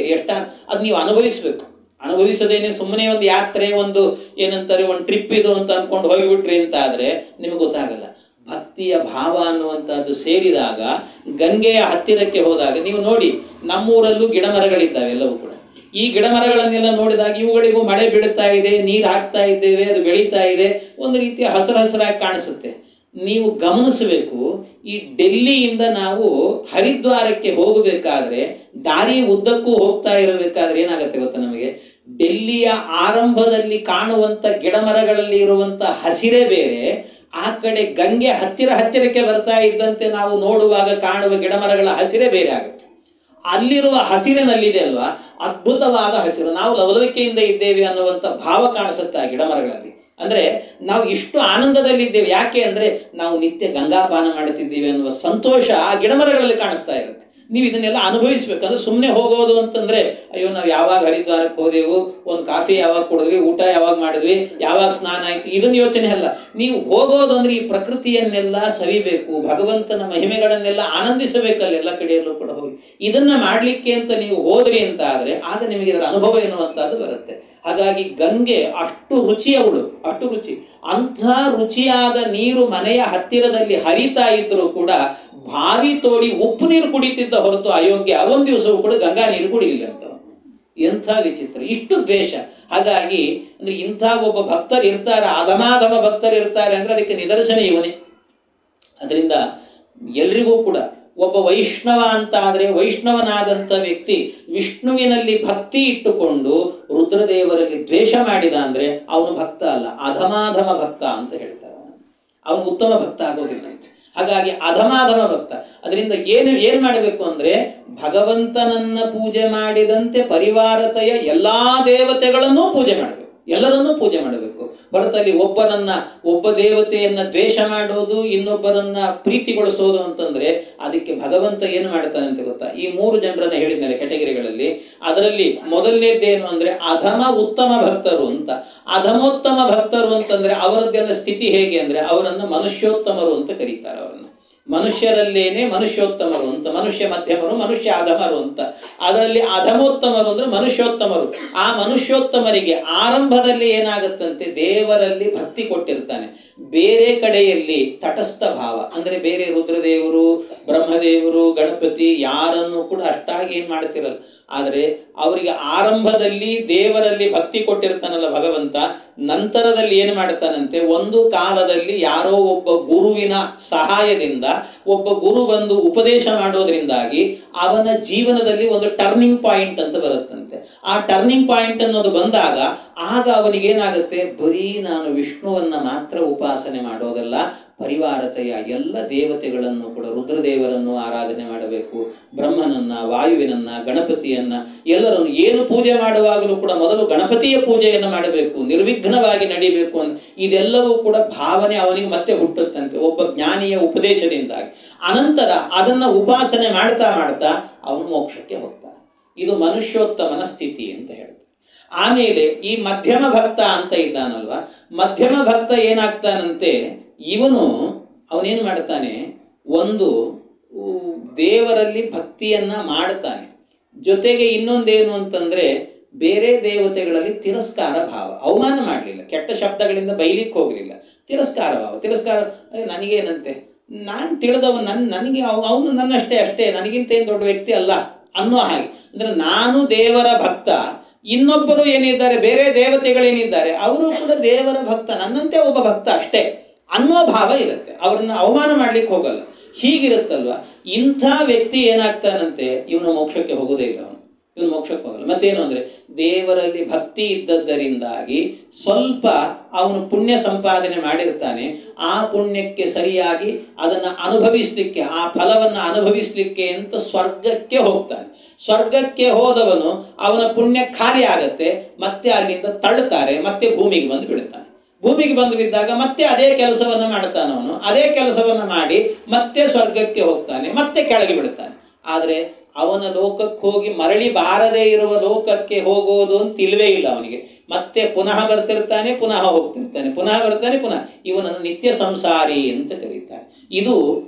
ಅದು ನೀವು ಅನುಭವಿಸಬೇಕು. ಅನುಭವಿಸದೇನೆ ಸುಮ್ಮನೆ ಒಂದು ಯಾತ್ರೆ, ಒಂದು ಏನಂತಾರೆ, ಒಂದು ಟ್ರಿಪ್ ಇದು ಅಂತ ಅಂದ್ಕೊಂಡು ಹೋಗಿಬಿಟ್ರಿ ಅಂತ ಆದರೆ ನಿಮಗೆ ಗೊತ್ತಾಗಲ್ಲ. ಭಕ್ತಿಯ ಭಾವ ಅನ್ನುವಂಥದ್ದು ಸೇರಿದಾಗ, ಗಂಗೆಯ ಹತ್ತಿರಕ್ಕೆ ಹೋದಾಗ ನೀವು ನೋಡಿ, ನಮ್ಮೂರಲ್ಲೂ ಗಿಡ ಮರಗಳಿದ್ದಾವೆ ಎಲ್ಲವೂ ಕೂಡ. ಈ ಗಿಡ ಮರಗಳನ್ನೆಲ್ಲ ನೋಡಿದಾಗ ಇವುಗಳಿಗೂ ಮಳೆ ಬೀಳುತ್ತಾ ಇದೆ, ನೀರು ಹಾಕ್ತಾ ಇದ್ದೇವೆ, ಅದು ಬೆಳೀತಾ ಇದೆ, ಒಂದು ರೀತಿಯ ಹಸಿರು ಹಸಿರಾಗಿ ಕಾಣಿಸುತ್ತೆ. ನೀವು ಗಮನಿಸಬೇಕು, ಈ ಡೆಲ್ಲಿಯಿಂದ ನಾವು ಹರಿದ್ವಾರಕ್ಕೆ ಹೋಗಬೇಕಾದ್ರೆ ದಾರಿ ಉದ್ದಕ್ಕೂ ಹೋಗ್ತಾ ಇರಬೇಕಾದ್ರೆ ಏನಾಗುತ್ತೆ ಗೊತ್ತಾ, ನಮಗೆ ಡೆಲ್ಲಿಯ ಆರಂಭದಲ್ಲಿ ಕಾಣುವಂಥ ಗಿಡ ಮರಗಳಲ್ಲಿ ಇರುವಂಥ ಹಸಿರೇ ಬೇರೆ, ಆ ಕಡೆ ಗಂಗೆ ಹತ್ತಿರಕ್ಕೆ ಬರ್ತಾ ಇದ್ದಂತೆ ನಾವು ನೋಡುವಾಗ ಕಾಣುವ ಗಿಡ ಮರಗಳ ಹಸಿರೇ ಬೇರೆ ಆಗುತ್ತೆ. ಅಲ್ಲಿರುವ ಹಸಿರಿನಲ್ಲಿದೆ ಅಲ್ವಾ, ಅದ್ಭುತವಾದ ಹಸಿರು. ನಾವು ಲವಲವಿಕೆಯಿಂದ ಇದ್ದೇವೆ ಅನ್ನುವಂಥ ಭಾವ ಕಾಣಿಸುತ್ತೆ ಆ ಗಿಡ ಮರಗಳಲ್ಲಿ. ಅಂದರೆ ನಾವು ಇಷ್ಟು ಆನಂದದಲ್ಲಿದ್ದೇವೆ. ಯಾಕೆ ಅಂದರೆ ನಾವು ನಿತ್ಯ ಗಂಗಾಪಾನ ಮಾಡುತ್ತಿದ್ದೇವೆ ಅನ್ನುವ ಸಂತೋಷ ಆ ಗಿಡ ಮರಗಳಲ್ಲಿ ಕಾಣಿಸ್ತಾ ಇರುತ್ತೆ. ನೀವು ಇದನ್ನೆಲ್ಲ ಅನುಭವಿಸ್ಬೇಕು. ಅಂದರೆ ಸುಮ್ಮನೆ ಹೋಗೋದು ಅಂತಂದರೆ, ಅಯ್ಯೋ ನಾವು ಯಾವಾಗ ಹರಿದ್ವಾರಕ್ಕೆ ಹೋದೆವು, ಒಂದು ಕಾಫಿ ಯಾವಾಗ ಕುಡಿದ್ವಿ, ಊಟ ಯಾವಾಗ ಮಾಡಿದ್ವಿ, ಯಾವಾಗ ಸ್ನಾನ ಆಯಿತು, ಇದನ್ನು ಯೋಚನೆ ಅಲ್ಲ. ನೀವು ಹೋಗೋದು ಅಂದರೆ ಈ ಪ್ರಕೃತಿಯನ್ನೆಲ್ಲ ಸವಿಬೇಕು, ಭಗವಂತನ ಮಹಿಮೆಗಳನ್ನೆಲ್ಲ ಆನಂದಿಸಬೇಕಲ್ಲ ಎಲ್ಲ ಕಡೆಯಲ್ಲೂ ಕೂಡ ಹೋಗಿ. ಇದನ್ನು ಮಾಡಲಿಕ್ಕೆ ಅಂತ ನೀವು ಹೋದ್ರಿ ಅಂತ ಆದರೆ ಆಗ ನಿಮಗೆ ಇದರ ಅನುಭವ ಎನ್ನುವಂಥದ್ದು ಬರುತ್ತೆ. ಹಾಗಾಗಿ ಗಂಗೆ ಅಷ್ಟು ರುಚಿಯವಳು, ಅಷ್ಟು ರುಚಿ. ಅಂಥ ರುಚಿಯಾದ ನೀರು ಮನೆಯ ಹತ್ತಿರದಲ್ಲಿ ಹರಿತಾ ಇದ್ದರೂ ಕೂಡ ಬಾವಿ ತೋಡಿ ಉಪ್ಪು ನೀರು ಕುಡಿತಿದ್ದ ಹೊರತು ಅಯೋಗ್ಯ ಒಂದು ದಿವಸವೂ ಕೂಡ ಗಂಗಾ ನೀರು ಕುಡಿಲಿಲ್ಲ ಅಂತ. ಎಂಥ ವಿಚಿತ್ರ, ಇಷ್ಟು ದ್ವೇಷ. ಹಾಗಾಗಿ ಅಂದರೆ ಇಂಥ ಒಬ್ಬ ಭಕ್ತರು ಇರ್ತಾರೆ, ಅಧಮಾಧಮ ಭಕ್ತರು ಇರ್ತಾರೆ ಅಂದರೆ ಅದಕ್ಕೆ ನಿದರ್ಶನ ಇವನೇ. ಅದರಿಂದ ಎಲ್ರಿಗೂ ಕೂಡ ಒಬ್ಬ ವೈಷ್ಣವ ಅಂತ ಆದರೆ, ವೈಷ್ಣವನಾದಂಥ ವ್ಯಕ್ತಿ ವಿಷ್ಣುವಿನಲ್ಲಿ ಭಕ್ತಿ ಇಟ್ಟುಕೊಂಡು ರುದ್ರದೇವರಲ್ಲಿ ದ್ವೇಷ ಮಾಡಿದ ಅಂದರೆ ಅವನು ಭಕ್ತ ಅಲ್ಲ, ಅಧಮಾಧಮ ಭಕ್ತ ಅಂತ ಹೇಳ್ತಾರೆ. ಅವನು ಉತ್ತಮ ಭಕ್ತ ಆಗೋದಿಲ್ಲ ಅಂತ. ಹಾಗಾಗಿ ಅಧಮಾಧಮ ಭಕ್ತ. ಅದರಿಂದ ಏನು ಮಾಡಬೇಕು ಅಂದರೆ, ಭಗವಂತನನ್ನ ಪೂಜೆ ಮಾಡಿದಂತೆ ಪರಿವಾರತೆಯ ಎಲ್ಲ ದೇವತೆಗಳನ್ನೂ ಪೂಜೆ ಮಾಡಬೇಕು, ಎಲ್ಲರನ್ನೂ ಪೂಜೆ ಮಾಡಬೇಕು. ಹೊರತಲ್ಲಿ ಒಬ್ಬ ದೇವತೆಯನ್ನು ದ್ವೇಷ ಮಾಡೋದು, ಇನ್ನೊಬ್ಬರನ್ನ ಪ್ರೀತಿಗೊಳಿಸೋದು ಅಂತಂದರೆ ಅದಕ್ಕೆ ಭಗವಂತ ಏನು ಮಾಡ್ತಾನೆ ಅಂತ ಗೊತ್ತಾ? ಈ 3 ಜನರನ್ನು ಹೇಳಿದ್ಮೇಲೆ ಕ್ಯಾಟಗರಿಗಳಲ್ಲಿ, ಅದರಲ್ಲಿ ಮೊದಲನೇದ್ದೇನು ಅಂದರೆ ಅಧಮ ಉತ್ತಮ ಭಕ್ತರು ಅಂತ. ಅಧಮೋತ್ತಮ ಭಕ್ತರು ಅಂತಂದರೆ ಅವರದ್ದೆಲ್ಲ ಸ್ಥಿತಿ ಹೇಗೆ ಅಂದರೆ, ಅವರನ್ನು ಮನುಷ್ಯೋತ್ತಮರು ಅಂತ ಕರೀತಾರೆ. ಅವರನ್ನು ಮನುಷ್ಯರಲ್ಲೇನೆ ಮನುಷ್ಯೋತ್ತಮರು ಅಂತ, ಮನುಷ್ಯ ಮಧ್ಯಮರು, ಮನುಷ್ಯ ಅಧಮರು ಅಂತ. ಅದರಲ್ಲಿ ಅಧಮೋತ್ತಮರು ಅಂದರೆ ಮನುಷ್ಯೋತ್ತಮರು. ಆ ಮನುಷ್ಯೋತ್ತಮರಿಗೆ ಆರಂಭದಲ್ಲಿ ಏನಾಗುತ್ತಂತೆ, ದೇವರಲ್ಲಿ ಭಕ್ತಿ ಕೊಟ್ಟಿರ್ತಾನೆ, ಬೇರೆ ಕಡೆಯಲ್ಲಿ ತಟಸ್ಥ ಭಾವ ಅಂದರೆ ಬೇರೆ ರುದ್ರದೇವರು, ಬ್ರಹ್ಮದೇವರು, ಗಣಪತಿ ಯಾರನ್ನು ಕೂಡ ಅಷ್ಟಾಗಿ ಏನು ಮಾಡ್ತಿರಲ್ಲ. ಆದರೆ ಅವರಿಗೆ ಆರಂಭದಲ್ಲಿ ದೇವರಲ್ಲಿ ಭಕ್ತಿ ಕೊಟ್ಟಿರ್ತಾನಲ್ಲ ಭಗವಂತ, ನಂತರದಲ್ಲಿ ಏನು ಮಾಡ್ತಾನಂತೆ, ಒಂದು ಕಾಲದಲ್ಲಿ ಯಾರೋ ಒಬ್ಬ ಗುರುವಿನ ಸಹಾಯದಿಂದ ಒಬ್ಬ ಗುರು ಬಂದು ಉಪದೇಶ ಮಾಡೋದ್ರಿಂದಾಗಿ ಅವನ ಜೀವನದಲ್ಲಿ ಒಂದು ಟರ್ನಿಂಗ್ ಪಾಯಿಂಟ್ ಅಂತ ಬರುತ್ತಂತೆ. ಆ ಟರ್ನಿಂಗ್ ಪಾಯಿಂಟ್ ಅನ್ನೋದು ಬಂದಾಗ ಆಗ ಅವನಿಗೇನಾಗುತ್ತೆ, ಬರೀ ನಾನು ವಿಷ್ಣುವನ್ನು ಮಾತ್ರ ಉಪಾಸನೆ ಮಾಡೋದಲ್ಲ, ಪರಿವಾರತೆಯ ಎಲ್ಲ ದೇವತೆಗಳನ್ನು ಕೂಡ, ರುದ್ರದೇವರನ್ನು ಆರಾಧನೆ ಮಾಡಬೇಕು, ಬ್ರಹ್ಮನನ್ನ, ವಾಯುವಿನನ್ನ, ಗಣಪತಿಯನ್ನ, ಎಲ್ಲರನ್ನು ಏನು ಪೂಜೆ ಮಾಡುವಾಗಲೂ ಕೂಡ ಮೊದಲು ಗಣಪತಿಯ ಪೂಜೆಯನ್ನು ಮಾಡಬೇಕು, ನಿರ್ವಿಘ್ನವಾಗಿ ನಡಿಬೇಕು ಅಂತ. ಇದೆಲ್ಲವೂ ಕೂಡ ಭಾವನೆ ಅವನಿಗೆ ಮತ್ತೆ ಹುಟ್ಟುತ್ತಂತೆ ಒಬ್ಬ ಜ್ಞಾನಿಯ ಉಪದೇಶದಿಂದಾಗಿ. ಅನಂತರ ಅದನ್ನು ಉಪಾಸನೆ ಮಾಡ್ತಾ ಮಾಡ್ತಾ ಅವನು ಮೋಕ್ಷಕ್ಕೆ ಹೋಗ್ತಾನೆ. ಇದು ಮನುಷ್ಯೋತ್ತಮನ ಸ್ಥಿತಿ ಅಂತ ಹೇಳ್ತಾರೆ. ಆಮೇಲೆ ಈ ಮಧ್ಯಮ ಭಕ್ತ ಅಂತ ಇದ್ದಾನಲ್ವ, ಮಧ್ಯಮ ಭಕ್ತ ಏನಾಗ್ತಾನಂತೆ, ಅವನೇನು ಮಾಡ್ತಾನೆ, ಒಂದು ದೇವರಲ್ಲಿ ಭಕ್ತಿಯನ್ನು ಮಾಡ್ತಾನೆ, ಜೊತೆಗೆ ಇನ್ನೊಂದೇನು ಅಂತಂದರೆ ಬೇರೆ ದೇವತೆಗಳಲ್ಲಿ ತಿರಸ್ಕಾರ ಭಾವ. ಅವಮಾನ ಮಾಡಲಿಲ್ಲ, ಕೆಟ್ಟ ಶಬ್ದಗಳಿಂದ ಬೈಲಿಕ್ಕೆ ಹೋಗಲಿಲ್ಲ, ತಿರಸ್ಕಾರ ಭಾವ. ತಿರಸ್ಕಾರ, ನನಗೇನಂತೆ, ನಾನು ತಿಳಿದವನು, ನನಗೆ ಅವನು ನನ್ನಷ್ಟೇ, ನನಗಿಂತ ಏನು ದೊಡ್ಡ ವ್ಯಕ್ತಿ ಅಲ್ಲ ಅನ್ನೋ ಹಾಗೆ. ಅಂದರೆ ನಾನು ದೇವರ ಭಕ್ತ, ಇನ್ನೊಬ್ಬರು ಏನಿದ್ದಾರೆ, ಬೇರೆ ದೇವತೆಗಳೇನಿದ್ದಾರೆ ಅವರು ಕೂಡ ದೇವರ ಭಕ್ತ, ನನ್ನಂತೆ ಒಬ್ಬ ಭಕ್ತ ಅಷ್ಟೇ ಅನ್ನೋ ಭಾವ ಇರುತ್ತೆ. ಅವ್ರನ್ನ ಅವಮಾನ ಮಾಡಲಿಕ್ಕೆ ಹೋಗಲ್ಲ. ಹೀಗಿರುತ್ತಲ್ವ, ಇಂಥ ವ್ಯಕ್ತಿ ಏನಾಗ್ತಾನಂತೆ, ಇವನು ಮೋಕ್ಷಕ್ಕೆ ಹೋಗೋದೇ ಇಲ್ಲ. ಇವನು ಮೋಕ್ಷಕ್ಕೆ ಹೋಗಲ್ಲ. ಮತ್ತೇನು ಅಂದರೆ ದೇವರಲ್ಲಿ ಭಕ್ತಿ ಇದ್ದದ್ದರಿಂದಾಗಿ ಸ್ವಲ್ಪ ಅವನು ಪುಣ್ಯ ಸಂಪಾದನೆ ಮಾಡಿರ್ತಾನೆ. ಆ ಪುಣ್ಯಕ್ಕೆ ಸರಿಯಾಗಿ ಅದನ್ನು ಅನುಭವಿಸಲಿಕ್ಕೆ, ಆ ಫಲವನ್ನು ಅನುಭವಿಸಲಿಕ್ಕೆ ಅಂತ ಸ್ವರ್ಗಕ್ಕೆ ಹೋಗ್ತಾನೆ. ಸ್ವರ್ಗಕ್ಕೆ ಹೋದವನು ಅವನ ಪುಣ್ಯ ಖಾಲಿ ಆಗತ್ತೆ, ಮತ್ತೆ ಅಲ್ಲಿಂದ ತಳ್ಳುತ್ತಾರೆ, ಮತ್ತೆ ಭೂಮಿಗೆ ಬಂದು ಬಿಡುತ್ತಾನೆ. ಭೂಮಿಗೆ ಬಂದು ಬಿದ್ದಾಗ ಮತ್ತೆ ಅದೇ ಕೆಲಸವನ್ನು ಮಾಡ್ತಾನವನು. ಅದೇ ಕೆಲಸವನ್ನು ಮಾಡಿ ಮತ್ತೆ ಸ್ವರ್ಗಕ್ಕೆ ಹೋಗ್ತಾನೆ, ಮತ್ತೆ ಕೆಳಗೆ ಬಿಡುತ್ತಾನೆ. ಆದರೆ ಅವನ ಲೋಕಕ್ಕೆ ಹೋಗಿ ಮರಳಿ ಬಾರದೇ ಇರುವ ಲೋಕಕ್ಕೆ ಹೋಗೋದು ಅಂತ ಇಲ್ಲವೇ ಇಲ್ಲ ಅವನಿಗೆ. ಮತ್ತೆ ಪುನಃ ಬರ್ತಿರ್ತಾನೆ, ಪುನಃ ಹೋಗ್ತಿರ್ತಾನೆ, ಪುನಃ ಬರ್ತಾನೆ, ಪುನಃ. ಇವನನ್ನು ನಿತ್ಯ ಸಂಸಾರಿ ಅಂತ ಕರೀತಾರೆ. ಇದು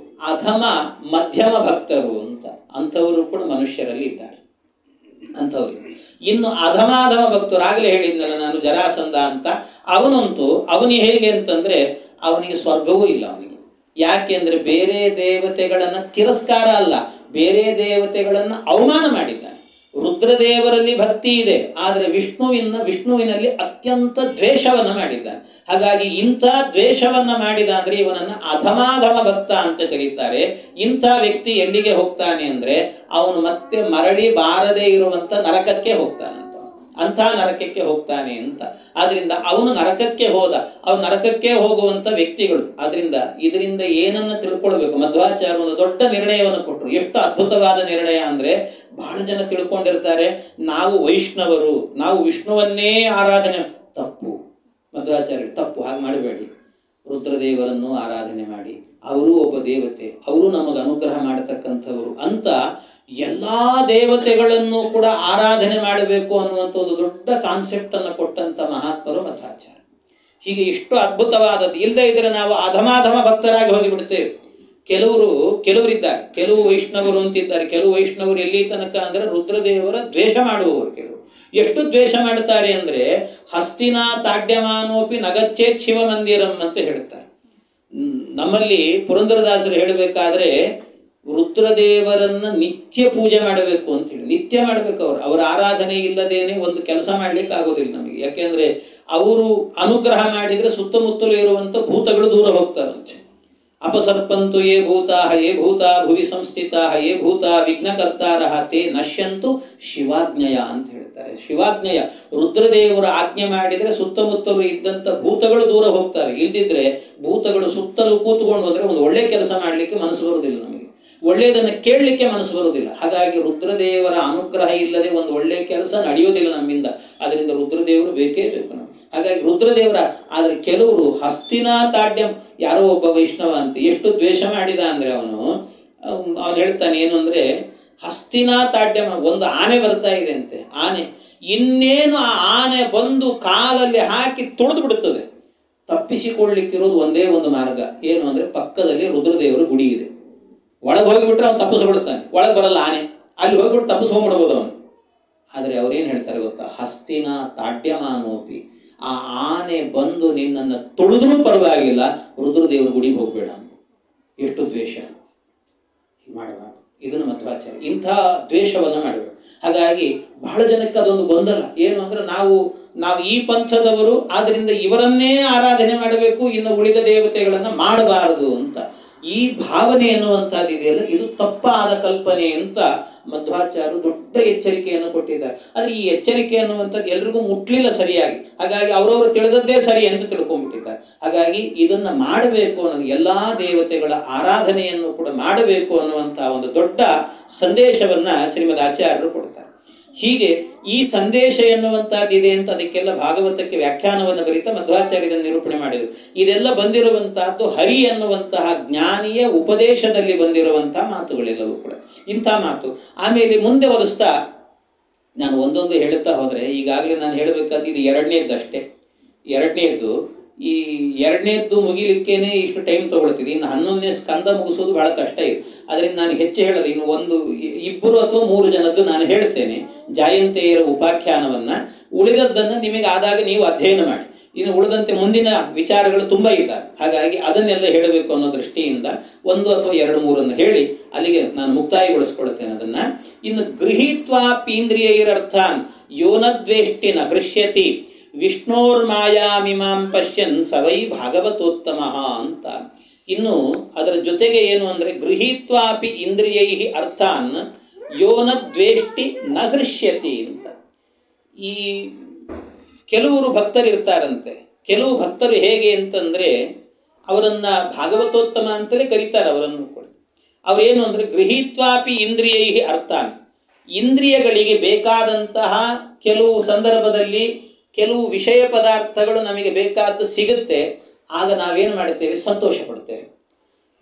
ಅಧಮ ಮಧ್ಯಮ ಭಕ್ತರು ಅಂತ. ಅಂಥವರು ಕೂಡ ಮನುಷ್ಯರಲ್ಲಿ ಇದ್ದಾರೆ. ಅಂಥವ್ರಿಗೆ. ಇನ್ನು ಅಧಮಾಧಮ ಭಕ್ತರು, ಆಗಲೇ ಹೇಳಿದ್ನಲ್ಲ ನಾನು ಜರಾಸಂಧ ಅಂತ, ಅವನಂತೂ ಅವನಿಗೆ ಹೇಗೆ ಅಂತಂದರೆ ಅವನಿಗೆ ಸ್ವರ್ಗವೂ ಇಲ್ಲ ಅವನಿಗೆ. ಯಾಕೆಂದರೆ ಬೇರೆ ದೇವತೆಗಳನ್ನು ತಿರಸ್ಕಾರ ಅಲ್ಲ, ಬೇರೆ ದೇವತೆಗಳನ್ನು ಅವಮಾನ ಮಾಡಿದ್ದಾನೆ. ರುದ್ರದೇವರಲ್ಲಿ ಭಕ್ತಿ ಇದೆ, ಆದರೆ ವಿಷ್ಣುವಿನಲ್ಲಿ ಅತ್ಯಂತ ದ್ವೇಷವನ್ನು ಮಾಡಿದ್ದಾನೆ. ಹಾಗಾಗಿ ಇಂಥ ದ್ವೇಷವನ್ನು ಮಾಡಿದ ಅಂದರೆ ಇವನನ್ನು ಅಧಮಾಧಮ ಭಕ್ತ ಅಂತ ಕರೀತಾರೆ. ಇಂಥ ವ್ಯಕ್ತಿ ಎಲ್ಲಿಗೆ ಹೋಗ್ತಾನೆ ಅಂದರೆ ಅವನು ಮತ್ತೆ ಮರಳಿ ಬಾರದೇ ಇರುವಂಥ ನರಕಕ್ಕೆ ಹೋಗ್ತಾನೆ, ಅಂಥ ನರಕಕ್ಕೆ ಹೋಗ್ತಾನೆ ಅಂತ. ಆದ್ದರಿಂದ ಅವನು ನರಕಕ್ಕೆ ಹೋದ, ಅವನು ನರಕಕ್ಕೆ ಹೋಗುವಂಥ ವ್ಯಕ್ತಿಗಳು. ಆದ್ದರಿಂದ ಇದರಿಂದ ಏನನ್ನು ತಿಳ್ಕೊಳ್ಬೇಕು, ಮಧ್ವಾಚಾರ್ಯ ಒಂದು ದೊಡ್ಡ ನಿರ್ಣಯವನ್ನು ಕೊಟ್ಟರು. ಎಷ್ಟು ಅದ್ಭುತವಾದ ನಿರ್ಣಯ ಅಂದರೆ, ಬಹಳ ಜನ ತಿಳ್ಕೊಂಡಿರ್ತಾರೆ ನಾವು ವೈಷ್ಣವರು, ನಾವು ವಿಷ್ಣುವನ್ನೇ ಆರಾಧನೆ. ತಪ್ಪು, ಮಧ್ವಾಚಾರ್ಯರು ತಪ್ಪು, ಹಾಗೆ ಮಾಡಬೇಡಿ. ರುದ್ರದೇವರನ್ನು ಆರಾಧನೆ ಮಾಡಿ, ಅವರು ಒಬ್ಬ ದೇವತೆ, ಅವರು ನಮಗೆ ಅನುಗ್ರಹ ಮಾಡತಕ್ಕಂಥವರು ಅಂತ ಎಲ್ಲ ದೇವತೆಗಳನ್ನು ಕೂಡ ಆರಾಧನೆ ಮಾಡಬೇಕು ಅನ್ನುವಂಥ ಒಂದು ದೊಡ್ಡ ಕಾನ್ಸೆಪ್ಟನ್ನು ಕೊಟ್ಟಂಥ ಮಹಾತ್ಮರು ಮಧ್ವಾಚಾರ್ಯ. ಹೀಗೆ ಇಷ್ಟು ಅದ್ಭುತವಾದದ್ದು. ಇಲ್ಲದೇ ಇದ್ದರೆ ನಾವು ಅಧಮಾಧಮ ಭಕ್ತರಾಗಿ ಹೋಗಿಬಿಡ್ತೇವೆ. ಕೆಲವರಿದ್ದಾರೆ, ಕೆಲವು ವೈಷ್ಣವರು ಅಂತಿದ್ದಾರೆ. ಕೆಲವು ವೈಷ್ಣವರು ಎಲ್ಲಿ ತನಕ ಅಂದರೆ ರುದ್ರದೇವರ ದ್ವೇಷ ಮಾಡುವವರು. ಕೆಲವು ಎಷ್ಟು ದ್ವೇಷ ಮಾಡ್ತಾರೆ ಅಂದರೆ ಹಸ್ತಿನಾ ತಾಡ್ಯಮಾನೋಪಿ ನಗಚ್ಚೇತ್ ಶಿವ ಮಂದಿರಂ ಅಂತ ಹೇಳ್ತಾರೆ. ನಮ್ಮಲ್ಲಿ ಪುರಂದರದಾಸರು ಹೇಳಬೇಕಾದ್ರೆ ರುದ್ರದೇವರನ್ನು ನಿತ್ಯ ಪೂಜೆ ಮಾಡಬೇಕು ಅಂತೇಳಿ, ನಿತ್ಯ ಮಾಡಬೇಕು. ಅವರ ಆರಾಧನೆ ಇಲ್ಲದೇನೆ ಒಂದು ಕೆಲಸ ಮಾಡಲಿಕ್ಕೆ ಆಗೋದಿಲ್ಲ ನಮಗೆ. ಯಾಕೆಂದರೆ ಅವರು ಅನುಗ್ರಹ ಮಾಡಿದರೆ ಸುತ್ತಮುತ್ತಲೂ ಇರುವಂಥ ಭೂತಗಳು ದೂರ ಹೋಗ್ತಾರಂತೆ. ಅಪಸರ್ಪಂತು ಯೇ ಭೂತಾ ಭುವಿ ಸಂಸ್ಥಿತಾ ಯೇ ಭೂತ ವಿಘ್ನಕರ್ತಾರಃ ತೇ ನಶ್ಯಂತು ಶಿವಾಜ್ಞೆಯ ಅಂತ ಹೇಳ್ತಾರೆ. ಶಿವಾಜ್ಞೆಯ, ರುದ್ರದೇವರು ಆಜ್ಞೆ ಮಾಡಿದರೆ ಸುತ್ತಮುತ್ತಲೂ ಇದ್ದಂಥ ಭೂತಗಳು ದೂರ ಹೋಗ್ತವೆ. ಇಲ್ದಿದ್ರೆ ಭೂತಗಳು ಸುತ್ತಲೂ ಕೂತ್ಕೊಂಡು ಅಂದರೆ ಒಂದು ಒಳ್ಳೆ ಕೆಲಸ ಮಾಡಲಿಕ್ಕೆ ಮನಸ್ಸು ಬರುವುದಿಲ್ಲ, ನಮಗೆ ಒಳ್ಳೆಯದನ್ನು ಕೇಳಲಿಕ್ಕೆ ಮನಸ್ಸು ಬರುವುದಿಲ್ಲ. ಹಾಗಾಗಿ ರುದ್ರದೇವರ ಅನುಗ್ರಹ ಇಲ್ಲದೆ ಒಂದು ಒಳ್ಳೆಯ ಕೆಲಸ ನಡೆಯೋದಿಲ್ಲ ನಮ್ಮಿಂದ. ಅದರಿಂದ ರುದ್ರದೇವರು ಬೇಕೇ ಬೇಕು ನಮಗೆ. ಹಾಗಾಗಿ ರುದ್ರದೇವರ, ಆದರೆ ಕೆಲವರು ಹಸ್ತಿನಾ ತಾಡ್ಯಂ, ಯಾರೋ ಒಬ್ಬ ವೈಷ್ಣವ ಅಂತ ಎಷ್ಟು ದ್ವೇಷ ಮಾಡಿದ ಅಂದರೆ ಅವನು ಹೇಳ್ತಾನೆ ಏನು ಅಂದರೆ, ಹಸ್ತಿನಾ ತಾಡ್ಯಂ, ಒಂದು ಆನೆ ಬರ್ತಾ ಇದೆ ಅಂತೆ. ಆನೆ ಇನ್ನೇನು ಆ ಆನೆ ಬಂದು ಕಾಲಲ್ಲಿ ಹಾಕಿ ತುಳಿದು ಬಿಡುತ್ತದೆ. ತಪ್ಪಿಸಿಕೊಳ್ಳಲಿಕ್ಕಿರೋದು ಒಂದೇ ಒಂದು ಮಾರ್ಗ, ಏನು ಅಂದರೆ ಪಕ್ಕದಲ್ಲಿ ರುದ್ರದೇವರ ಗುಡಿ ಇದೆ. ಒಳಗೆ ಹೋಗಿಬಿಟ್ರೆ ಅವನು ತಪ್ಪಿಸ್ಕೊಳ್ತಾನೆ, ಒಳಗೆ ಬರಲ್ಲ ಆನೆ. ಅಲ್ಲಿ ಹೋಗಿಬಿಟ್ಟು ತಪ್ಪಿಸ್ಕೊಂಡ್ಬಿಡ್ಬೋದು ಅವನು. ಆದರೆ ಅವ್ರೇನು ಹೇಳ್ತಾರೆ ಗೊತ್ತಾ, ಹಸ್ತಿನ ತಾಡ್ಯಮಾನೋಪಿ, ಆ ಆನೆ ಬಂದು ನಿನ್ನನ್ನು ತುಳಿದ್ರೂ ಪರವಾಗಿಲ್ಲ, ರುದ್ರದೇವರ ಗುಡಿಗೆ ಹೋಗಬೇಡ. ಎಷ್ಟು ದ್ವೇಷ ಮಾಡಬಾರ್ದು. ಇದನ್ನು ಮಧ್ವಾಚಾರ್ಯ ಇಂಥ ದ್ವೇಷವನ್ನು ಮಾಡಬೇಡ. ಹಾಗಾಗಿ ಬಹಳ ಜನಕ್ಕೆ ಅದೊಂದು ಗೊಂದಲ, ಏನು ಅಂದರೆ ನಾವು ಈ ಪಂಥದವರು, ಆದ್ದರಿಂದ ಇವರನ್ನೇ ಆರಾಧನೆ ಮಾಡಬೇಕು, ಇನ್ನು ಉಳಿದ ದೇವತೆಗಳನ್ನು ಮಾಡಬಾರದು ಅಂತ. ಈ ಭಾವನೆ ಎನ್ನುವಂಥದ್ದು ಇದೆಯಲ್ಲ, ಇದು ತಪ್ಪಾದ ಕಲ್ಪನೆ ಅಂತ ಮಧ್ವಾಚಾರ್ಯರು ದೊಡ್ಡ ಎಚ್ಚರಿಕೆಯನ್ನು ಕೊಟ್ಟಿದ್ದಾರೆ. ಆದರೆ ಈ ಎಚ್ಚರಿಕೆ ಅನ್ನುವಂಥದ್ದು ಎಲ್ರಿಗೂ ಮುಟ್ಲಿಲ್ಲ ಸರಿಯಾಗಿ. ಹಾಗಾಗಿ ಅವರವರು ತಿಳಿದದ್ದೇ ಸರಿ ಅಂತ ತಿಳ್ಕೊಂಡ್ಬಿಟ್ಟಿದ್ದಾರೆ. ಹಾಗಾಗಿ ಇದನ್ನು ಮಾಡಬೇಕು ಅನ್ನೋದು, ಎಲ್ಲ ದೇವತೆಗಳ ಆರಾಧನೆಯನ್ನು ಕೂಡ ಮಾಡಬೇಕು ಅನ್ನುವಂಥ ಒಂದು ದೊಡ್ಡ ಸಂದೇಶವನ್ನು ಶ್ರೀಮದ್ ಆಚಾರ್ಯರು ಕೊಡ್ತಾರೆ. ಹೀಗೆ ಈ ಸಂದೇಶ ಎನ್ನುವಂಥದ್ದು ಇದೆ ಅಂತ ಅದಕ್ಕೆಲ್ಲ ಭಾಗವತಕ್ಕೆ ವ್ಯಾಖ್ಯಾನವನ್ನು ಬರೀತಾ ಮಧ್ವಾಚಾರ್ಯರ ನಿರೂಪಣೆ ಮಾಡಿದರು. ಇದೆಲ್ಲ ಬಂದಿರುವಂತಹದ್ದು ಹರಿ ಎನ್ನುವಂತಹ ಜ್ಞಾನಿಯ ಉಪದೇಶದಲ್ಲಿ ಬಂದಿರುವಂತಹ ಮಾತುಗಳೆಲ್ಲವೂ ಕೂಡ ಇಂಥ ಮಾತು. ಆಮೇಲೆ ಮುಂದೆ ಒಲಿಸ್ತಾ ನಾನು ಒಂದೊಂದು ಹೇಳುತ್ತಾ ಹೋದರೆ, ಈಗಾಗಲೇ ನಾನು ಹೇಳಬೇಕಾದ ಇದು ಎರಡನೇದ್ದಷ್ಟೇ. ಈ ಎರಡನೇದ್ದು ಮುಗಿಲಿಕ್ಕೇನೆ ಇಷ್ಟು ಟೈಮ್ ತೊಗೊಳ್ತಿದೆ. ಇನ್ನು 11ನೇ ಸ್ಕಂದ ಮುಗಿಸೋದು ಬಹಳ ಕಷ್ಟ ಇದೆ. ಅದರಿಂದ ನಾನು ಹೆಚ್ಚು ಹೇಳಲ್ಲ. ಇನ್ನು 2 ಅಥವಾ 3 ಜನದ್ದು ನಾನು ಹೇಳ್ತೇನೆ ಜಯಂತಿಯರ ಉಪಾಖ್ಯಾನವನ್ನು. ಉಳಿದದ್ದನ್ನು ನಿಮಗೆ ಆದಾಗ ನೀವು ಅಧ್ಯಯನ ಮಾಡಿ. ಇನ್ನು ಉಳಿದಂತೆ ಮುಂದಿನ ವಿಚಾರಗಳು ತುಂಬ ಇದ್ದಾವೆ. ಹಾಗಾಗಿ ಅದನ್ನೆಲ್ಲ ಹೇಳಬೇಕು ಅನ್ನೋ ದೃಷ್ಟಿಯಿಂದ 1 ಅಥವಾ 2, 3 ಹೇಳಿ ಅಲ್ಲಿಗೆ ನಾನು ಮುಕ್ತಾಯಗೊಳಿಸ್ಕೊಳ್ತೇನೆ ಅದನ್ನು. ಇನ್ನು ಗೃಹೀತ್ವಾಪೀಂದ್ರಿಯೈರರ್ಥಾನ್ ಯೋನದ್ವೇಷ್ಟಿನ ಹೃಷ್ಯತಿ ವಿಷ್ಣೋರ್ಮಾಯಾಮಿಮಾಂ ಪಶ್ಯನ್ ಸವೈ ಭಾಗವತೋತ್ತಮ ಅಂತ. ಇನ್ನು ಅದರ ಜೊತೆಗೆ ಏನು ಅಂದರೆ, ಗೃಹೀತ್ವಾಪಿ ಇಂದ್ರಿಯೈ ಅರ್ಥಾನ್ ಯೋನ ದ್ವೇಷ್ಟಿ ನ ಹೃಷ್ಯತಿ ಅಂತ. ಈ ಕೆಲವರು ಭಕ್ತರಿರ್ತಾರಂತೆ. ಕೆಲವು ಭಕ್ತರು ಹೇಗೆ ಅಂತಂದರೆ ಅವರನ್ನು ಭಾಗವತೋತ್ತಮ ಅಂತಲೇ ಕರೀತಾರೆ ಅವರನ್ನು ಕೂಡ. ಅವರೇನು ಅಂದರೆ ಗೃಹೀತ್ವಾಪಿ ಇಂದ್ರಿಯೈ ಅರ್ಥಾನ್, ಇಂದ್ರಿಯಗಳಿಗೆ ಬೇಕಾದಂತಹ ಕೆಲವು ಸಂದರ್ಭದಲ್ಲಿ ಕೆಲವು ವಿಷಯ ಪದಾರ್ಥಗಳು ನಮಗೆ ಬೇಕಾದ್ದು ಸಿಗುತ್ತೆ. ಆಗ ನಾವೇನು ಮಾಡ್ತೇವೆ, ಸಂತೋಷ ಪಡ್ತೇವೆ.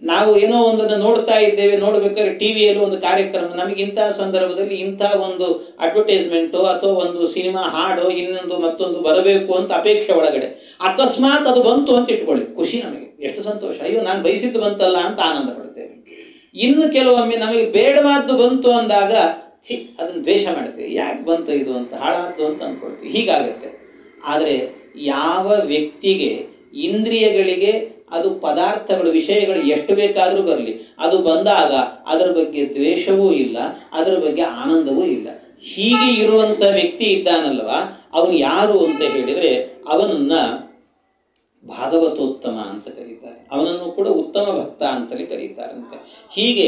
ನಾವು ಏನೋ ಒಂದನ್ನು ನೋಡ್ತಾ ಇದ್ದೇವೆ, ನೋಡಬೇಕಾದ್ರೆ ಟಿ ವಿಯಲ್ಲಿ ಒಂದು ಕಾರ್ಯಕ್ರಮ, ನಮಗೆ ಇಂಥ ಸಂದರ್ಭದಲ್ಲಿ ಇಂಥ ಒಂದು ಅಡ್ವರ್ಟೈಸ್ಮೆಂಟು ಅಥವಾ ಒಂದು ಸಿನಿಮಾ ಹಾಡೋ ಇನ್ನೊಂದು ಮತ್ತೊಂದು ಬರಬೇಕು ಅಂತ ಅಪೇಕ್ಷೆ ಒಳಗಡೆ ಅಕಸ್ಮಾತ್ ಅದು ಬಂತು ಅಂತ ಇಟ್ಕೊಳ್ಳಿ, ಖುಷಿ ನಮಗೆ, ಎಷ್ಟು ಸಂತೋಷ, ಅಯ್ಯೋ ನಾನು ಬಯಸಿದ್ದು ಬಂತಲ್ಲ ಅಂತ ಆನಂದ ಪಡ್ತೇವೆ. ಇನ್ನು ಕೆಲವೊಮ್ಮೆ ನಮಗೆ ಬೇಡವಾದ್ದು ಬಂತು ಅಂದಾಗ ಅದನ್ನು ದ್ವೇಷ ಮಾಡ್ತೀವಿ, ಯಾಕೆ ಬಂತು ಇದು ಅಂತ, ಹಾಳಾದ್ದು ಅಂತ ಅಂದ್ಕೊಳ್ತೀವಿ, ಹೀಗಾಗುತ್ತೆ. ಆದರೆ ಯಾವ ವ್ಯಕ್ತಿಗೆ ಇಂದ್ರಿಯಗಳಿಗೆ ಅದು ಪದಾರ್ಥಗಳು ವಿಷಯಗಳು ಎಷ್ಟು ಬೇಕಾದರೂ ಬರಲಿ, ಅದು ಬಂದಾಗ ಅದರ ಬಗ್ಗೆ ದ್ವೇಷವೂ ಇಲ್ಲ, ಅದರ ಬಗ್ಗೆ ಆನಂದವೂ ಇಲ್ಲ. ಹೀಗೆ ಇರುವಂಥ ವ್ಯಕ್ತಿ ಇದ್ದಾನಲ್ವ, ಅವನು ಯಾರು ಅಂತ ಹೇಳಿದರೆ ಅವನನ್ನು ಭಾಗವತೋತ್ತಮ ಅಂತ ಕರೀತಾರೆ. ಅವನನ್ನು ಕೂಡ ಉತ್ತಮ ಭಕ್ತ ಅಂತಲೇ ಕರೀತಾರಂತೆ. ಹೀಗೆ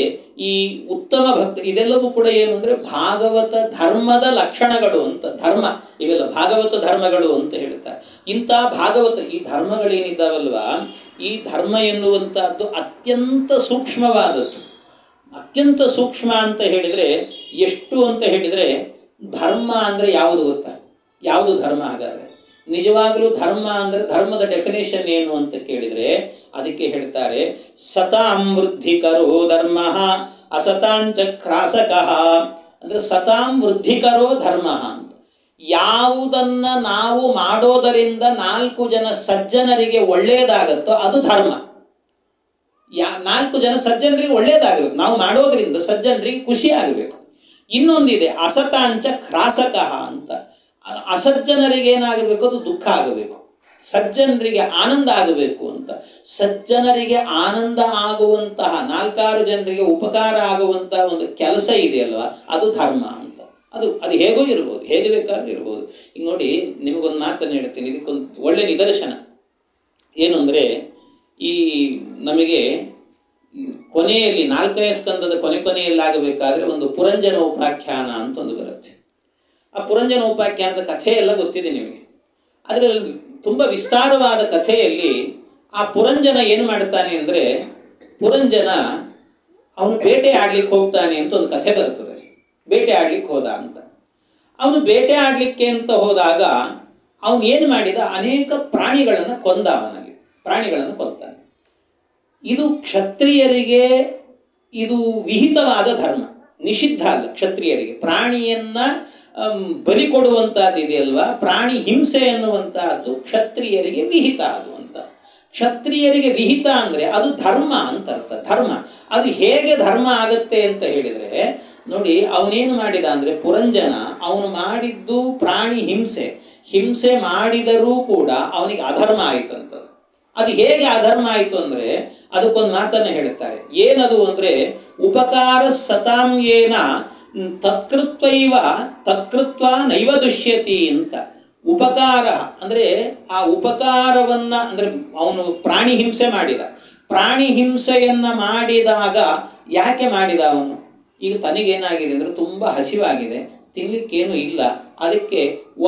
ಈ ಉತ್ತಮ ಭಕ್ತ ಇದೆಲ್ಲವೂ ಕೂಡ ಏನು ಅಂದರೆ ಭಾಗವತ ಧರ್ಮದ ಲಕ್ಷಣಗಳು ಅಂತ. ಧರ್ಮ ಇವೆಲ್ಲ ಭಾಗವತ ಧರ್ಮಗಳು ಅಂತ ಹೇಳ್ತಾರೆ. ಇಂಥ ಭಾಗವತ ಈ ಧರ್ಮಗಳೇನಿದ್ದಾವಲ್ವ, ಈ ಧರ್ಮ ಎನ್ನುವಂಥದ್ದು ಅತ್ಯಂತ ಸೂಕ್ಷ್ಮವಾದದ್ದು. ಅತ್ಯಂತ ಸೂಕ್ಷ್ಮ ಅಂತ ಹೇಳಿದರೆ ಎಷ್ಟು ಅಂತ ಹೇಳಿದರೆ, ಧರ್ಮ ಅಂದರೆ ಯಾವುದು ಗೊತ್ತಾ? ಯಾವುದು ಧರ್ಮ? ಹಾಗಾದರೆ ನಿಜವಾಗಲೂ ಧರ್ಮ ಅಂದರೆ ಧರ್ಮದ ಡೆಫಿನೇಷನ್ ಏನು ಅಂತ ಕೇಳಿದರೆ ಅದಕ್ಕೆ ಹೇಳ್ತಾರೆ, ಸತಾಂ ವೃದ್ಧಿಕರೋ ಧರ್ಮ ಅಸತಾಂಚ ಕ್ರಾಸಕಃ. ಅಂದರೆ ಸತಾಂ ವೃದ್ಧಿಕರೋ ಧರ್ಮ ಅಂತ. ಯಾವುದನ್ನು ನಾವು ಮಾಡೋದರಿಂದ 4 ಜನ ಸಜ್ಜನರಿಗೆ ಒಳ್ಳೆಯದಾಗತ್ತೋ ಅದು ಧರ್ಮ. 4 ಜನ ಸಜ್ಜನರಿಗೆ ಒಳ್ಳೆಯದಾಗಬೇಕು, ನಾವು ಮಾಡೋದರಿಂದ ಸಜ್ಜನರಿಗೆ ಖುಷಿ ಆಗಬೇಕು. ಇನ್ನೊಂದಿದೆ ಅಸತಾಂಚ ಕ್ರಾಸಕಃ ಅಂತ. ಅಸಜ್ಜನರಿಗೆ ಏನಾಗಬೇಕು? ಅದು ದುಃಖ ಆಗಬೇಕು. ಸಜ್ಜನರಿಗೆ ಆನಂದ ಆಗಬೇಕು ಅಂತ. ಸಜ್ಜನರಿಗೆ ಆನಂದ ಆಗುವಂತಹ 4-6 ಜನರಿಗೆ ಉಪಕಾರ ಆಗುವಂತಹ ಒಂದು ಕೆಲಸ ಇದೆಯಲ್ವ, ಅದು ಧರ್ಮ ಅಂತ. ಅದು ಹೇಗೋ ಇರ್ಬೋದು, ಹೇಗೆ ಬೇಕಾದ್ರೂ ಇರ್ಬೋದು. ಈಗ ನೋಡಿ, ನಿಮಗೊಂದು ಮಾತನ್ನು ಹೇಳ್ತೀನಿ, ಇದಕ್ಕೊಂದು ಒಳ್ಳೆ ನಿದರ್ಶನ ಏನು ಅಂದರೆ, ಈ ನಮಗೆ ಕೊನೆಯಲ್ಲಿ 4ನೇ ಸ್ಕಂದದ ಕೊನೆಯಲ್ಲಾಗಬೇಕಾದ್ರೆ ಒಂದು ಪುರಂಜನ ಉಪಾಖ್ಯಾನ ಅಂತ ಒಂದು ಬರುತ್ತೆ. ಆ ಪುರಂಜನ ಉಪಾಖ್ಯಾನದ ಕಥೆ ಎಲ್ಲ ಗೊತ್ತಿದೆ ನಿಮಗೆ. ಅದರಲ್ಲಿ ತುಂಬ ವಿಸ್ತಾರವಾದ ಕಥೆಯಲ್ಲಿ ಆ ಪುರಂಜನ ಏನು ಮಾಡ್ತಾನೆ ಅಂದರೆ, ಪುರಂಜನ ಅವನು ಬೇಟೆ ಆಡ್ಲಿಕ್ಕೆ ಹೋಗ್ತಾನೆ ಅಂತ ಒಂದು ಕಥೆ ಬರ್ತದೆ. ಬೇಟೆ ಆಡ್ಲಿಕ್ಕೆ ಹೋದ ಅಂತ. ಅವನು ಬೇಟೆ ಆಡಲಿಕ್ಕೆ ಅಂತ ಹೋದಾಗ ಅವನು ಏನು ಮಾಡಿದ, ಅನೇಕ ಪ್ರಾಣಿಗಳನ್ನು ಕೊಂದ. ಅವನಲ್ಲಿ ಪ್ರಾಣಿಗಳನ್ನು ಕೊಲ್ತಾನೆ. ಇದು ಕ್ಷತ್ರಿಯರಿಗೆ ಇದು ವಿಹಿತವಾದ ಧರ್ಮ, ನಿಷಿದ್ಧ ಅಲ್ಲ. ಕ್ಷತ್ರಿಯರಿಗೆ ಪ್ರಾಣಿಯನ್ನು ಬಲಿ ಕೊಡುವಂಥದ್ದು ಇದೆಯಲ್ವ, ಪ್ರಾಣಿ ಹಿಂಸೆ ಎನ್ನುವಂತಹದ್ದು ಕ್ಷತ್ರಿಯರಿಗೆ ವಿಹಿತ ಅದು ಅಂತ. ಕ್ಷತ್ರಿಯರಿಗೆ ವಿಹಿತ ಅಂದರೆ ಅದು ಧರ್ಮ ಅಂತ ಅರ್ಥ. ಧರ್ಮ ಅದು ಹೇಗೆ ಧರ್ಮ ಆಗುತ್ತೆ ಅಂತ ಹೇಳಿದರೆ ನೋಡಿ, ಅವನೇನು ಮಾಡಿದ ಅಂದರೆ ಪುರಂಜನ ಅವನು ಮಾಡಿದ್ದು ಪ್ರಾಣಿ ಹಿಂಸೆ ಮಾಡಿದರೂ ಕೂಡ ಅವನಿಗೆ ಅಧರ್ಮ ಆಯಿತಂಥದ್ದು. ಅದು ಹೇಗೆ ಅಧರ್ಮ ಆಯಿತು ಅಂದರೆ ಅದಕ್ಕೊಂದು ಮಾತನ್ನು ಹೇಳ್ತಾರೆ. ಏನದು ಅಂದರೆ, ಉಪಕಾರ ಸತಾಂ ಏನ ತತ್ಕೃತ್ವ ನೈವ ದುಷ್ಯತಿ ಅಂತ. ಉಪಕಾರ ಅಂದರೆ ಆ ಉಪಕಾರವನ್ನು ಅಂದರೆ ಅವನು ಪ್ರಾಣಿ ಹಿಂಸೆ ಮಾಡಿದ. ಪ್ರಾಣಿ ಹಿಂಸೆಯನ್ನು ಮಾಡಿದಾಗ ಯಾಕೆ ಮಾಡಿದ ಅವನು? ಈಗ ತನಗೇನಾಗಿದೆ ಅಂದರೆ ತುಂಬ ಹಸಿವಾಗಿದೆ, ತಿನ್ನಲಿಕ್ಕೇನು ಇಲ್ಲ. ಅದಕ್ಕೆ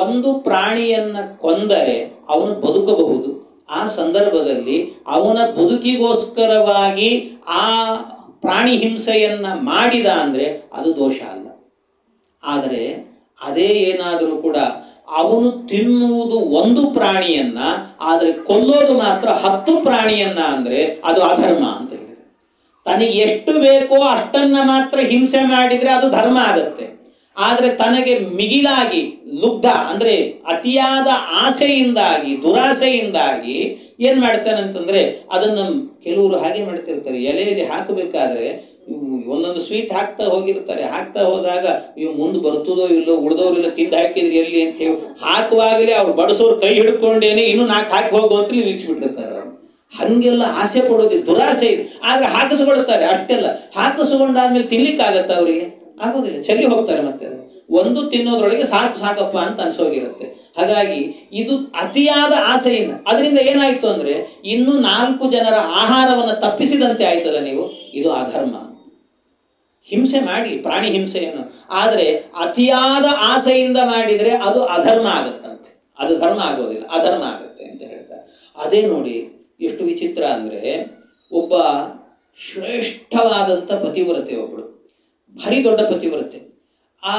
ಒಂದು ಪ್ರಾಣಿಯನ್ನು ಕೊಂದರೆ ಅವನು ಬದುಕಬಹುದು. ಆ ಸಂದರ್ಭದಲ್ಲಿ ಅವನ ಬದುಕಿಗೋಸ್ಕರವಾಗಿ ಆ ಪ್ರಾಣಿ ಹಿಂಸೆಯನ್ನು ಮಾಡಿದ ಅಂದರೆ ಅದು ದೋಷ ಅಲ್ಲ. ಆದರೆ ಅದೇ ಏನಾದರೂ ಕೂಡ ಅವನು ತಿನ್ನುವುದು ಒಂದು ಪ್ರಾಣಿಯನ್ನು, ಆದರೆ ಕೊಲ್ಲೋದು ಮಾತ್ರ 10 ಪ್ರಾಣಿಯನ್ನು ಅಂದರೆ ಅದು ಅಧರ್ಮ ಅಂತ ಹೇಳಿದೆ. ತನಗೆ ಎಷ್ಟು ಬೇಕೋ ಅಷ್ಟನ್ನು ಮಾತ್ರ ಹಿಂಸೆ ಮಾಡಿದರೆ ಅದು ಧರ್ಮ ಆಗುತ್ತೆ. ಆದರೆ ತನಗೆ ಮಿಗಿಲಾಗಿ ಲುಬ್ಧ ಅಂದರೆ ಅತಿಯಾದ ಆಸೆಯಿಂದಾಗಿ ದುರಾಸೆಯಿಂದಾಗಿ ಏನು ಮಾಡ್ತಾನಂತಂದರೆ ಅದನ್ನು ಕೆಲವರು ಹಾಗೆ ಮಾಡ್ತಿರ್ತಾರೆ. ಎಲೆಯಲ್ಲಿ ಹಾಕಬೇಕಾದ್ರೆ ಒಂದೊಂದು ಸ್ವೀಟ್ ಹಾಕ್ತಾ ಹೋಗಿರ್ತಾರೆ. ಹಾಕ್ತಾ ಹೋದಾಗ ಇವು ಮುಂದೆ ಬರ್ತದೋ ಇಲ್ಲೋ, ಉಳಿದವರೆಲ್ಲ ತಿಂದು ಹಾಕಿದ್ರಿ ಎಲ್ಲಿ ಅಂತೇಳಿ ಹಾಕುವಾಗಲೇ ಅವ್ರು ಬಡಿಸೋರು ಕೈ ಹಿಡ್ಕೊಂಡೇನೆ ಇನ್ನೂ 4 ಹಾಕಿ ಹೋಗು ಅಂತ ನಿಲ್ಲಿಸ್ಬಿಟ್ಟಿರ್ತಾರೆ. ಅವರು ಹಾಗೆಲ್ಲ ಆಸೆ ಪಡೋದು ದುರಾಸೆ ಇದೆ. ಆದರೆ ಹಾಕಿಸ್ಕೊಳ್ತಾರೆ ಅಷ್ಟೆಲ್ಲ. ಹಾಕಿಸ್ಕೊಂಡಾದ್ಮೇಲೆ ತಿನ್ಲಿಕ್ಕಾಗತ್ತೆ ಅವರಿಗೆ? ಆಗೋದಿಲ್ಲ, ಚೆಲ್ಲಿ ಹೋಗ್ತಾರೆ. ಮತ್ತೆ ಅದು ಒಂದು ತಿನ್ನೋದ್ರೊಳಗೆ ಸಾಕಪ್ಪ ಅಂತ ಅನ್ಸೋಗಿರುತ್ತೆ. ಹಾಗಾಗಿ ಇದು ಅತಿಯಾದ ಆಸೆಯಿಂದ ಅದರಿಂದ ಏನಾಯಿತು ಅಂದರೆ ಇನ್ನೂ 4 ಜನರ ಆಹಾರವನ್ನು ತಪ್ಪಿಸಿದಂತೆ ಆಯ್ತಲ್ಲ ನೀವು. ಇದು ಅಧರ್ಮ. ಹಿಂಸೆ ಮಾಡಲಿ, ಪ್ರಾಣಿ ಹಿಂಸೆಯನ್ನು, ಆದರೆ ಅತಿಯಾದ ಆಸೆಯಿಂದ ಮಾಡಿದರೆ ಅದು ಅಧರ್ಮ ಆಗುತ್ತಂತೆ. ಅದು ಧರ್ಮ ಆಗೋದಿಲ್ಲ, ಅಧರ್ಮ ಆಗುತ್ತೆ ಅಂತ ಹೇಳ್ತಾರೆ. ಅದೇ ನೋಡಿ ಎಷ್ಟು ವಿಚಿತ್ರ ಅಂದರೆ, ಒಬ್ಬ ಶ್ರೇಷ್ಠವಾದಂಥ ಪತಿವ್ರತೆ, ಒಬ್ಬಳು ಭಾರಿ ದೊಡ್ಡ ಪತಿವ್ರತೆ. ಆ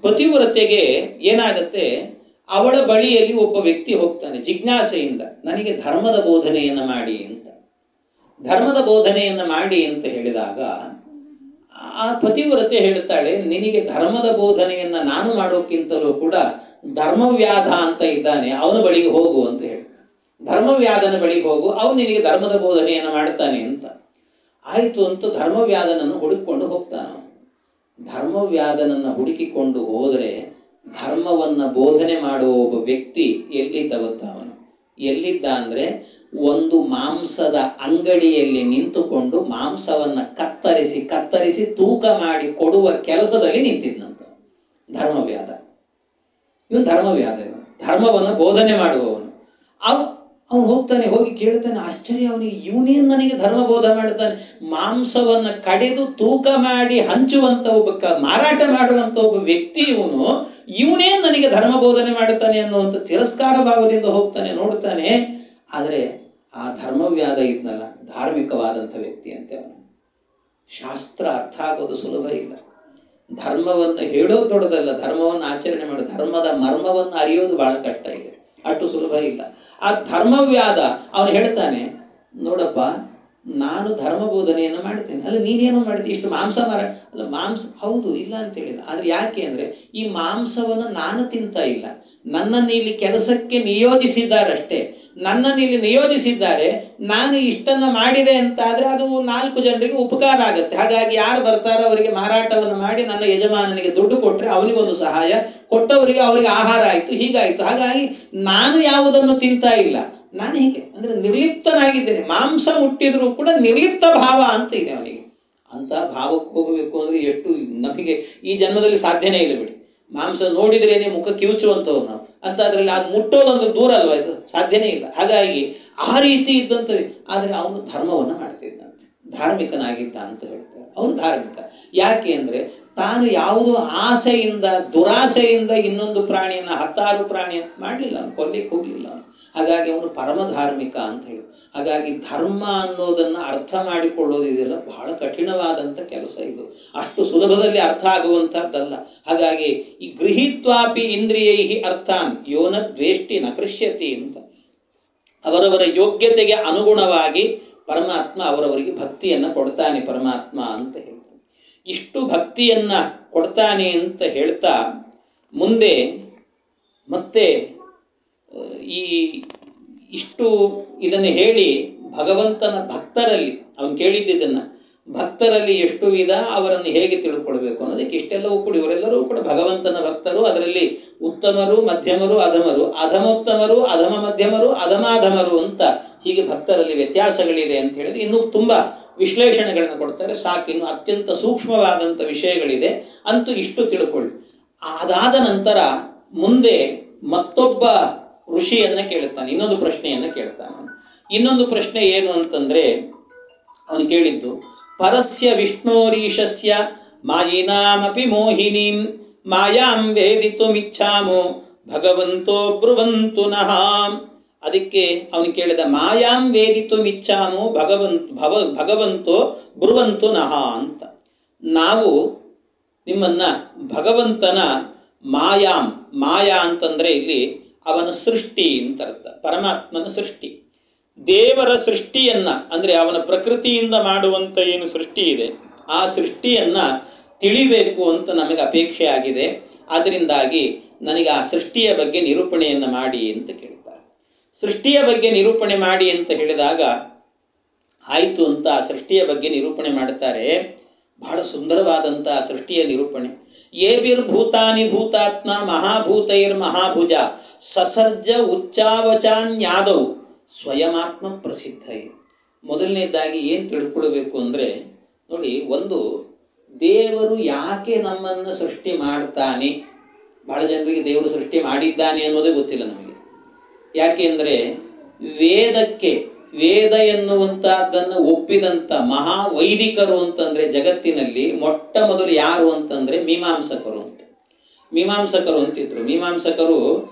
ಪತಿವ್ರತೆಗೆ ಏನಾಗುತ್ತೆ, ಅವಳ ಬಳಿಯಲ್ಲಿ ಒಬ್ಬ ವ್ಯಕ್ತಿ ಹೋಗ್ತಾನೆ ಜಿಜ್ಞಾಸೆಯಿಂದ, ನನಗೆ ಧರ್ಮದ ಬೋಧನೆಯನ್ನು ಮಾಡಿ ಅಂತ. ಧರ್ಮದ ಬೋಧನೆಯನ್ನು ಮಾಡಿ ಅಂತ ಹೇಳಿದಾಗ ಆ ಪತಿವ್ರತೆ ಹೇಳ್ತಾಳೆ, ನಿನಗೆ ಧರ್ಮದ ಬೋಧನೆಯನ್ನು ನಾನು ಮಾಡೋಕ್ಕಿಂತಲೂ ಕೂಡ ಧರ್ಮವ್ಯಾಧ ಅಂತ ಇದ್ದಾನೆ, ಅವನ ಬಳಿಗೆ ಹೋಗು ಅಂತ ಹೇಳಿ. ಧರ್ಮವ್ಯಾಧನ ಬಳಿಗೆ ಹೋಗು, ಅವನು ನಿನಗೆ ಧರ್ಮದ ಬೋಧನೆಯನ್ನು ಮಾಡ್ತಾನೆ ಅಂತ. ಆಯಿತು ಅಂತ ಧರ್ಮವ್ಯಾಧನನ್ನು ಹುಡುಕಿಕೊಂಡು ಹೋಗ್ತಾನೆ. ಧರ್ಮವ್ಯಾದನನ್ನು ಹುಡುಕಿಕೊಂಡು ಹೋದರೆ ಧರ್ಮವನ್ನು ಬೋಧನೆ ಮಾಡುವ ಒಬ್ಬ ವ್ಯಕ್ತಿ ಎಲ್ಲಿದ್ದ ಗೊತ್ತಾ? ಅವನು ಎಲ್ಲಿದ್ದ ಅಂದರೆ ಒಂದು ಮಾಂಸದ ಅಂಗಡಿಯಲ್ಲಿ ನಿಂತುಕೊಂಡು ಮಾಂಸವನ್ನು ಕತ್ತರಿಸಿ ತೂಕ ಮಾಡಿ ಕೊಡುವ ಕೆಲಸದಲ್ಲಿ ನಿಂತಿದ್ದಂತ ಧರ್ಮವ್ಯಾದ. ಇವನು ಧರ್ಮವ್ಯಾದ, ಇವನು ಧರ್ಮವನ್ನು ಬೋಧನೆ ಮಾಡುವವನು. ಅವನು ಹೋಗಿ ಕೇಳ್ತಾನೆ, ಆಶ್ಚರ್ಯ ಅವನಿಗೆ, ಇವನೇನು ನನಗೆ ಧರ್ಮ ಬೋಧ ಮಾಡ್ತಾನೆ? ಮಾಂಸವನ್ನು ಕಡೆದು ತೂಕ ಮಾಡಿ ಹಂಚುವಂಥ ಮಾರಾಟ ಮಾಡುವಂಥ ಒಬ್ಬ ವ್ಯಕ್ತಿ ಇವನೇನು ನನಗೆ ಧರ್ಮ ಬೋಧನೆ ಮಾಡ್ತಾನೆ ಅನ್ನುವಂಥ ತಿರಸ್ಕಾರ ಭಾವದಿಂದ ಹೋಗ್ತಾನೆ, ನೋಡ್ತಾನೆ. ಆದರೆ ಆ ಧರ್ಮವ್ಯಾದ ಇದ್ನಲ್ಲ, ಧಾರ್ಮಿಕವಾದಂಥ ವ್ಯಕ್ತಿ ಅಂತೆ ಅವನು. ಶಾಸ್ತ್ರ ಅರ್ಥ ಆಗೋದು ಸುಲಭ ಇಲ್ಲ. ಧರ್ಮವನ್ನು ಹೇಳೋದು ದೊಡ್ಡದಲ್ಲ, ಧರ್ಮವನ್ನು ಆಚರಣೆ ಮಾಡೋದು, ಧರ್ಮದ ಮರ್ಮವನ್ನು ಅರಿಯೋದು ಭಾಳ ಕಷ್ಟ ಇದೆ, ಅಷ್ಟು ಸುಲಭ ಇಲ್ಲ. ಆ ಧರ್ಮವ್ಯಾದ ಅವನು ಹೇಳ್ತಾನೆ, ನೋಡಪ್ಪ, ನಾನು ಧರ್ಮ ಬೋಧನೆಯನ್ನು ಮಾಡ್ತೇನೆ. ಅಲ್ಲ, ನೀನೇನೋ ಮಾಡ್ತೀನಿ, ಇಷ್ಟು ಮಾಂಸ ಅಲ್ಲ, ಮಾಂಸ ಹೌದು ಇಲ್ಲ ಅಂತ ಹೇಳಿದ. ಆದರೆ ಯಾಕೆ ಅಂದರೆ ಈ ಮಾಂಸವನ್ನು ನಾನು ತಿಂತಾ ಇಲ್ಲ, ನನ್ನನ್ನು ಇಲ್ಲಿ ಕೆಲಸಕ್ಕೆ ನಿಯೋಜಿಸಿದ್ದಾರಷ್ಟೇ. ನನ್ನನ್ನು ಇಲ್ಲಿ ನಿಯೋಜಿಸಿದ್ದಾರೆ, ನಾನು ಇಷ್ಟನ್ನು ಮಾಡಿದೆ ಅಂತಾದರೆ ಅದು 4 ಜನರಿಗೆ ಉಪಕಾರ ಆಗುತ್ತೆ. ಹಾಗಾಗಿ ಯಾರು ಬರ್ತಾರೋ ಅವರಿಗೆ ಮಾರಾಟವನ್ನು ಮಾಡಿ ನನ್ನ ಯಜಮಾನನಿಗೆ ದುಡ್ಡು ಕೊಟ್ಟರೆ ಅವನಿಗೊಂದು ಸಹಾಯ, ಕೊಟ್ಟವರಿಗೆ ಅವರಿಗೆ ಆಹಾರ ಆಯಿತು, ಹೀಗಾಯಿತು. ಹಾಗಾಗಿ ನಾನು ಯಾವುದನ್ನು ತಿಂತಾ ಇಲ್ಲ, ನಾನು ಹೀಗೆ ಅಂದರೆ ನಿರ್ಲಿಪ್ತನಾಗಿದ್ದೇನೆ. ಮಾಂಸ ಮುಟ್ಟಿದರೂ ಕೂಡ ನಿರ್ಲಿಪ್ತ ಭಾವ ಅಂತ ಇದೆ ಅವನಿಗೆ. ಅಂಥ ಭಾವಕ್ಕೆ ಹೋಗಬೇಕು ಅಂದರೆ ಎಷ್ಟು ನಮಗೆ ಈ ಜನ್ಮದಲ್ಲಿ ಸಾಧ್ಯನೇ ಇಲ್ಲ ಬಿಡಿ. ಮಾಂಸ ನೋಡಿದ್ರೇನೆ ಮುಖ ಕಿವುಚುವಂಥವ್ರು ನಾವು ಅಂತ, ಅದರಲ್ಲಿ ಅದು ಮುಟ್ಟೋದೊಂದು ದೂರ ಅಲ್ವಾ, ಇದು ಸಾಧ್ಯನೇ ಇಲ್ಲ. ಹಾಗಾಗಿ ಆ ರೀತಿ ಇದ್ದಂಥದ್ದು. ಆದರೆ ಅವನು ಧರ್ಮವನ್ನು ಮಾಡ್ತಿದ್ದಂತೆ, ಧಾರ್ಮಿಕನಾಗಿದ್ದ ಅಂತ ಹೇಳ್ತಾರೆ. ಅವನು ಧಾರ್ಮಿಕ ಯಾಕೆ ಅಂದರೆ ತಾನು ಯಾವುದೋ ಆಸೆಯಿಂದ ದುರಾಸೆಯಿಂದ ಇನ್ನೊಂದು ಪ್ರಾಣಿಯನ್ನು 10 ಪ್ರಾಣಿಯನ್ನು ಮಾಡಲಿಲ್ಲ, ಅವನು ಕೊಲ್ಲಿಕ್ಕೆ ಹೋಗಲಿಲ್ಲ ಅವನು. ಹಾಗಾಗಿ ಅವನು ಪರಮಧಾರ್ಮಿಕ ಅಂತ ಹೇಳಿ. ಹಾಗಾಗಿ ಧರ್ಮ ಅನ್ನೋದನ್ನು ಅರ್ಥ ಮಾಡಿಕೊಳ್ಳೋದು ಇದೆಲ್ಲ ಬಹಳ ಕಠಿಣವಾದಂಥ ಕೆಲಸ. ಇದು ಅಷ್ಟು ಸುಲಭದಲ್ಲಿ ಅರ್ಥ ಆಗುವಂಥದ್ದಲ್ಲ. ಹಾಗಾಗಿ ಈ ಗೃಹೀತ್ವಾಪಿ ಇಂದ್ರಿಯೈ ಅರ್ಥಾನ್ ಯೋನ ದ್ವೇಷ್ಟಿ ನ ಕೃಷ್ಯತಿ ಅಂತ, ಅವರವರ ಯೋಗ್ಯತೆಗೆ ಅನುಗುಣವಾಗಿ ಪರಮಾತ್ಮ ಅವರವರಿಗೆ ಭಕ್ತಿಯನ್ನು ಕೊಡ್ತಾನೆ ಪರಮಾತ್ಮ ಅಂತ ಹೇಳ್ತಾನೆ. ಇಷ್ಟು ಭಕ್ತಿಯನ್ನು ಕೊಡ್ತಾನೆ ಅಂತ ಹೇಳ್ತಾ ಮುಂದೆ ಮತ್ತೆ ಇಷ್ಟು ಇದನ್ನು ಹೇಳಿ ಭಗವಂತನ ಭಕ್ತರಲ್ಲಿ ಅವನು ಕೇಳಿದ್ದನ್ನು, ಭಕ್ತರಲ್ಲಿ ಎಷ್ಟು ವಿಧ, ಅವರನ್ನು ಹೇಗೆ ತಿಳ್ಕೊಳ್ಬೇಕು ಅನ್ನೋದಕ್ಕೆ ಇಷ್ಟೆಲ್ಲವೂ ಕೂಡ ಇವರೆಲ್ಲರೂ ಕೂಡ ಭಗವಂತನ ಭಕ್ತರು. ಅದರಲ್ಲಿ ಉತ್ತಮರು, ಮಧ್ಯಮರು, ಅಧಮರು, ಅಧಮೋತ್ತಮರು, ಅಧಮ ಮಧ್ಯಮರು, ಅಧಮಾಧಮರು ಅಂತ ಹೀಗೆ ಭಕ್ತರಲ್ಲಿ ವ್ಯತ್ಯಾಸಗಳಿದೆ ಅಂತ ಹೇಳಿದ್ರೆ ಇನ್ನೂ ತುಂಬ ವಿಶ್ಲೇಷಣೆಗಳನ್ನು ಕೊಡ್ತಾರೆ. ಸಾಕು, ಇನ್ನು ಅತ್ಯಂತ ಸೂಕ್ಷ್ಮವಾದಂಥ ವಿಷಯಗಳಿದೆ, ಅಂತೂ ಇಷ್ಟು ತಿಳ್ಕೊಳ್ಳಿ. ಅದಾದ ನಂತರ ಮುಂದೆ ಮತ್ತೊಬ್ಬ ಋಷಿಯನ್ನು ಕೇಳುತ್ತಾನೆ, ಇನ್ನೊಂದು ಪ್ರಶ್ನೆಯನ್ನು ಕೇಳ್ತಾನೆ. ಇನ್ನೊಂದು ಪ್ರಶ್ನೆ ಏನು ಅಂತಂದರೆ, ಅವನು ಕೇಳಿದ್ದು ಪರಸ್ಯ ವಿಷ್ಣೋರೀಶಸ್ಯ ಮಾಯಿನಾಮಪಿ ಮೋಹಿನೀಂ ಮಾಯಾಂ ವೇದಿತುಮಿಚ್ಛಾಮೋ ಭಗವಂತೋ ಬ್ರುವಂತು ನಃ. ಅದಕ್ಕೆ ಅವನು ಕೇಳಿದ, ಮಾಯಾಂ ವೇದಿತುಮಿಚ್ಛಾಮೋ ಭಗವಂತೋ ಬ್ರುವಂತು ನಃ ಅಂತ. ನಾವು ನಿಮ್ಮನ್ನು ಭಗವಂತನ ಮಾಯಾ ಅಂತಂದರೆ ಇಲ್ಲಿ ಅವನ ಸೃಷ್ಟಿ ಅಂತ ಅರ್ಥ, ಪರಮಾತ್ಮನ ಸೃಷ್ಟಿ, ದೇವರ ಸೃಷ್ಟಿಯನ್ನು ಅಂದರೆ ಅವನ ಪ್ರಕೃತಿಯಿಂದ ಮಾಡುವಂಥ ಏನು ಸೃಷ್ಟಿ ಇದೆ ಆ ಸೃಷ್ಟಿಯನ್ನು ತಿಳಿಬೇಕು ಅಂತ ನಮಗೆ ಅಪೇಕ್ಷೆ ಆಗಿದೆ. ಅದರಿಂದಾಗಿ ನನಗೆ ಆ ಸೃಷ್ಟಿಯ ಬಗ್ಗೆ ನಿರೂಪಣೆಯನ್ನು ಮಾಡಿ ಅಂತ ಕೇಳ್ತಾರೆ. ಸೃಷ್ಟಿಯ ಬಗ್ಗೆ ನಿರೂಪಣೆ ಮಾಡಿ ಅಂತ ಹೇಳಿದಾಗ ಆಯಿತು ಅಂತ ಆ ಸೃಷ್ಟಿಯ ಬಗ್ಗೆ ನಿರೂಪಣೆ ಮಾಡ್ತಾರೆ. ಬಹಳ ಸುಂದರವಾದಂಥ ಸೃಷ್ಟಿಯ ನಿರೂಪಣೆ. ಏಭಿರ್ಭೂತಾನಿ ಭೂತಾತ್ಮ ಮಹಾಭೂತೈರ್ಮಹಾಭುಜ ಸಸರ್ಜ ಉಚ್ಚಾವಚಾನ್ಯಾದೌ ಸ್ವಯಮಾತ್ಮ ಪ್ರಸಿದ್ಧೈ. ಮೊದಲನೇದಾಗಿ ಏನು ತಿಳ್ಕೊಳ್ಬೇಕು ಅಂದರೆ ನೋಡಿ, ಒಂದು ದೇವರು ಯಾಕೆ ನಮ್ಮನ್ನು ಸೃಷ್ಟಿ ಮಾಡ್ತಾನೆ. ಭಾಳ ಜನರಿಗೆ ದೇವರು ಸೃಷ್ಟಿ ಮಾಡಿದ್ದಾನೆ ಅನ್ನೋದೇ ಗೊತ್ತಿಲ್ಲ ನಮಗೆ. ಯಾಕೆ ಅಂದರೆ ವೇದ ಎನ್ನುವಂಥದ್ದನ್ನು ಒಪ್ಪಿದಂಥ ಮಹಾವೈದಿಕರು ಅಂತಂದರೆ ಜಗತ್ತಿನಲ್ಲಿ ಮೊಟ್ಟ ಮೊದಲು ಯಾರು ಅಂತಂದರೆ ಮೀಮಾಂಸಕರು ಅಂತಿದ್ರು. ಮೀಮಾಂಸಕರು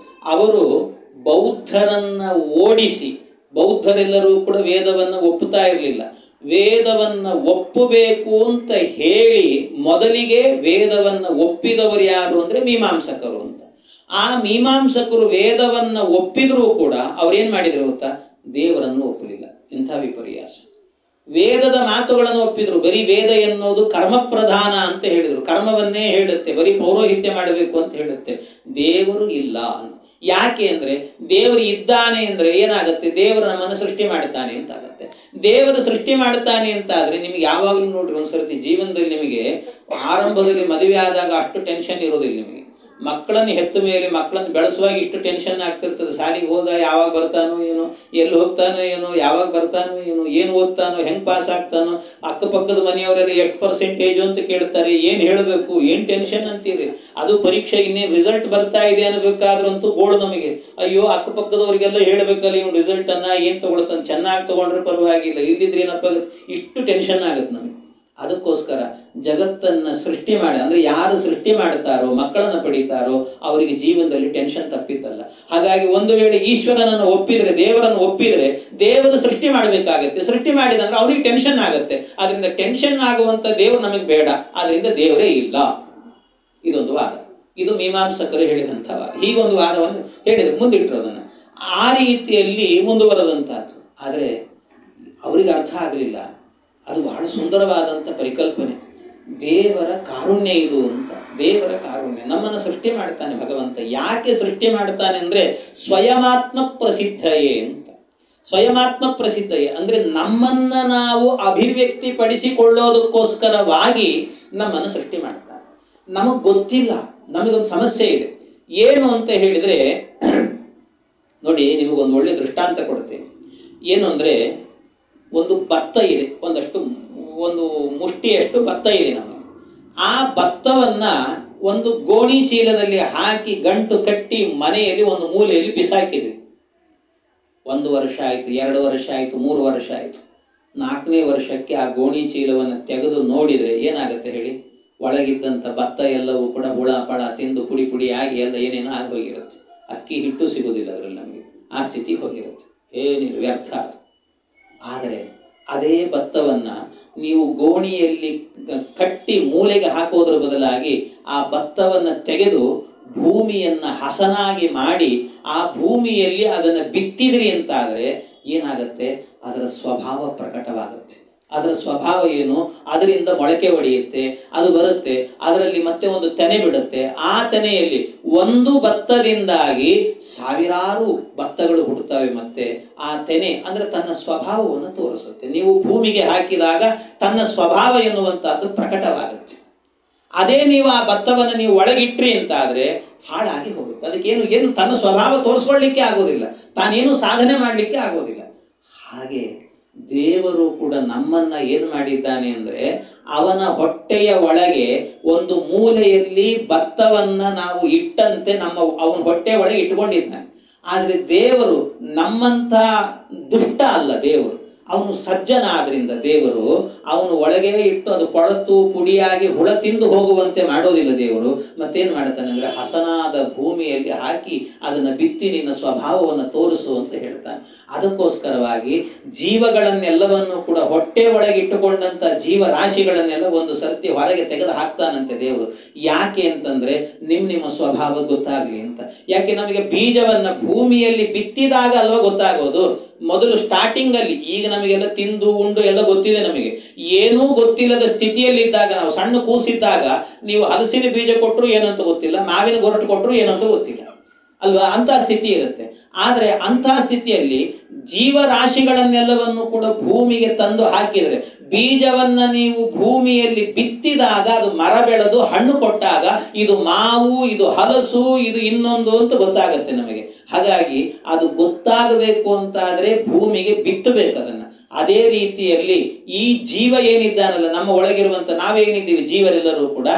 ಅವರು ಬೌದ್ಧರನ್ನು ಓಡಿಸಿ, ಬೌದ್ಧರೆಲ್ಲರೂ ಕೂಡ ವೇದವನ್ನು ಒಪ್ಪುತ್ತಾ ಇರಲಿಲ್ಲ. ವೇದವನ್ನು ಒಪ್ಪಬೇಕು ಅಂತ ಹೇಳಿ ಮೊದಲಿಗೆ ವೇದವನ್ನು ಒಪ್ಪಿದವರು ಯಾರು ಅಂದರೆ ಮೀಮಾಂಸಕರು ಅಂತ. ಆ ಮೀಮಾಂಸಕರು ವೇದವನ್ನು ಒಪ್ಪಿದರೂ ಕೂಡ ಅವರೇನು ಮಾಡಿದರು ಗೊತ್ತಾ, ದೇವರನ್ನು ಒಪ್ಪಲಿಲ್ಲ. ಇಂಥ ವಿಪರ್ಯಾಸ. ವೇದದ ಮಾತುಗಳನ್ನು ಒಪ್ಪಿದ್ರು, ಬರೀ ವೇದ ಎನ್ನುವುದು ಕರ್ಮಪ್ರಧಾನ ಅಂತ ಹೇಳಿದರು, ಕರ್ಮವನ್ನೇ ಹೇಳುತ್ತೆ, ಬರೀ ಪೌರೋಹಿತ್ಯ ಮಾಡಬೇಕು ಅಂತ ಹೇಳುತ್ತೆ, ದೇವರು ಇಲ್ಲ. ಯಾಕೆ ಅಂದರೆ ದೇವರು ಇದ್ದಾನೆ ಅಂದರೆ ಏನಾಗುತ್ತೆ, ದೇವರು ನಮ್ಮನ್ನು ಸೃಷ್ಟಿ ಮಾಡ್ತಾನೆ ಅಂತಾಗುತ್ತೆ. ದೇವರು ಸೃಷ್ಟಿ ಮಾಡ್ತಾನೆ ಅಂತ ಆದರೆ ನಿಮಗೆ ಯಾವಾಗಲೂ ನೋಡ್ರಿ, ಒಂದು ಸರ್ತಿ ಜೀವನದಲ್ಲಿ ನಿಮಗೆ ಆರಂಭದಲ್ಲಿ ಮದುವೆ ಆದಾಗ ಅಷ್ಟು ಟೆನ್ಷನ್ ಇರೋದಿಲ್ಲ. ನಿಮಗೆ ಮಕ್ಕಳನ್ನು ಹೆತ್ತ ಮೇಲೆ ಮಕ್ಕಳನ್ನು ಬೆಳೆಸುವಾಗ ಇಷ್ಟು ಟೆನ್ಷನ್ ಆಗ್ತಿರ್ತದೆ. ಶಾಲೆಗೆ ಹೋದ ಯಾವಾಗ ಬರ್ತಾನೋ ಏನೋ, ಎಲ್ಲಿ ಹೋಗ್ತಾನೋ ಏನೋ, ಯಾವಾಗ ಬರ್ತಾನೋ ಏನೋ, ಏನು ಓದ್ತಾನೋ, ಹೆಂಗೆ ಪಾಸ್ ಆಗ್ತಾನೋ, ಅಕ್ಕಪಕ್ಕದ ಮನೆಯವರಲ್ಲಿ ಎಷ್ಟು ಪರ್ಸೆಂಟೇಜು ಅಂತ ಕೇಳ್ತಾರೆ, ಏನು ಹೇಳಬೇಕು, ಏನು ಟೆನ್ಷನ್ ಅಂತೀರಿ. ಅದು ಪರೀಕ್ಷೆ ಇನ್ನೇನು ರಿಸಲ್ಟ್ ಬರ್ತಾ ಇದೆ ಅನ್ನಬೇಕಾದ್ರಂತೂ ಗೋಳು ನಮಗೆ. ಅಯ್ಯೋ ಅಕ್ಕಪಕ್ಕದವರಿಗೆಲ್ಲ ಹೇಳಬೇಕಲ್ಲ ಇವ್ನು ರಿಸಲ್ಟನ್ನು ಏನು ತೊಗೊಳ್ತಾನೆ, ಚೆನ್ನಾಗಿ ತೊಗೊಂಡ್ರೆ ಪರವಾಗಿಲ್ಲ, ಇದ್ದಿದ್ರೆ ಏನಪ್ಪ ಇಷ್ಟು ಟೆನ್ಷನ್ ಆಗುತ್ತೆ ನಮಗೆ. ಅದಕ್ಕೋಸ್ಕರ ಜಗತ್ತನ್ನು ಸೃಷ್ಟಿ ಮಾಡಿ, ಅಂದರೆ ಯಾರು ಸೃಷ್ಟಿ ಮಾಡ್ತಾರೋ ಮಕ್ಕಳನ್ನು ಪಡಿತಾರೋ ಅವರಿಗೆ ಜೀವನದಲ್ಲಿ ಟೆನ್ಷನ್ ತಪ್ಪಿದ್ದಲ್ಲ. ಹಾಗಾಗಿ ಒಂದು ವೇಳೆ ಈಶ್ವರನನ್ನು ಒಪ್ಪಿದರೆ, ದೇವರನ್ನು ಒಪ್ಪಿದರೆ, ದೇವರು ಸೃಷ್ಟಿ ಮಾಡಬೇಕಾಗತ್ತೆ. ಸೃಷ್ಟಿ ಮಾಡಿದಂದ್ರೆ ಅವ್ರಿಗೆ ಟೆನ್ಷನ್ ಆಗುತ್ತೆ. ಅದರಿಂದ ಟೆನ್ಷನ್ ಆಗುವಂಥ ದೇವರು ನಮಗೆ ಬೇಡ, ಆದ್ದರಿಂದ ದೇವರೇ ಇಲ್ಲ. ಇದೊಂದು ವಾದ. ಇದು ಮೀಮಾಂಸಕರು ಹೇಳಿದಂಥ ವಾದ. ಹೀಗೊಂದು ವಾದವನ್ನು ಹೇಳಿದರು, ಮುಂದಿಟ್ಟರು ಅದನ್ನು. ಆ ರೀತಿಯಲ್ಲಿ ಮುಂದುವರೆದಂಥದ್ದು. ಆದರೆ ಅವರಿಗೆ ಅರ್ಥ ಆಗಲಿಲ್ಲ. ಅದು ಬಹಳ ಸುಂದರವಾದಂಥ ಪರಿಕಲ್ಪನೆ. ದೇವರ ಕಾರುಣ್ಯ ಇದು ಅಂತ. ದೇವರ ಕಾರುಣ್ಯ, ನಮ್ಮನ್ನು ಸೃಷ್ಟಿ ಮಾಡ್ತಾನೆ ಭಗವಂತ. ಯಾಕೆ ಸೃಷ್ಟಿ ಮಾಡ್ತಾನೆ ಅಂದರೆ ಸ್ವಯಮಾತ್ಮ ಪ್ರಸಿದ್ಧಯೇ ಅಂತ. ಸ್ವಯಮಾತ್ಮ ಪ್ರಸಿದ್ಧಯೇ ಅಂದರೆ ನಮ್ಮನ್ನು ನಾವು ಅಭಿವ್ಯಕ್ತಿ ಪಡಿಸಿಕೊಳ್ಳೋದಕ್ಕೋಸ್ಕರವಾಗಿ ನಮ್ಮನ್ನು ಸೃಷ್ಟಿ ಮಾಡ್ತಾನೆ. ನಮಗೆ ಗೊತ್ತಿಲ್ಲ. ನಮಗೊಂದು ಸಮಸ್ಯೆ ಇದೆ. ಏನು ಅಂತ ಹೇಳಿದರೆ ನೋಡಿ, ನಿಮಗೊಂದು ಒಳ್ಳೆ ದೃಷ್ಟಾಂತ ಕೊಡ್ತೇನೆ. ಏನು ಅಂದರೆ, ಒಂದು ಭತ್ತ ಇದೆ, ಒಂದು ಮುಷ್ಟಿಯಷ್ಟು ಭತ್ತ ಇದೆ ನಮಗೆ. ಆ ಭತ್ತವನ್ನು ಒಂದು ಗೋಣಿ ಚೀಲದಲ್ಲಿ ಹಾಕಿ ಗಂಟು ಕಟ್ಟಿ ಮನೆಯಲ್ಲಿ ಒಂದು ಮೂಲೆಯಲ್ಲಿ ಬಿಸಾಕಿದ್ವಿ. 1 ವರ್ಷ ಆಯಿತು, 2 ವರ್ಷ ಆಯಿತು, 3 ವರ್ಷ ಆಯಿತು. 4ನೇ ವರ್ಷಕ್ಕೆ ಆ ಗೋಣಿ ಚೀಲವನ್ನು ತೆಗೆದು ನೋಡಿದರೆ ಏನಾಗುತ್ತೆ ಹೇಳಿ? ಒಳಗಿದ್ದಂಥ ಭತ್ತ ಎಲ್ಲವೂ ಕೂಡ ಹುಳ ಪಳ ತಿಂದು ಪುಡಿ ಪುಡಿ ಆಗಿ ಎಲ್ಲ ಏನೇನೋ ಆಗಿ ಹೋಗಿರುತ್ತೆ. ಅಕ್ಕಿ ಹಿಟ್ಟು ಸಿಗೋದಿಲ್ಲ ಅದರಲ್ಲಿ ನಮಗೆ. ಆ ಸ್ಥಿತಿಗೆ ಹೋಗಿರುತ್ತೆ. ಏನಿಲ್ಲ, ವ್ಯರ್ಥ. ಆದರೆ ಅದೇ ಭತ್ತವನ್ನು ನೀವು ಗೋಣಿಯಲ್ಲಿ ಕಟ್ಟಿ ಮೂಲೆಗೆ ಹಾಕೋದ್ರ ಬದಲಾಗಿ ಆ ಭತ್ತವನ್ನು ತೆಗೆದು ಭೂಮಿಯನ್ನು ಹಸನಾಗಿ ಮಾಡಿ ಆ ಭೂಮಿಯಲ್ಲಿ ಅದನ್ನು ಬಿತ್ತಿದ್ರಿ ಅಂತಾದರೆ ಏನಾಗುತ್ತೆ? ಅದರ ಸ್ವಭಾವ ಪ್ರಕಟವಾಗುತ್ತೆ. ಅದರ ಸ್ವಭಾವ ಏನು? ಅದರಿಂದ ಮೊಳಕೆ ಒಡೆಯುತ್ತೆ, ಅದು ಬರುತ್ತೆ, ಅದರಲ್ಲಿ ಮತ್ತೆ ಒಂದು ತೆನೆ ಬಿಡುತ್ತೆ. ಆ ತೆನೆಯಲ್ಲಿ ಒಂದು ಭತ್ತದಿಂದಾಗಿ ಸಾವಿರಾರು ಭತ್ತಗಳು ಹುಟ್ಟುತ್ತವೆ. ಮತ್ತೆ ಆ ತೆನೆ ಅಂದರೆ ತನ್ನ ಸ್ವಭಾವವನ್ನು ತೋರಿಸುತ್ತೆ. ನೀವು ಭೂಮಿಗೆ ಹಾಕಿದಾಗ ತನ್ನ ಸ್ವಭಾವ ಎನ್ನುವಂಥದ್ದು ಪ್ರಕಟವಾಗುತ್ತೆ. ಅದೇ ನೀವು ಆ ಭತ್ತವನ್ನು ನೀವು ಒಳಗಿಟ್ರಿ ಅಂತಾದರೆ ಹಾಳಾಗಿ ಹೋಗುತ್ತೆ. ಅದಕ್ಕೇನು ತನ್ನ ಸ್ವಭಾವ ತೋರಿಸ್ಕೊಳ್ಳಿಕ್ಕೆ ಆಗೋದಿಲ್ಲ, ತಾನೇನು ಸಾಧನೆ ಮಾಡಲಿಕ್ಕೆ ಆಗೋದಿಲ್ಲ. ಹಾಗೆ ದೇವರು ಕೂಡ ನಮ್ಮನ್ನು ಏನು ಮಾಡಿದ್ದಾನೆ ಅಂದರೆ, ಅವನ ಹೊಟ್ಟೆಯ ಒಳಗೆ ಒಂದು ಮೂಲೆಯಲ್ಲಿ ಭತ್ತವನ್ನು ನಾವು ಇಟ್ಟಂತೆ ಅವನ ಹೊಟ್ಟೆಯ ಒಳಗೆ ಇಟ್ಕೊಂಡಿದ್ದಾನೆ. ಆದರೆ ದೇವರು ನಮ್ಮಂಥ ದುಷ್ಟ ಅಲ್ಲ. ದೇವರು ಅವನು ಸಜ್ಜನ. ಆದ್ದರಿಂದ ದೇವರು ಅವನು ಒಳಗೆ ಇಟ್ಟು ಅದು ಕೊಳತು ಪುಡಿಯಾಗಿ ಹುಳ ತಿಂದು ಹೋಗುವಂತೆ ಮಾಡೋದಿಲ್ಲ. ದೇವರು ಮತ್ತೇನು ಮಾಡ್ತಾನೆ ಅಂದರೆ, ಹಸನಾದ ಭೂಮಿಯಲ್ಲಿ ಹಾಕಿ ಅದನ್ನು ಬಿತ್ತಿ ನಿನ್ನ ಸ್ವಭಾವವನ್ನು ತೋರಿಸು ಅಂತ ಹೇಳ್ತಾನೆ. ಅದಕ್ಕೋಸ್ಕರವಾಗಿ ಜೀವಗಳನ್ನೆಲ್ಲವನ್ನು ಕೂಡ ಹೊಟ್ಟೆ ಒಳಗೆ ಇಟ್ಟುಕೊಂಡಂಥ ಜೀವರಾಶಿಗಳನ್ನೆಲ್ಲ ಒಂದು ಸರ್ತಿ ಹೊರಗೆ ತೆಗೆದು ಹಾಕ್ತಾನಂತೆ ದೇವರು. ಯಾಕೆ ಅಂತಂದರೆ ನಿಮ್ಮ ಸ್ವಭಾವ ಗೊತ್ತಾಗಲಿ ಅಂತ. ಯಾಕೆ ನಮಗೆ ಬೀಜವನ್ನು ಭೂಮಿಯಲ್ಲಿ ಬಿತ್ತಿದಾಗ ಅಲ್ವಾ ಗೊತ್ತಾಗೋದು. ಮೊದಲು ಸ್ಟಾರ್ಟಿಂಗಲ್ಲಿ, ಈಗ ನಮಗೆಲ್ಲ ತಿಂದು ಉಂಡು ಎಲ್ಲ ಗೊತ್ತಿದೆ. ನಮಗೆ ಏನೂ ಗೊತ್ತಿಲ್ಲದ ಸ್ಥಿತಿಯಲ್ಲಿದ್ದಾಗ, ನಾವು ಸಣ್ಣ ಕೂಸಿದ್ದಾಗ ನೀವು ಹಲಸಿನ ಬೀಜ ಕೊಟ್ಟರು ಏನಂತ ಗೊತ್ತಿಲ್ಲ, ಮಾವಿನ ಗೊರಟು ಕೊಟ್ಟರು ಏನಂತ ಗೊತ್ತಿಲ್ಲ ಅಲ್ವಾ? ಅಂಥ ಸ್ಥಿತಿ ಇರುತ್ತೆ. ಆದರೆ ಅಂಥ ಸ್ಥಿತಿಯಲ್ಲಿ ಜೀವರಾಶಿಗಳನ್ನೆಲ್ಲವನ್ನು ಕೂಡ ಭೂಮಿಗೆ ತಂದು ಹಾಕಿದರೆ, ಬೀಜವನ್ನು ನೀವು ಭೂಮಿಯಲ್ಲಿ ಬಿತ್ತಿದಾಗ ಅದು ಮರ ಬೆಳೆದು ಹಣ್ಣು ಕೊಟ್ಟಾಗ ಇದು ಮಾವು, ಇದು ಹಲಸು, ಇದು ಇನ್ನೊಂದು ಅಂತ ಗೊತ್ತಾಗುತ್ತೆ ನಮಗೆ. ಹಾಗಾಗಿ ಅದು ಗೊತ್ತಾಗಬೇಕು ಅಂತಾದರೆ ಭೂಮಿಗೆ ಬಿತ್ತಬೇಕು ಅದನ್ನು. ಅದೇ ರೀತಿಯಲ್ಲಿ ಈ ಜೀವ ಏನಿದ್ದಾನಲ್ಲ, ನಮ್ಮ ಒಳಗಿರುವಂಥ ನಾವೇನಿದ್ದೀವಿ ಜೀವರೆಲ್ಲರೂ ಕೂಡ,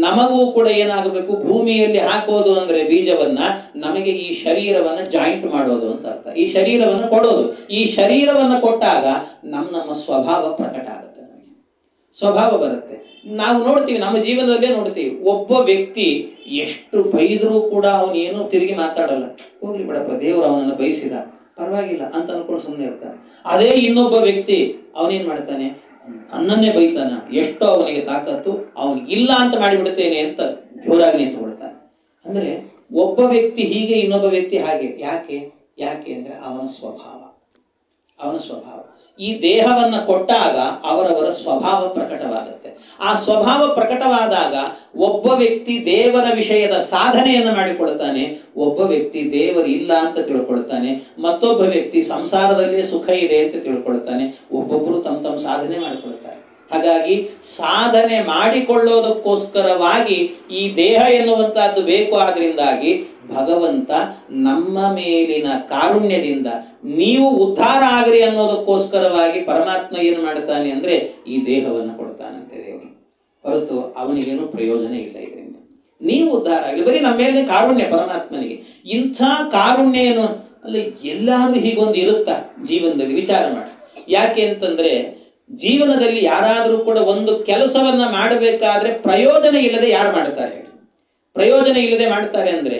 ನಮಗೂ ಕೂಡ ಏನಾಗಬೇಕು? ಭೂಮಿಯಲ್ಲಿ ಹಾಕೋದು ಅಂದರೆ ಬೀಜವನ್ನು, ನಮಗೆ ಈ ಶರೀರವನ್ನು ಜಾಯಿಂಟ್ ಮಾಡೋದು ಅಂತ ಅರ್ಥ. ಈ ಶರೀರವನ್ನು ಕೊಡೋದು. ಈ ಶರೀರವನ್ನು ಕೊಟ್ಟಾಗ ನಮ್ಮ ಸ್ವಭಾವ ಪ್ರಕಟ ಆಗುತ್ತೆ. ನಮಗೆ ಸ್ವಭಾವ ಬರುತ್ತೆ. ನಾವು ನೋಡ್ತೀವಿ, ನಮ್ಮ ಜೀವನದಲ್ಲೇ ನೋಡ್ತೀವಿ, ಒಬ್ಬ ವ್ಯಕ್ತಿ ಎಷ್ಟು ಬೈದರೂ ಕೂಡ ಅವನೇನು ತಿರುಗಿ ಮಾತಾಡಲ್ಲ. ಹೋಗ್ಲಿ ಬಿಡಪ್ಪ, ದೇವರು ಅವನನ್ನು ಬಯಸಿದ, ಪರವಾಗಿಲ್ಲ ಅಂತ ಅನ್ಕೊಂಡು ಸುಮ್ಮನೆ ಇರ್ತಾನೆ. ಅದೇ ಇನ್ನೊಬ್ಬ ವ್ಯಕ್ತಿ ಅವನೇನು ಮಾಡ್ತಾನೆ? ನನ್ನನ್ನೇ ಬೈತಾನ, ಎಷ್ಟೋ ಅವನಿಗೆ ತಾಕತ್ತು, ಅವನಿಗೆ ಇಲ್ಲ ಅಂತ ಮಾಡಿಬಿಡ್ತೇನೆ ಅಂತ ಜೋರಾಗಿ ನಿಂತುಕೊಳ್ತಾನೆ. ಅಂದರೆ ಒಬ್ಬ ವ್ಯಕ್ತಿ ಹೀಗೆ, ಇನ್ನೊಬ್ಬ ವ್ಯಕ್ತಿ ಹಾಗೆ. ಯಾಕೆ ಅಂದರೆ ಅವನ ಸ್ವಭಾವ. ಅವನ ಸ್ವಭಾವ. ಈ ದೇಹವನ್ನು ಕೊಟ್ಟಾಗ ಅವರವರ ಸ್ವಭಾವ ಪ್ರಕಟವಾಗುತ್ತೆ. ಆ ಸ್ವಭಾವ ಪ್ರಕಟವಾದಾಗ ಒಬ್ಬ ವ್ಯಕ್ತಿ ದೇವರ ವಿಷಯದ ಸಾಧನೆಯನ್ನು ಮಾಡಿಕೊಳ್ತಾನೆ, ಒಬ್ಬ ವ್ಯಕ್ತಿ ದೇವರು ಇಲ್ಲ ಅಂತ ತಿಳ್ಕೊಳ್ತಾನೆ, ಮತ್ತೊಬ್ಬ ವ್ಯಕ್ತಿ ಸಂಸಾರದಲ್ಲೇ ಸುಖ ಇದೆ ಅಂತ ತಿಳ್ಕೊಳ್ತಾನೆ. ಒಬ್ಬೊಬ್ಬರು ತಮ್ಮ ಸಾಧನೆ ಮಾಡಿಕೊಳ್ತಾರೆ. ಹಾಗಾಗಿ ಸಾಧನೆ ಮಾಡಿಕೊಳ್ಳೋದಕ್ಕೋಸ್ಕರವಾಗಿ ಈ ದೇಹ ಎನ್ನುವಂತಹದ್ದು ಬೇಕು. ಆದ್ರಿಂದಾಗಿ ಭಗವಂತ ನಮ್ಮ ಮೇಲಿನ ಕಾರುಣ್ಯದಿಂದ ನೀವು ಉದ್ಧಾರ ಆಗ್ರಿ ಅನ್ನೋದಕ್ಕೋಸ್ಕರವಾಗಿ ಪರಮಾತ್ಮ ಏನು ಮಾಡ್ತಾನೆ ಅಂದರೆ ಈ ದೇಹವನ್ನು ಕೊಡ್ತಾನಂತೆ ದೇವರು. ಹೊರತು ಅವನಿಗೇನು ಪ್ರಯೋಜನ ಇಲ್ಲ ಇದರಿಂದ. ನೀವು ಉದ್ಧಾರ ಆಗಲಿ, ಬರೀ ನಮ್ಮ ಮೇಲೆ ಕಾರುಣ್ಯ ಪರಮಾತ್ಮನಿಗೆ. ಇಂಥ ಕಾರುಣ್ಯ ಏನು ಅಲ್ಲಿ ಎಲ್ಲಾದ್ರೂ ಹೀಗೊಂದು ಇರುತ್ತಾ ಜೀವನದಲ್ಲಿ? ವಿಚಾರ ಮಾಡಿ. ಯಾಕೆ ಅಂತಂದರೆ ಜೀವನದಲ್ಲಿ ಯಾರಾದರೂ ಕೂಡ ಒಂದು ಕೆಲಸವನ್ನು ಮಾಡಬೇಕಾದ್ರೆ ಪ್ರಯೋಜನ ಇಲ್ಲದೆ ಯಾರು ಮಾಡ್ತಾರೆ ಹೇಳಿ? ಪ್ರಯೋಜನ ಇಲ್ಲದೆ ಮಾಡ್ತಾರೆ ಅಂದರೆ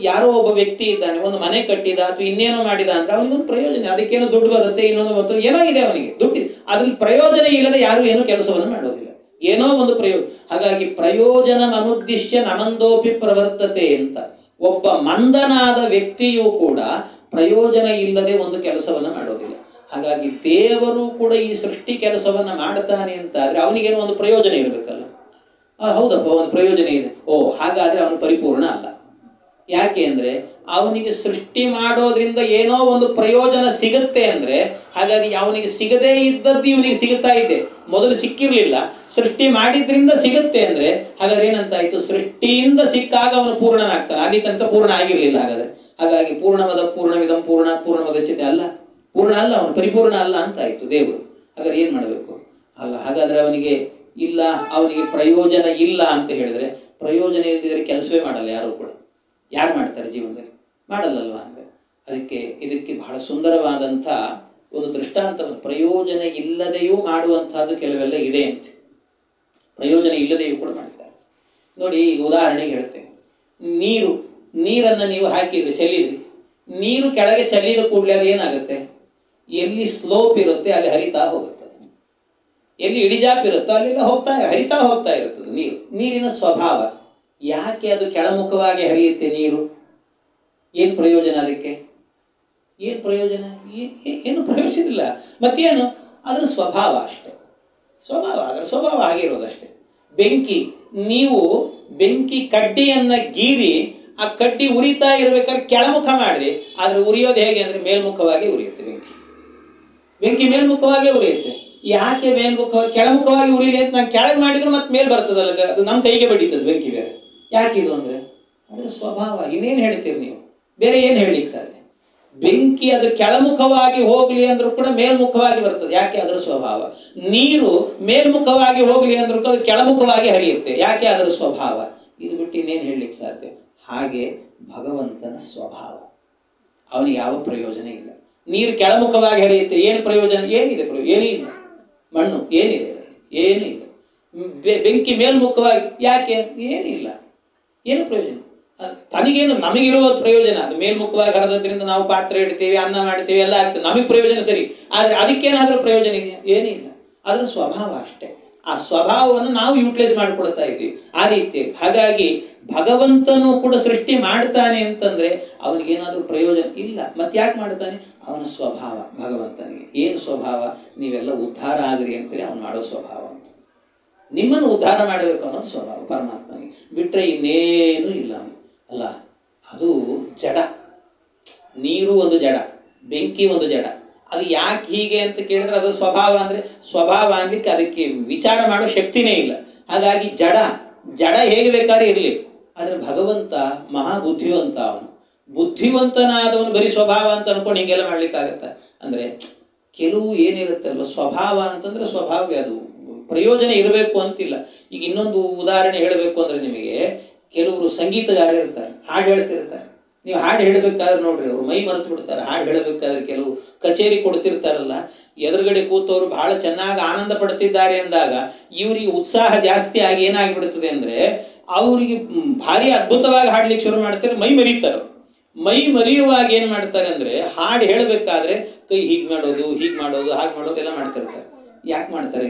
ಯಾರೋ ಒಬ್ಬ ವ್ಯಕ್ತಿ ಇದ್ದಾನೆ, ಒಂದು ಮನೆ ಕಟ್ಟಿದ ಅಥವಾ ಇನ್ನೇನೋ ಮಾಡಿದ ಅಂದರೆ ಅವನಿಗೊಂದು ಪ್ರಯೋಜನ, ಅದಕ್ಕೇನೋ ದುಡ್ಡು ಬರುತ್ತೆ, ಇನ್ನೊಂದು ಬರ್ತದೆ, ಏನೋ ಇದೆ ಅವನಿಗೆ ದುಡ್ಡು, ಅದ್ರಲ್ಲಿ ಪ್ರಯೋಜನ ಇಲ್ಲದೆ ಯಾರು ಏನೋ ಕೆಲಸವನ್ನು ಮಾಡೋದಿಲ್ಲ, ಏನೋ ಒಂದು ಪ್ರಯೋಜನ. ಹಾಗಾಗಿ ಪ್ರಯೋಜನ ಅನುದ್ದಿಶ್ಯ ನಮಂದೋಪಿ ಪ್ರವರ್ತತೆ ಅಂತ ಒಬ್ಬ ಮಂದನಾದ ವ್ಯಕ್ತಿಯೂ ಕೂಡ ಪ್ರಯೋಜನ ಇಲ್ಲದೆ ಒಂದು ಕೆಲಸವನ್ನು ಮಾಡೋದಿಲ್ಲ. ಹಾಗಾಗಿ ದೇವರು ಕೂಡ ಈ ಸೃಷ್ಟಿ ಕೆಲಸವನ್ನು ಮಾಡ್ತಾನೆ ಅಂತಾದರೆ ಅವನಿಗೇನೋ ಒಂದು ಪ್ರಯೋಜನ ಇರಬೇಕಲ್ಲ. ಹೌದಪ್ಪ, ಒಂದು ಪ್ರಯೋಜನ ಇದೆ. ಹಾಗಾದರೆ ಅವನು ಪರಿಪೂರ್ಣ ಅಲ್ಲ. ಯಾಕೆ ಅಂದರೆ ಅವನಿಗೆ ಸೃಷ್ಟಿ ಮಾಡೋದ್ರಿಂದ ಏನೋ ಒಂದು ಪ್ರಯೋಜನ ಸಿಗುತ್ತೆ ಅಂದರೆ, ಹಾಗಾಗಿ ಅವನಿಗೆ ಸಿಗದೇ ಇದ್ದದ್ದು ಇವನಿಗೆ ಸಿಗುತ್ತಾ ಇದೆ, ಮೊದಲು ಸಿಕ್ಕಿರಲಿಲ್ಲ, ಸೃಷ್ಟಿ ಮಾಡಿದ್ರಿಂದ ಸಿಗುತ್ತೆ ಅಂದರೆ ಹಾಗಾದ್ರೆ ಏನಂತಾಯಿತು? ಸೃಷ್ಟಿಯಿಂದ ಸಿಕ್ಕಾಗ ಅವನು ಪೂರ್ಣನಾಗ್ತಾನೆ, ಅಲ್ಲಿ ತನಕ ಪೂರ್ಣ ಆಗಿರಲಿಲ್ಲ. ಹಾಗಾಗಿ ಪೂರ್ಣಮದ ಪೂರ್ಣವಿದಂ ಪೂರ್ಣ ಪೂರ್ಣಮದಚ್ಯತೆ ಅಲ್ಲ, ಪೂರ್ಣ ಅಲ್ಲ, ಅವನು ಪರಿಪೂರ್ಣ ಅಲ್ಲ ಅಂತಾಯಿತು ದೇವರು. ಹಾಗಾದ್ರೆ ಏನು ಮಾಡಬೇಕು? ಅಲ್ಲ, ಹಾಗಾದರೆ ಅವನಿಗೆ ಇಲ್ಲ, ಅವನಿಗೆ ಪ್ರಯೋಜನ ಇಲ್ಲ ಅಂತ ಹೇಳಿದರೆ, ಪ್ರಯೋಜನ ಇಲ್ಲದಿದ್ದರೆ ಕೆಲಸವೇ ಮಾಡಲ್ಲ ಯಾರು ಕೂಡ. ಯಾರು ಮಾಡ್ತಾರೆ ಜೀವನದಲ್ಲಿ? ಮಾಡಲ್ಲಲ್ವಾ? ಅಂದರೆ ಇದಕ್ಕೆ ಬಹಳ ಸುಂದರವಾದಂಥ ಒಂದು ದೃಷ್ಟಾಂತವನ್ನು, ಪ್ರಯೋಜನ ಇಲ್ಲದೆಯೂ ಮಾಡುವಂಥದ್ದು ಕೆಲವೆಲ್ಲ ಇದೆ ಅಂತ. ಪ್ರಯೋಜನ ಇಲ್ಲದೆಯೂ ಕೂಡ ಮಾಡ್ತಾರೆ ನೋಡಿ. ಈಗ ಉದಾಹರಣೆಗೆ ಹೇಳ್ತೇನೆ, ನೀರನ್ನು ನೀವು ಹಾಕಿದ್ರಿ, ಚೆಲ್ಲಿದ್ರಿ, ನೀರು ಕೆಳಗೆ ಚೆಲ್ಲಿದ ಕೂಡಲೇ ಅದು ಏನಾಗುತ್ತೆ? ಎಲ್ಲಿ ಸ್ಲೋಪ್ ಇರುತ್ತೆ ಅಲ್ಲಿ ಹರಿತಾ ಹೋಗುತ್ತೆ, ಎಲ್ಲಿ ಇಳಿಜಾಪಿರುತ್ತೋ ಅಲ್ಲೆಲ್ಲ ಹರಿತಾ ಹೋಗ್ತಾ ಇರುತ್ತದೆ ನೀರಿನ ಸ್ವಭಾವ. ಯಾಕೆ ಅದು ಕೆಳಮುಖವಾಗಿ ಹರಿಯುತ್ತೆ ನೀರು? ಏನು ಪ್ರಯೋಜನ ಅದಕ್ಕೆ? ಏನು ಪ್ರಯೋಜನ? ಏನು ಪ್ರಯೋಜನ ಇಲ್ಲ. ಮತ್ತೇನು? ಅದರ ಸ್ವಭಾವ ಅಷ್ಟೆ. ಅದರ ಸ್ವಭಾವ ಆಗಿರೋದಷ್ಟೇ. ನೀವು ಬೆಂಕಿ ಕಡ್ಡಿಯನ್ನು ಗೀರಿ ಆ ಕಡ್ಡಿ ಉರಿತಾ ಇರಬೇಕಾದ್ರೆ ಕೆಳಮುಖ ಮಾಡಿರಿ, ಆದರೆ ಉರಿಯೋದು ಹೇಗೆ ಅಂದರೆ ಮೇಲ್ಮುಖವಾಗಿ ಉರಿಯುತ್ತೆ. ಬೆಂಕಿ ಮೇಲ್ಮುಖವಾಗಿ ಉರಿಯುತ್ತೆ. ಯಾಕೆ ಕೆಳಮುಖವಾಗಿ ಉರಿಲಿ ಅಂತ ನಾನು ಕೆಳಗೆ ಮಾಡಿದ್ರು ಮತ್ತೆ ಮೇಲೆ ಬರ್ತದಲ್ಲ, ಅದು ನಮ್ಮ ಕೈಗೆ ಬಡೀತದೆ ಬೆಂಕಿ ಬೇರೆ. ಯಾಕಿದು ಅಂದರೆ ಅದರ ಸ್ವಭಾವ. ಇನ್ನೇನು ಹೇಳ್ತೀರಿ ನೀವು? ಬೇರೆ ಏನು ಹೇಳಲಿಕ್ಕೆ ಸಾಧ್ಯ? ಬೆಂಕಿ ಅದು ಕೆಳಮುಖವಾಗಿ ಹೋಗಲಿ ಅಂದರೂ ಕೂಡ ಮೇಲ್ಮುಖವಾಗಿ ಬರ್ತದೆ. ಯಾಕೆ? ಅದರ ಸ್ವಭಾವ. ನೀರು ಮೇಲ್ಮುಖವಾಗಿ ಹೋಗಲಿ ಅಂದರೂ ಕೂಡ ಅದು ಕೆಳಮುಖವಾಗಿ ಹರಿಯುತ್ತೆ. ಯಾಕೆ? ಅದರ ಸ್ವಭಾವ. ಇದು ಬಿಟ್ಟು ಇನ್ನೇನು ಹೇಳಲಿಕ್ಕೆ ಸಾಧ್ಯ? ಹಾಗೆ ಭಗವಂತನ ಸ್ವಭಾವ, ಅವನಿಗೆ ಯಾವ ಪ್ರಯೋಜನ ಇಲ್ಲ. ನೀರು ಕೆಳಮುಖವಾಗಿ ಹರಿಯುತ್ತೆ, ಏನು ಪ್ರಯೋಜನ? ಏನಿದೆ? ಏನೂ ಇಲ್ಲ. ಮಣ್ಣು ಏನಿದೆ? ಏನೂ ಇಲ್ಲ. ಬೆಂಕಿ ಮೇಲ್ಮುಖವಾಗಿ ಯಾಕೆ? ಏನೂ ಇಲ್ಲ. ಏನು ಪ್ರಯೋಜನ? ತನಗೇನು? ನಮಗಿರುವ ಪ್ರಯೋಜನ ಅದು ಮೇಲ್ಮುಖವಾಗಿ ಹರಿದ್ರಿಂದ ನಾವು ಪಾತ್ರೆ ಇಡ್ತೇವೆ, ಅನ್ನ ಮಾಡ್ತೇವೆ, ಎಲ್ಲ ಆಗ್ತದೆ, ನಮಗೆ ಪ್ರಯೋಜನ ಸರಿ. ಆದರೆ ಅದಕ್ಕೇನಾದರೂ ಪ್ರಯೋಜನ ಇದೆಯಾ? ಏನೂ ಇಲ್ಲ. ಅದರ ಸ್ವಭಾವ ಅಷ್ಟೇ. ಆ ಸ್ವಭಾವವನ್ನು ನಾವು ಯೂಟಿಲೈಸ್ ಮಾಡಿಕೊಳ್ತಾ ಇದ್ದೀವಿ ಆ ರೀತಿಯಲ್ಲಿ. ಹಾಗಾಗಿ ಭಗವಂತನು ಕೂಡ ಸೃಷ್ಟಿ ಮಾಡ್ತಾನೆ ಅಂತಂದರೆ ಅವನಿಗೇನಾದರೂ ಪ್ರಯೋಜನ ಇಲ್ಲ. ಮತ್ತೆ ಯಾಕೆ ಮಾಡ್ತಾನೆ? ಅವನ ಸ್ವಭಾವ. ಭಗವಂತನಿಗೆ ಏನು ಸ್ವಭಾವ? ನೀವೆಲ್ಲ ಉದ್ಧಾರ ಆಗಿರಿ ಅಂತೇಳಿ ಅವನು ಮಾಡೋ ಸ್ವಭಾವ ಅಂತ. ನಿಮ್ಮನ್ನು ಉದ್ಧಾರ ಮಾಡಬೇಕು ಅನ್ನೋದು ಸ್ವಭಾವ ಪರಮಾತ್ಮನಿಗೆ. ಬಿಟ್ಟರೆ ಇನ್ನೇನೂ ಇಲ್ಲ ಅಲ್ಲ. ಅದು ಜಡ. ನೀರು ಒಂದು ಜಡ, ಬೆಂಕಿ ಒಂದು ಜಡ. ಅದು ಯಾಕೆ ಹೀಗೆ ಅಂತ ಕೇಳಿದ್ರೆ ಅದು ಸ್ವಭಾವ. ಅಂದರೆ ಸ್ವಭಾವ ಅನ್ನಲಿಕ್ಕೆ ಅದಕ್ಕೆ ವಿಚಾರ ಮಾಡೋ ಶಕ್ತಿನೇ ಇಲ್ಲ. ಹಾಗಾಗಿ ಜಡ ಹೇಗೆ ಬೇಕಾದ್ರೆ ಇರಲಿ. ಆದರೆ ಭಗವಂತ ಮಹಾಬುದ್ಧಿವಂತ. ಅವನು ಬುದ್ಧಿವಂತನಾದವನು ಬರೀ ಸ್ವಭಾವ ಅಂತ ಅಂದ್ಕೊಂಡು ಹಿಂಗೆಲ್ಲ ಮಾಡಲಿಕ್ಕಾಗತ್ತಾ? ಅಂದರೆ ಕೆಲವು ಏನಿರುತ್ತಲ್ವ ಸ್ವಭಾವ ಅಂತಂದರೆ ಸ್ವಭಾವ, ಅದು ಪ್ರಯೋಜನ ಇರಬೇಕು ಅಂತಿಲ್ಲ. ಈಗ ಇನ್ನೊಂದು ಉದಾಹರಣೆ ಹೇಳಬೇಕು ಅಂದರೆ ನಿಮಗೆ, ಕೆಲವರು ಸಂಗೀತಗಾರರು ಇರ್ತಾರೆ, ಹಾಡು ಹೇಳ್ತಿರ್ತಾರೆ. ನೀವು ಹಾಡು ಹೇಳಬೇಕಾದ್ರೆ ನೋಡ್ರಿ, ಅವರು ಮೈ ಮರೆತು ಬಿಡ್ತಾರೆ. ಹಾಡು ಹೇಳಬೇಕಾದ್ರೆ ಕೆಲವು ಕಚೇರಿ ಕೊಡ್ತಿರ್ತಾರಲ್ಲ, ಎದುರುಗಡೆ ಕೂತವರು ಬಹಳ ಚೆನ್ನಾಗಿ ಆನಂದ ಪಡ್ತಿದ್ದಾರೆ ಅಂದಾಗ ಇವರಿಗೆ ಉತ್ಸಾಹ ಜಾಸ್ತಿ ಆಗಿ ಏನಾಗಿಬಿಡ್ತದೆ ಅಂದರೆ ಅವರಿಗೆ ಭಾರಿ ಅದ್ಭುತವಾಗಿ ಹಾಡ್ಲಿಕ್ಕೆ ಶುರು ಮಾಡ್ತಾರೆ, ಮೈ ಮರೀತಾರೆ. ಮೈ ಮರೆಯುವಾಗ ಏನು ಮಾಡ್ತಾರೆ ಅಂದರೆ ಹಾಡು ಹೇಳಬೇಕಾದ್ರೆ ಕೈ ಹೀಗೆ ಮಾಡೋದು, ಹಾಗೆ ಮಾಡೋದು ಎಲ್ಲ ಮಾಡ್ತಿರ್ತಾರೆ. ಯಾಕೆ ಮಾಡ್ತಾರೆ?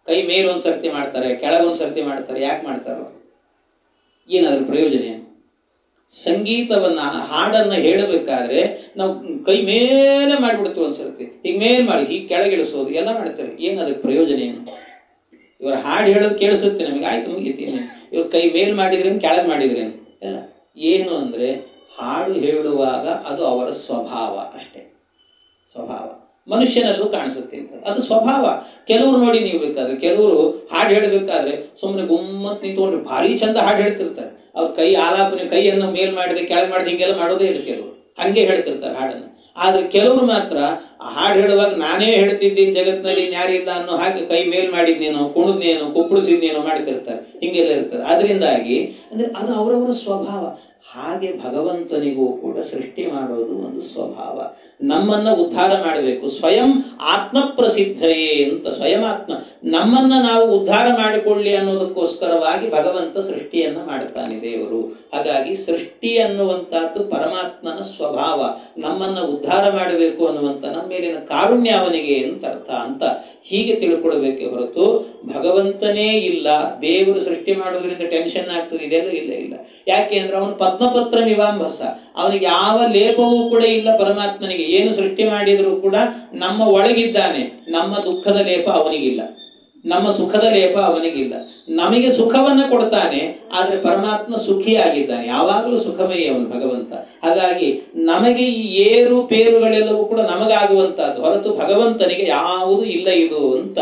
ಕೈ ಮೇಲೊಂದು ಸರ್ತಿ ಮಾಡ್ತಾರೆ, ಕೆಳಗೊಂದು ಸರ್ತಿ ಮಾಡ್ತಾರೆ. ಯಾಕೆ ಮಾಡ್ತಾರೋ? ಏನಾದರೂ ಪ್ರಯೋಜನ ಏನು? ಸಂಗೀತವನ್ನು ಹಾಡನ್ನು ಹೇಳಬೇಕಾದ್ರೆ ನಾವು ಕೈ ಮೇಲೆ ಮಾಡಿಬಿಡ್ತೀವಿ ಒಂದ್ಸರ್ತಿ, ಹೀಗೆ ಮೇಲೆ ಮಾಡಿ ಹೀಗೆ ಕೆಳಗಿಳಿಸೋದು ಎಲ್ಲ ಮಾಡ್ತೇವೆ. ಏನು ಅದಕ್ಕೆ ಪ್ರಯೋಜನ ಏನು? ಇವರು ಹಾಡು ಹೇಳೋದು ಕೇಳಿಸುತ್ತೆ ನಮಗೆ, ಆಯ್ತು ಮುಗಿತೀನಿ. ಇವ್ರು ಕೈ ಮೇಲ್ ಮಾಡಿದ್ರೇನು ಕೆಳಗೆ ಮಾಡಿದ್ರೇನು ಎಲ್ಲ ಏನು ಅಂದರೆ ಹಾಡು ಹೇಳುವಾಗ ಅದು ಅವರ ಸ್ವಭಾವ ಅಷ್ಟೇ. ಸ್ವಭಾವ ಮನುಷ್ಯನಲ್ಲೂ ಕಾಣಿಸುತ್ತೆ ಅಂತ, ಅದು ಸ್ವಭಾವ. ಕೆಲವರು ನೋಡಿ ನೀವು ಬೇಕಾದ್ರೆ, ಕೆಲವರು ಹಾಡು ಹೇಳಬೇಕಾದ್ರೆ ಸುಮ್ಮನೆ ಗುಮ್ಮತ್ ನಿಂತ್ಕೊಂಡು ಭಾರಿ ಚಂದ ಹಾಡು ಹೇಳ್ತಿರ್ತಾರೆ. ಅವ್ರ ಕೈ ಆಲಾಪನೆ ಕೈಯನ್ನು ಮೇಲ್ ಮಾಡಿದೆ ಕೆಳಗೆ ಮಾಡಿದೆ ಹಿಂಗೆಲ್ಲ ಮಾಡೋದೇ ಇಲ್ಲ. ಕೆಲವರು ಹಾಗೆ ಹೇಳ್ತಿರ್ತಾರೆ ಹಾಡನ್ನು. ಆದರೆ ಕೆಲವರು ಮಾತ್ರ ಹಾಡು ಹೇಳುವಾಗ ನಾನೇ ಹೇಳ್ತಿದ್ದೀನಿ ಜಗತ್ತಿನಲ್ಲಿ ಇನ್ಯಾರಿಲ್ಲ ಅನ್ನೋ ಹಾಗೆ ಕೈ ಮೇಲ್ ಮಾಡಿದ್ನೇನೋ, ಕುಣಿದ್ನೇನೋ, ಕುಪ್ಪಳಿಸಿದ್ನೇನೋ ಮಾಡ್ತಿರ್ತಾರೆ, ಹಿಂಗೆಲ್ಲ ಇರ್ತಾರೆ. ಅದರಿಂದಾಗಿ ಅಂದರೆ ಅದು ಅವರವರ ಸ್ವಭಾವ. ಹಾಗೆ ಭಗವಂತನಿಗೂ ಕೂಡ ಸೃಷ್ಟಿ ಮಾಡೋದು ಒಂದು ಸ್ವಭಾವ. ನಮ್ಮನ್ನು ಉದ್ಧಾರ ಮಾಡಬೇಕು. ಸ್ವಯಂ ಆತ್ಮ ಪ್ರಸಿದ್ಧಯೇ ಅಂತ, ಸ್ವಯಂ ಆತ್ಮ ನಮ್ಮನ್ನು ನಾವು ಉದ್ಧಾರ ಮಾಡಿಕೊಳ್ಳಿ ಅನ್ನೋದಕ್ಕೋಸ್ಕರವಾಗಿ ಭಗವಂತ ಸೃಷ್ಟಿಯನ್ನು ಮಾಡ್ತಾನೆ ದೇವರು. ಹಾಗಾಗಿ ಸೃಷ್ಟಿ ಅನ್ನುವಂಥದ್ದು ಪರಮಾತ್ಮನ ಸ್ವಭಾವ. ನಮ್ಮನ್ನು ಉದ್ಧಾರ ಮಾಡಬೇಕು ಅನ್ನುವಂಥ ನಮ್ಮ ಮೇಲಿನ ಕಾರುಣ್ಯ ಅವನಿಗೆ ಅಂತ ಅರ್ಥ ಅಂತ ಹೀಗೆ ತಿಳ್ಕೊಳ್ಬೇಕೆ ಹೊರತು ಭಗವಂತನೇ ಇಲ್ಲ, ದೇವರು ಸೃಷ್ಟಿ ಮಾಡೋದ್ರಿಂದ ಟೆನ್ಷನ್ ಆಗ್ತದೆ, ಇದೆಲ್ಲ ಇಲ್ಲ ಇಲ್ಲ. ಯಾಕೆ ಅಂದರೆ ಅವನು ಪದ್ಮಪತ್ರ ನಿವಾಂಬಸ, ಅವನಿಗೆ ಯಾವ ಲೇಪವೂ ಕೂಡ ಇಲ್ಲ. ಪರಮಾತ್ಮನಿಗೆ ಏನು ಸೃಷ್ಟಿ ಮಾಡಿದರೂ ಕೂಡ ನಮ್ಮ ಒಳಗಿದ್ದಾನೆ. ನಮ್ಮ ದುಃಖದ ಲೇಪ ಅವನಿಗಿಲ್ಲ, ನಮ್ಮ ಸುಖದ ಲೇಪ ಅವನಿಗಿಲ್ಲ. ನಮಗೆ ಸುಖವನ್ನು ಕೊಡ್ತಾನೆ, ಆದರೆ ಪರಮಾತ್ಮ ಸುಖಿಯಾಗಿದ್ದಾನೆ, ಯಾವಾಗಲೂ ಸುಖಮಯ ಅವನು ಭಗವಂತ. ಹಾಗಾಗಿ ನಮಗೆ ಈ ಏರು ಪೇರುಗಳೆಲ್ಲವೂ ಕೂಡ ನಮಗಾಗುವಂಥದ್ದು ಹೊರತು ಭಗವಂತನಿಗೆ ಯಾವುದೂ ಇಲ್ಲ ಇದು ಅಂತ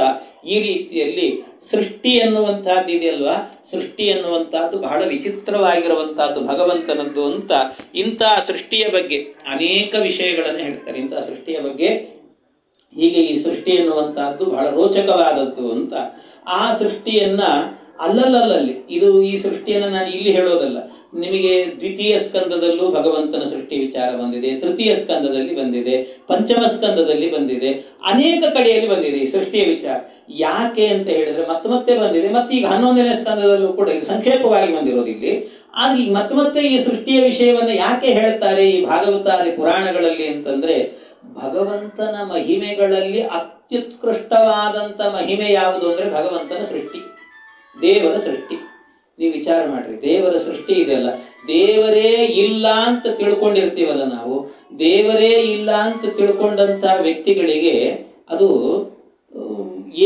ಈ ರೀತಿಯಲ್ಲಿ ಸೃಷ್ಟಿ ಎನ್ನುವಂಥದ್ದು ಇದೆಯಲ್ವಾ, ಸೃಷ್ಟಿ ಎನ್ನುವಂಥದ್ದು ಬಹಳ ವಿಚಿತ್ರವಾಗಿರುವಂಥದ್ದು ಭಗವಂತನದ್ದು ಅಂತ. ಇಂತಹ ಸೃಷ್ಟಿಯ ಬಗ್ಗೆ ಅನೇಕ ವಿಷಯಗಳನ್ನು ಹೇಳ್ತಾರೆ. ಇಂತಹ ಸೃಷ್ಟಿಯ ಬಗ್ಗೆ ಹೀಗೆ ಈ ಸೃಷ್ಟಿ ಎನ್ನುವಂಥದ್ದು ಬಹಳ ರೋಚಕವಾದದ್ದು ಅಂತ. ಆ ಸೃಷ್ಟಿಯನ್ನು ಅಲ್ಲಲ್ಲಿ ಈ ಸೃಷ್ಟಿಯನ್ನು ನಾನು ಇಲ್ಲಿ ಹೇಳೋದಲ್ಲ, ನಿಮಗೆ ದ್ವಿತೀಯ ಸ್ಕಂದದಲ್ಲೂ ಭಗವಂತನ ಸೃಷ್ಟಿ ವಿಚಾರ ಬಂದಿದೆ, ತೃತೀಯ ಸ್ಕಂದದಲ್ಲಿ ಬಂದಿದೆ, ಪಂಚಮ ಸ್ಕಂದದಲ್ಲಿ ಬಂದಿದೆ, ಅನೇಕ ಕಡೆಯಲ್ಲಿ ಬಂದಿದೆ ಈ ಸೃಷ್ಟಿಯ ವಿಚಾರ. ಯಾಕೆ ಅಂತ ಹೇಳಿದರೆ ಮತ್ತೆ ಬಂದಿದೆ. ಮತ್ತು ಈಗ 11ನೇ ಸ್ಕಂದದಲ್ಲೂ ಕೂಡ ಇದು ಸಂಕ್ಷೇಪವಾಗಿ ಬಂದಿರೋದು ಇಲ್ಲಿ. ಆದರೆ ಈಗ ಮತ್ತೆ ಈ ಸೃಷ್ಟಿಯ ವಿಷಯವನ್ನು ಯಾಕೆ ಹೇಳ್ತಾರೆ ಈ ಭಾಗವತಾದಿ ಪುರಾಣಗಳಲ್ಲಿ ಅಂತಂದರೆ, ಭಗವಂತನ ಮಹಿಮೆಗಳಲ್ಲಿ ಅತ್ಯುತ್ಕೃಷ್ಟವಾದಂಥ ಮಹಿಮೆ ಯಾವುದು ಅಂದರೆ ಭಗವಂತನ ಸೃಷ್ಟಿ, ದೇವರ ಸೃಷ್ಟಿ. ನೀವು ವಿಚಾರ ಮಾಡಿರಿ, ದೇವರ ಸೃಷ್ಟಿ ಇದೆಯಲ್ಲ, ದೇವರೇ ಇಲ್ಲ ಅಂತ ತಿಳ್ಕೊಂಡಿರ್ತೀವಲ್ಲ ನಾವು, ದೇವರೇ ಇಲ್ಲ ಅಂತ ತಿಳ್ಕೊಂಡಂಥ ವ್ಯಕ್ತಿಗಳಿಗೆ ಅದು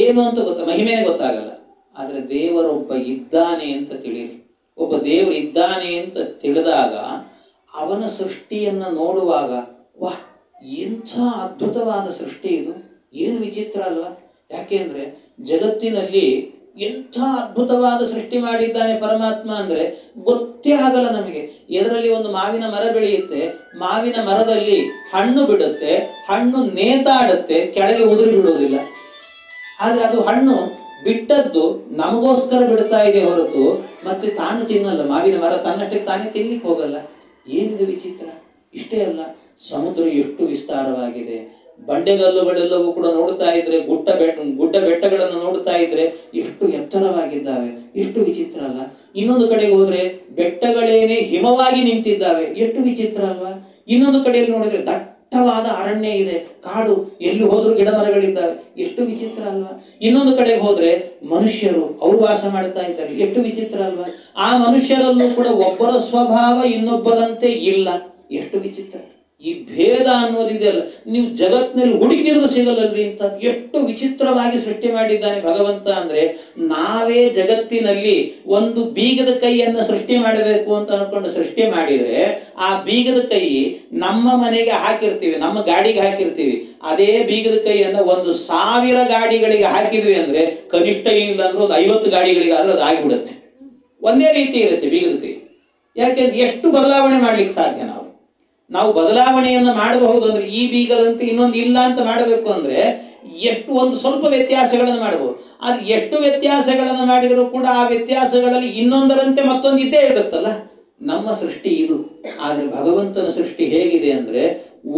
ಏನು ಅಂತ ಮಹಿಮೆನೇ ಗೊತ್ತಾಗಲ್ಲ. ಆದರೆ ದೇವರೊಬ್ಬ ಇದ್ದಾನೆ ಅಂತ ತಿಳಿರಿ. ಒಬ್ಬ ದೇವರು ಇದ್ದಾನೆ ಅಂತ ತಿಳಿದಾಗ ಅವನ ಸೃಷ್ಟಿಯನ್ನು ನೋಡುವಾಗ ವಾಹ್ ಎಂಥ ಅದ್ಭುತವಾದ ಸೃಷ್ಟಿ ಇದು, ಏನು ವಿಚಿತ್ರ ಅಲ್ವಾ? ಯಾಕೆಂದರೆ ಜಗತ್ತಿನಲ್ಲಿ ಎಂಥ ಅದ್ಭುತವಾದ ಸೃಷ್ಟಿ ಮಾಡಿದ್ದಾನೆ ಪರಮಾತ್ಮ ಅಂದರೆ ಗೊತ್ತೇ ಆಗಲ್ಲ ನಮಗೆ. ಇದರಲ್ಲಿ ಒಂದು ಮಾವಿನ ಮರ ಬೆಳೆಯುತ್ತೆ, ಮಾವಿನ ಮರದಲ್ಲಿ ಹಣ್ಣು ಬಿಡುತ್ತೆ, ಹಣ್ಣು ನೇತಾಡುತ್ತೆ, ಕೆಳಗೆ ಉದುರಿ ಬಿಡೋದಿಲ್ಲ. ಆದರೆ ಅದು ಹಣ್ಣು ಬಿಟ್ಟದ್ದು ನಮಗೋಸ್ಕರ ಬಿಡ್ತಾ ಇದೆ ಹೊರತು ಮತ್ತೆ ತಾನು ತಿನ್ನಲ್ಲ. ಮಾವಿನ ಮರ ತನ್ನಷ್ಟಕ್ಕೆ ತಾನೇ ತಿನ್ಲಿಕ್ಕೆ ಹೋಗಲ್ಲ. ಏನಿದು ವಿಚಿತ್ರ! ಇಷ್ಟೇ ಅಲ್ಲ, ಸಮುದ್ರ ಎಷ್ಟು ವಿಸ್ತಾರವಾಗಿದೆ, ಬಂಡೆಗಲ್ಲುಗಳೆಲ್ಲವೂ ಕೂಡ ನೋಡ್ತಾ ಇದ್ರೆ, ಗುಡ್ಡ ಬೆಟ್ಟಗಳನ್ನು ನೋಡ್ತಾ ಇದ್ರೆ ಎಷ್ಟು ಎತ್ತರವಾಗಿದ್ದಾವೆ, ಎಷ್ಟು ವಿಚಿತ್ರ ಅಲ್ಲ? ಇನ್ನೊಂದು ಕಡೆಗೆ ಹೋದ್ರೆ ಬೆಟ್ಟಗಳೇನೆ ಹಿಮವಾಗಿ ನಿಂತಿದ್ದಾವೆ, ಎಷ್ಟು ವಿಚಿತ್ರ ಅಲ್ವಾ? ಇನ್ನೊಂದು ಕಡೆಯಲ್ಲಿ ನೋಡಿದ್ರೆ ದಟ್ಟವಾದ ಅರಣ್ಯ ಇದೆ, ಕಾಡು, ಎಲ್ಲಿ ಹೋದ್ರೂ ಗಿಡ ಮರಗಳಿದ್ದಾವೆ, ಎಷ್ಟು ವಿಚಿತ್ರ ಅಲ್ವಾ? ಇನ್ನೊಂದು ಕಡೆಗೆ ಹೋದ್ರೆ ಮನುಷ್ಯರು, ಅವರು ವಾಸ ಮಾಡ್ತಾ ಇದ್ದಾರೆ, ಎಷ್ಟು ವಿಚಿತ್ರ ಅಲ್ವಾ? ಆ ಮನುಷ್ಯರಲ್ಲೂ ಕೂಡ ಒಬ್ಬರ ಸ್ವಭಾವ ಇನ್ನೊಬ್ಬರಂತೆ ಇಲ್ಲ, ಎಷ್ಟು ವಿಚಿತ್ರ! ಈ ಭೇದ ಅನ್ನೋದಿದೆಯಲ್ಲ, ನೀವು ಜಗತ್ತಿನಲ್ಲಿ ಹುಡುಕಿದ್ರು ಸಿಗಲ್ಲಲ್ರಿ ಅಂತ. ಎಷ್ಟು ವಿಚಿತ್ರವಾಗಿ ಸೃಷ್ಟಿ ಮಾಡಿದ್ದಾನೆ ಭಗವಂತ ಅಂದರೆ, ನಾವೇ ಜಗತ್ತಿನಲ್ಲಿ ಒಂದು ಬೀಗದ ಕೈಯನ್ನು ಸೃಷ್ಟಿ ಮಾಡಬೇಕು ಅಂತ ಅನ್ಕೊಂಡು ಸೃಷ್ಟಿ ಮಾಡಿದರೆ, ಆ ಬೀಗದ ಕೈ ನಮ್ಮ ಮನೆಗೆ ಹಾಕಿರ್ತೀವಿ, ನಮ್ಮ ಗಾಡಿಗೆ ಹಾಕಿರ್ತೀವಿ. ಅದೇ ಬೀಗದ ಕೈಯನ್ನು 1000 ಗಾಡಿಗಳಿಗೆ ಹಾಕಿದ್ವಿ ಅಂದರೆ ಕನಿಷ್ಠ ಏನಿಲ್ಲ ಅಂದ್ರೆ ಒಂದು 50 ಗಾಡಿಗಳಿಗೆ ಆದರೂ ಅದು ಆಗಿಬಿಡುತ್ತೆ. ಒಂದೇ ರೀತಿ ಇರುತ್ತೆ ಬೀಗದ ಕೈ. ಯಾಕೆಂದ್ರೆ ಎಷ್ಟು ಬದಲಾವಣೆ ಮಾಡ್ಲಿಕ್ಕೆ ಸಾಧ್ಯ? ನಾವು ಬದಲಾವಣೆಯನ್ನು ಮಾಡಬಹುದು ಅಂದರೆ, ಈ ಬೀಗದಂತೆ ಇನ್ನೊಂದು ಇಲ್ಲ ಅಂತ ಮಾಡಬೇಕು ಅಂದರೆ ಎಷ್ಟು ಒಂದು ಸ್ವಲ್ಪ ವ್ಯತ್ಯಾಸಗಳನ್ನು ಮಾಡಬಹುದು. ಆದರೆ ಎಷ್ಟು ವ್ಯತ್ಯಾಸಗಳನ್ನು ಮಾಡಿದರೂ ಕೂಡ ಆ ವ್ಯತ್ಯಾಸಗಳಲ್ಲಿ ಇನ್ನೊಂದರಂತೆ ಮತ್ತೊಂದು ಇದ್ದೇ ಇರುತ್ತಲ್ಲ. ನಮ್ಮ ಸೃಷ್ಟಿ ಇದು. ಆದರೆ ಭಗವಂತನ ಸೃಷ್ಟಿ ಹೇಗಿದೆ ಅಂದರೆ,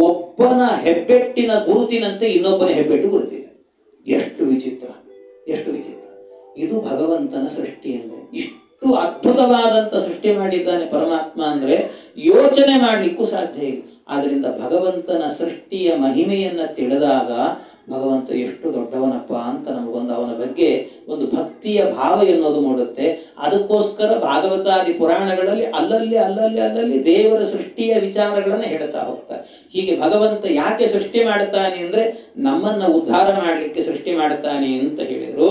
ಒಬ್ಬನ ಹೆಬ್ಬೆಟ್ಟಿನ ಗುರುತಿನಂತೆ ಇನ್ನೊಬ್ಬನ ಹೆಬ್ಬೆಟ್ಟು ಗುರುತಿದೆ. ಎಷ್ಟು ವಿಚಿತ್ರ, ಎಷ್ಟು ವಿಚಿತ್ರ! ಇದು ಭಗವಂತನ ಸೃಷ್ಟಿ ಅಂದರೆ. ಇಷ್ಟು ಅದ್ಭುತವಾದಂಥ ಸೃಷ್ಟಿ ಮಾಡಿದ್ದಾನೆ ಪರಮಾತ್ಮ ಅಂದರೆ ಯೋಚನೆ ಮಾಡಲಿಕ್ಕೂ ಸಾಧ್ಯ ಇಲ್ಲ. ಆದ್ದರಿಂದ ಭಗವಂತನ ಸೃಷ್ಟಿಯ ಮಹಿಮೆಯನ್ನು ತಿಳಿದಾಗ ಭಗವಂತ ಎಷ್ಟು ದೊಡ್ಡವನಪ್ಪ ಅಂತ ನಮಗೊಂದು ಅವನ ಬಗ್ಗೆ ಒಂದು ಭಕ್ತಿಯ ಭಾವ ಎನ್ನುವುದು ಮೂಡುತ್ತೆ. ಅದಕ್ಕೋಸ್ಕರ ಭಾಗವತಾದಿ ಪುರಾಣಗಳಲ್ಲಿ ಅಲ್ಲಲ್ಲಿ ದೇವರ ಸೃಷ್ಟಿಯ ವಿಚಾರಗಳನ್ನು ಹೇಳ್ತಾ ಹೋಗ್ತಾರೆ. ಹೀಗೆ ಭಗವಂತ ಯಾಕೆ ಸೃಷ್ಟಿ ಮಾಡ್ತಾನೆ ಅಂದರೆ ನಮ್ಮನ್ನು ಉದ್ಧಾರ ಮಾಡಲಿಕ್ಕೆ ಸೃಷ್ಟಿ ಮಾಡ್ತಾನೆ ಅಂತ ಹೇಳಿದರು.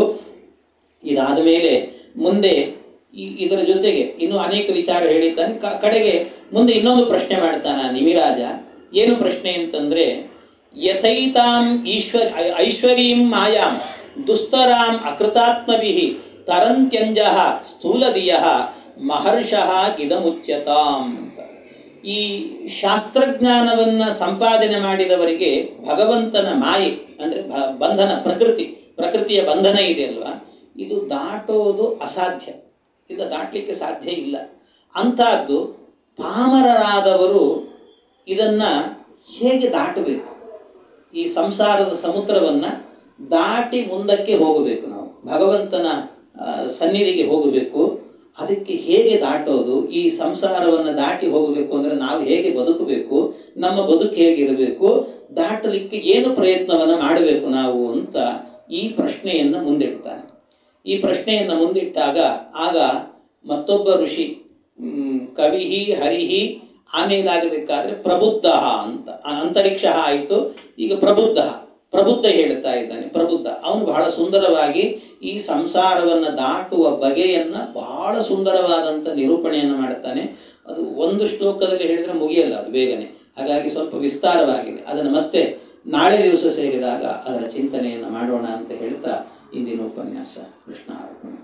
ಇದಾದ ಮೇಲೆ ಮುಂದೆ ಇದರ ಜೊತೆಗೆ ಇನ್ನೂ ಅನೇಕ ವಿಚಾರ ಹೇಳಿದ್ದಾನೆ. ಕಡೆಗೆ ಮುಂದೆ ಇನ್ನೊಂದು ಪ್ರಶ್ನೆ ಮಾಡ್ತಾನೆ ನಿಮಿರಾಜ. ಏನು ಪ್ರಶ್ನೆ ಅಂತಂದರೆ, ಯಥೈತಾಂ ಐಶ್ವರೀಂ ಮಾಯಾಂ ದುಸ್ತರಾಂ ಅಕೃತಾತ್ಮಭಿಃ ತರಂತ್ಯಂಜಃ ಸ್ಥೂಲದಿಯಃ ಮಹರ್ಷಃ ಗಿದಮುಚ್ಯತಾಂ ಅಂತ. ಈ ಶಾಸ್ತ್ರಜ್ಞಾನವನ್ನು ಸಂಪಾದನೆ ಮಾಡಿದವರಿಗೆ ಭಗವಂತನ ಮಾಯೆ ಅಂದರೆ ಬಂಧನ, ಪ್ರಕೃತಿಯ ಬಂಧನ ಇದೆ ಅಲ್ವಾ, ಇದು ದಾಟೋದು ಅಸಾಧ್ಯ. ಇದು ದಾಟಲಿಕ್ಕೆ ಸಾಧ್ಯ ಇಲ್ಲ. ಅಂಥದ್ದು ಪಾಮರರಾದವರು ಇದನ್ನು ಹೇಗೆ ದಾಟಬೇಕು? ಈ ಸಂಸಾರದ ಸಮುದ್ರವನ್ನು ದಾಟಿ ಮುಂದಕ್ಕೆ ಹೋಗಬೇಕು. ನಾವು ಭಗವಂತನ ಸನ್ನಿಧಿಗೆ ಹೋಗಬೇಕು. ಅದಕ್ಕೆ ಹೇಗೆ ದಾಟೋದು? ಈ ಸಂಸಾರವನ್ನು ದಾಟಿ ಹೋಗಬೇಕು ಅಂದರೆ ನಾವು ಹೇಗೆ ಬದುಕಬೇಕು? ನಮ್ಮ ಬದುಕು ಹೇಗಿರಬೇಕು? ದಾಟಲಿಕ್ಕೆ ಏನು ಪ್ರಯತ್ನವನ್ನು ಮಾಡಬೇಕು ನಾವು ಅಂತ ಈ ಪ್ರಶ್ನೆಯನ್ನು ಮುಂದಿಡ್ತಾನೆ. ಈ ಪ್ರಶ್ನೆಯನ್ನು ಮುಂದಿಟ್ಟಾಗ ಆಗ ಮತ್ತೊಬ್ಬ ಋಷಿ ಕವಿಹಿ ಹರಿಹಿ ಆಮೇಲಾಗಬೇಕಾದ್ರೆ ಪ್ರಬುದ್ಧ ಅಂತ, ಅಂತರಿಕ್ಷ ಆಯಿತು, ಈಗ ಪ್ರಬುದ್ಧ ಹೇಳ್ತಾ ಇದ್ದಾನೆ. ಪ್ರಬುದ್ಧ ಅವನು ಬಹಳ ಸುಂದರವಾಗಿ ಈ ಸಂಸಾರವನ್ನು ದಾಟುವ ಬಗೆಯನ್ನು ಬಹಳ ಸುಂದರವಾದಂಥ ನಿರೂಪಣೆಯನ್ನು ಮಾಡ್ತಾನೆ. ಅದು ಒಂದು ಶ್ಲೋಕದಲ್ಲಿ ಹೇಳಿದರೆ ಮುಗಿಯಲ್ಲ, ಅದು ಬೇಗನೆ. ಹಾಗಾಗಿ ಸ್ವಲ್ಪ ವಿಸ್ತಾರವಾಗಿದೆ. ಅದನ್ನು ಮತ್ತೆ ನಾಳೆ ದಿವಸ ಸೇರಿದಾಗ ಅದರ ಚಿಂತನೆಯನ್ನು ಮಾಡೋಣ ಅಂತ ಹೇಳ್ತಾ ಇಂದಿನ ಉಪನ್ಯಾಸ ಕೃಷ್ಣ ಅರ್ಪಣೆ.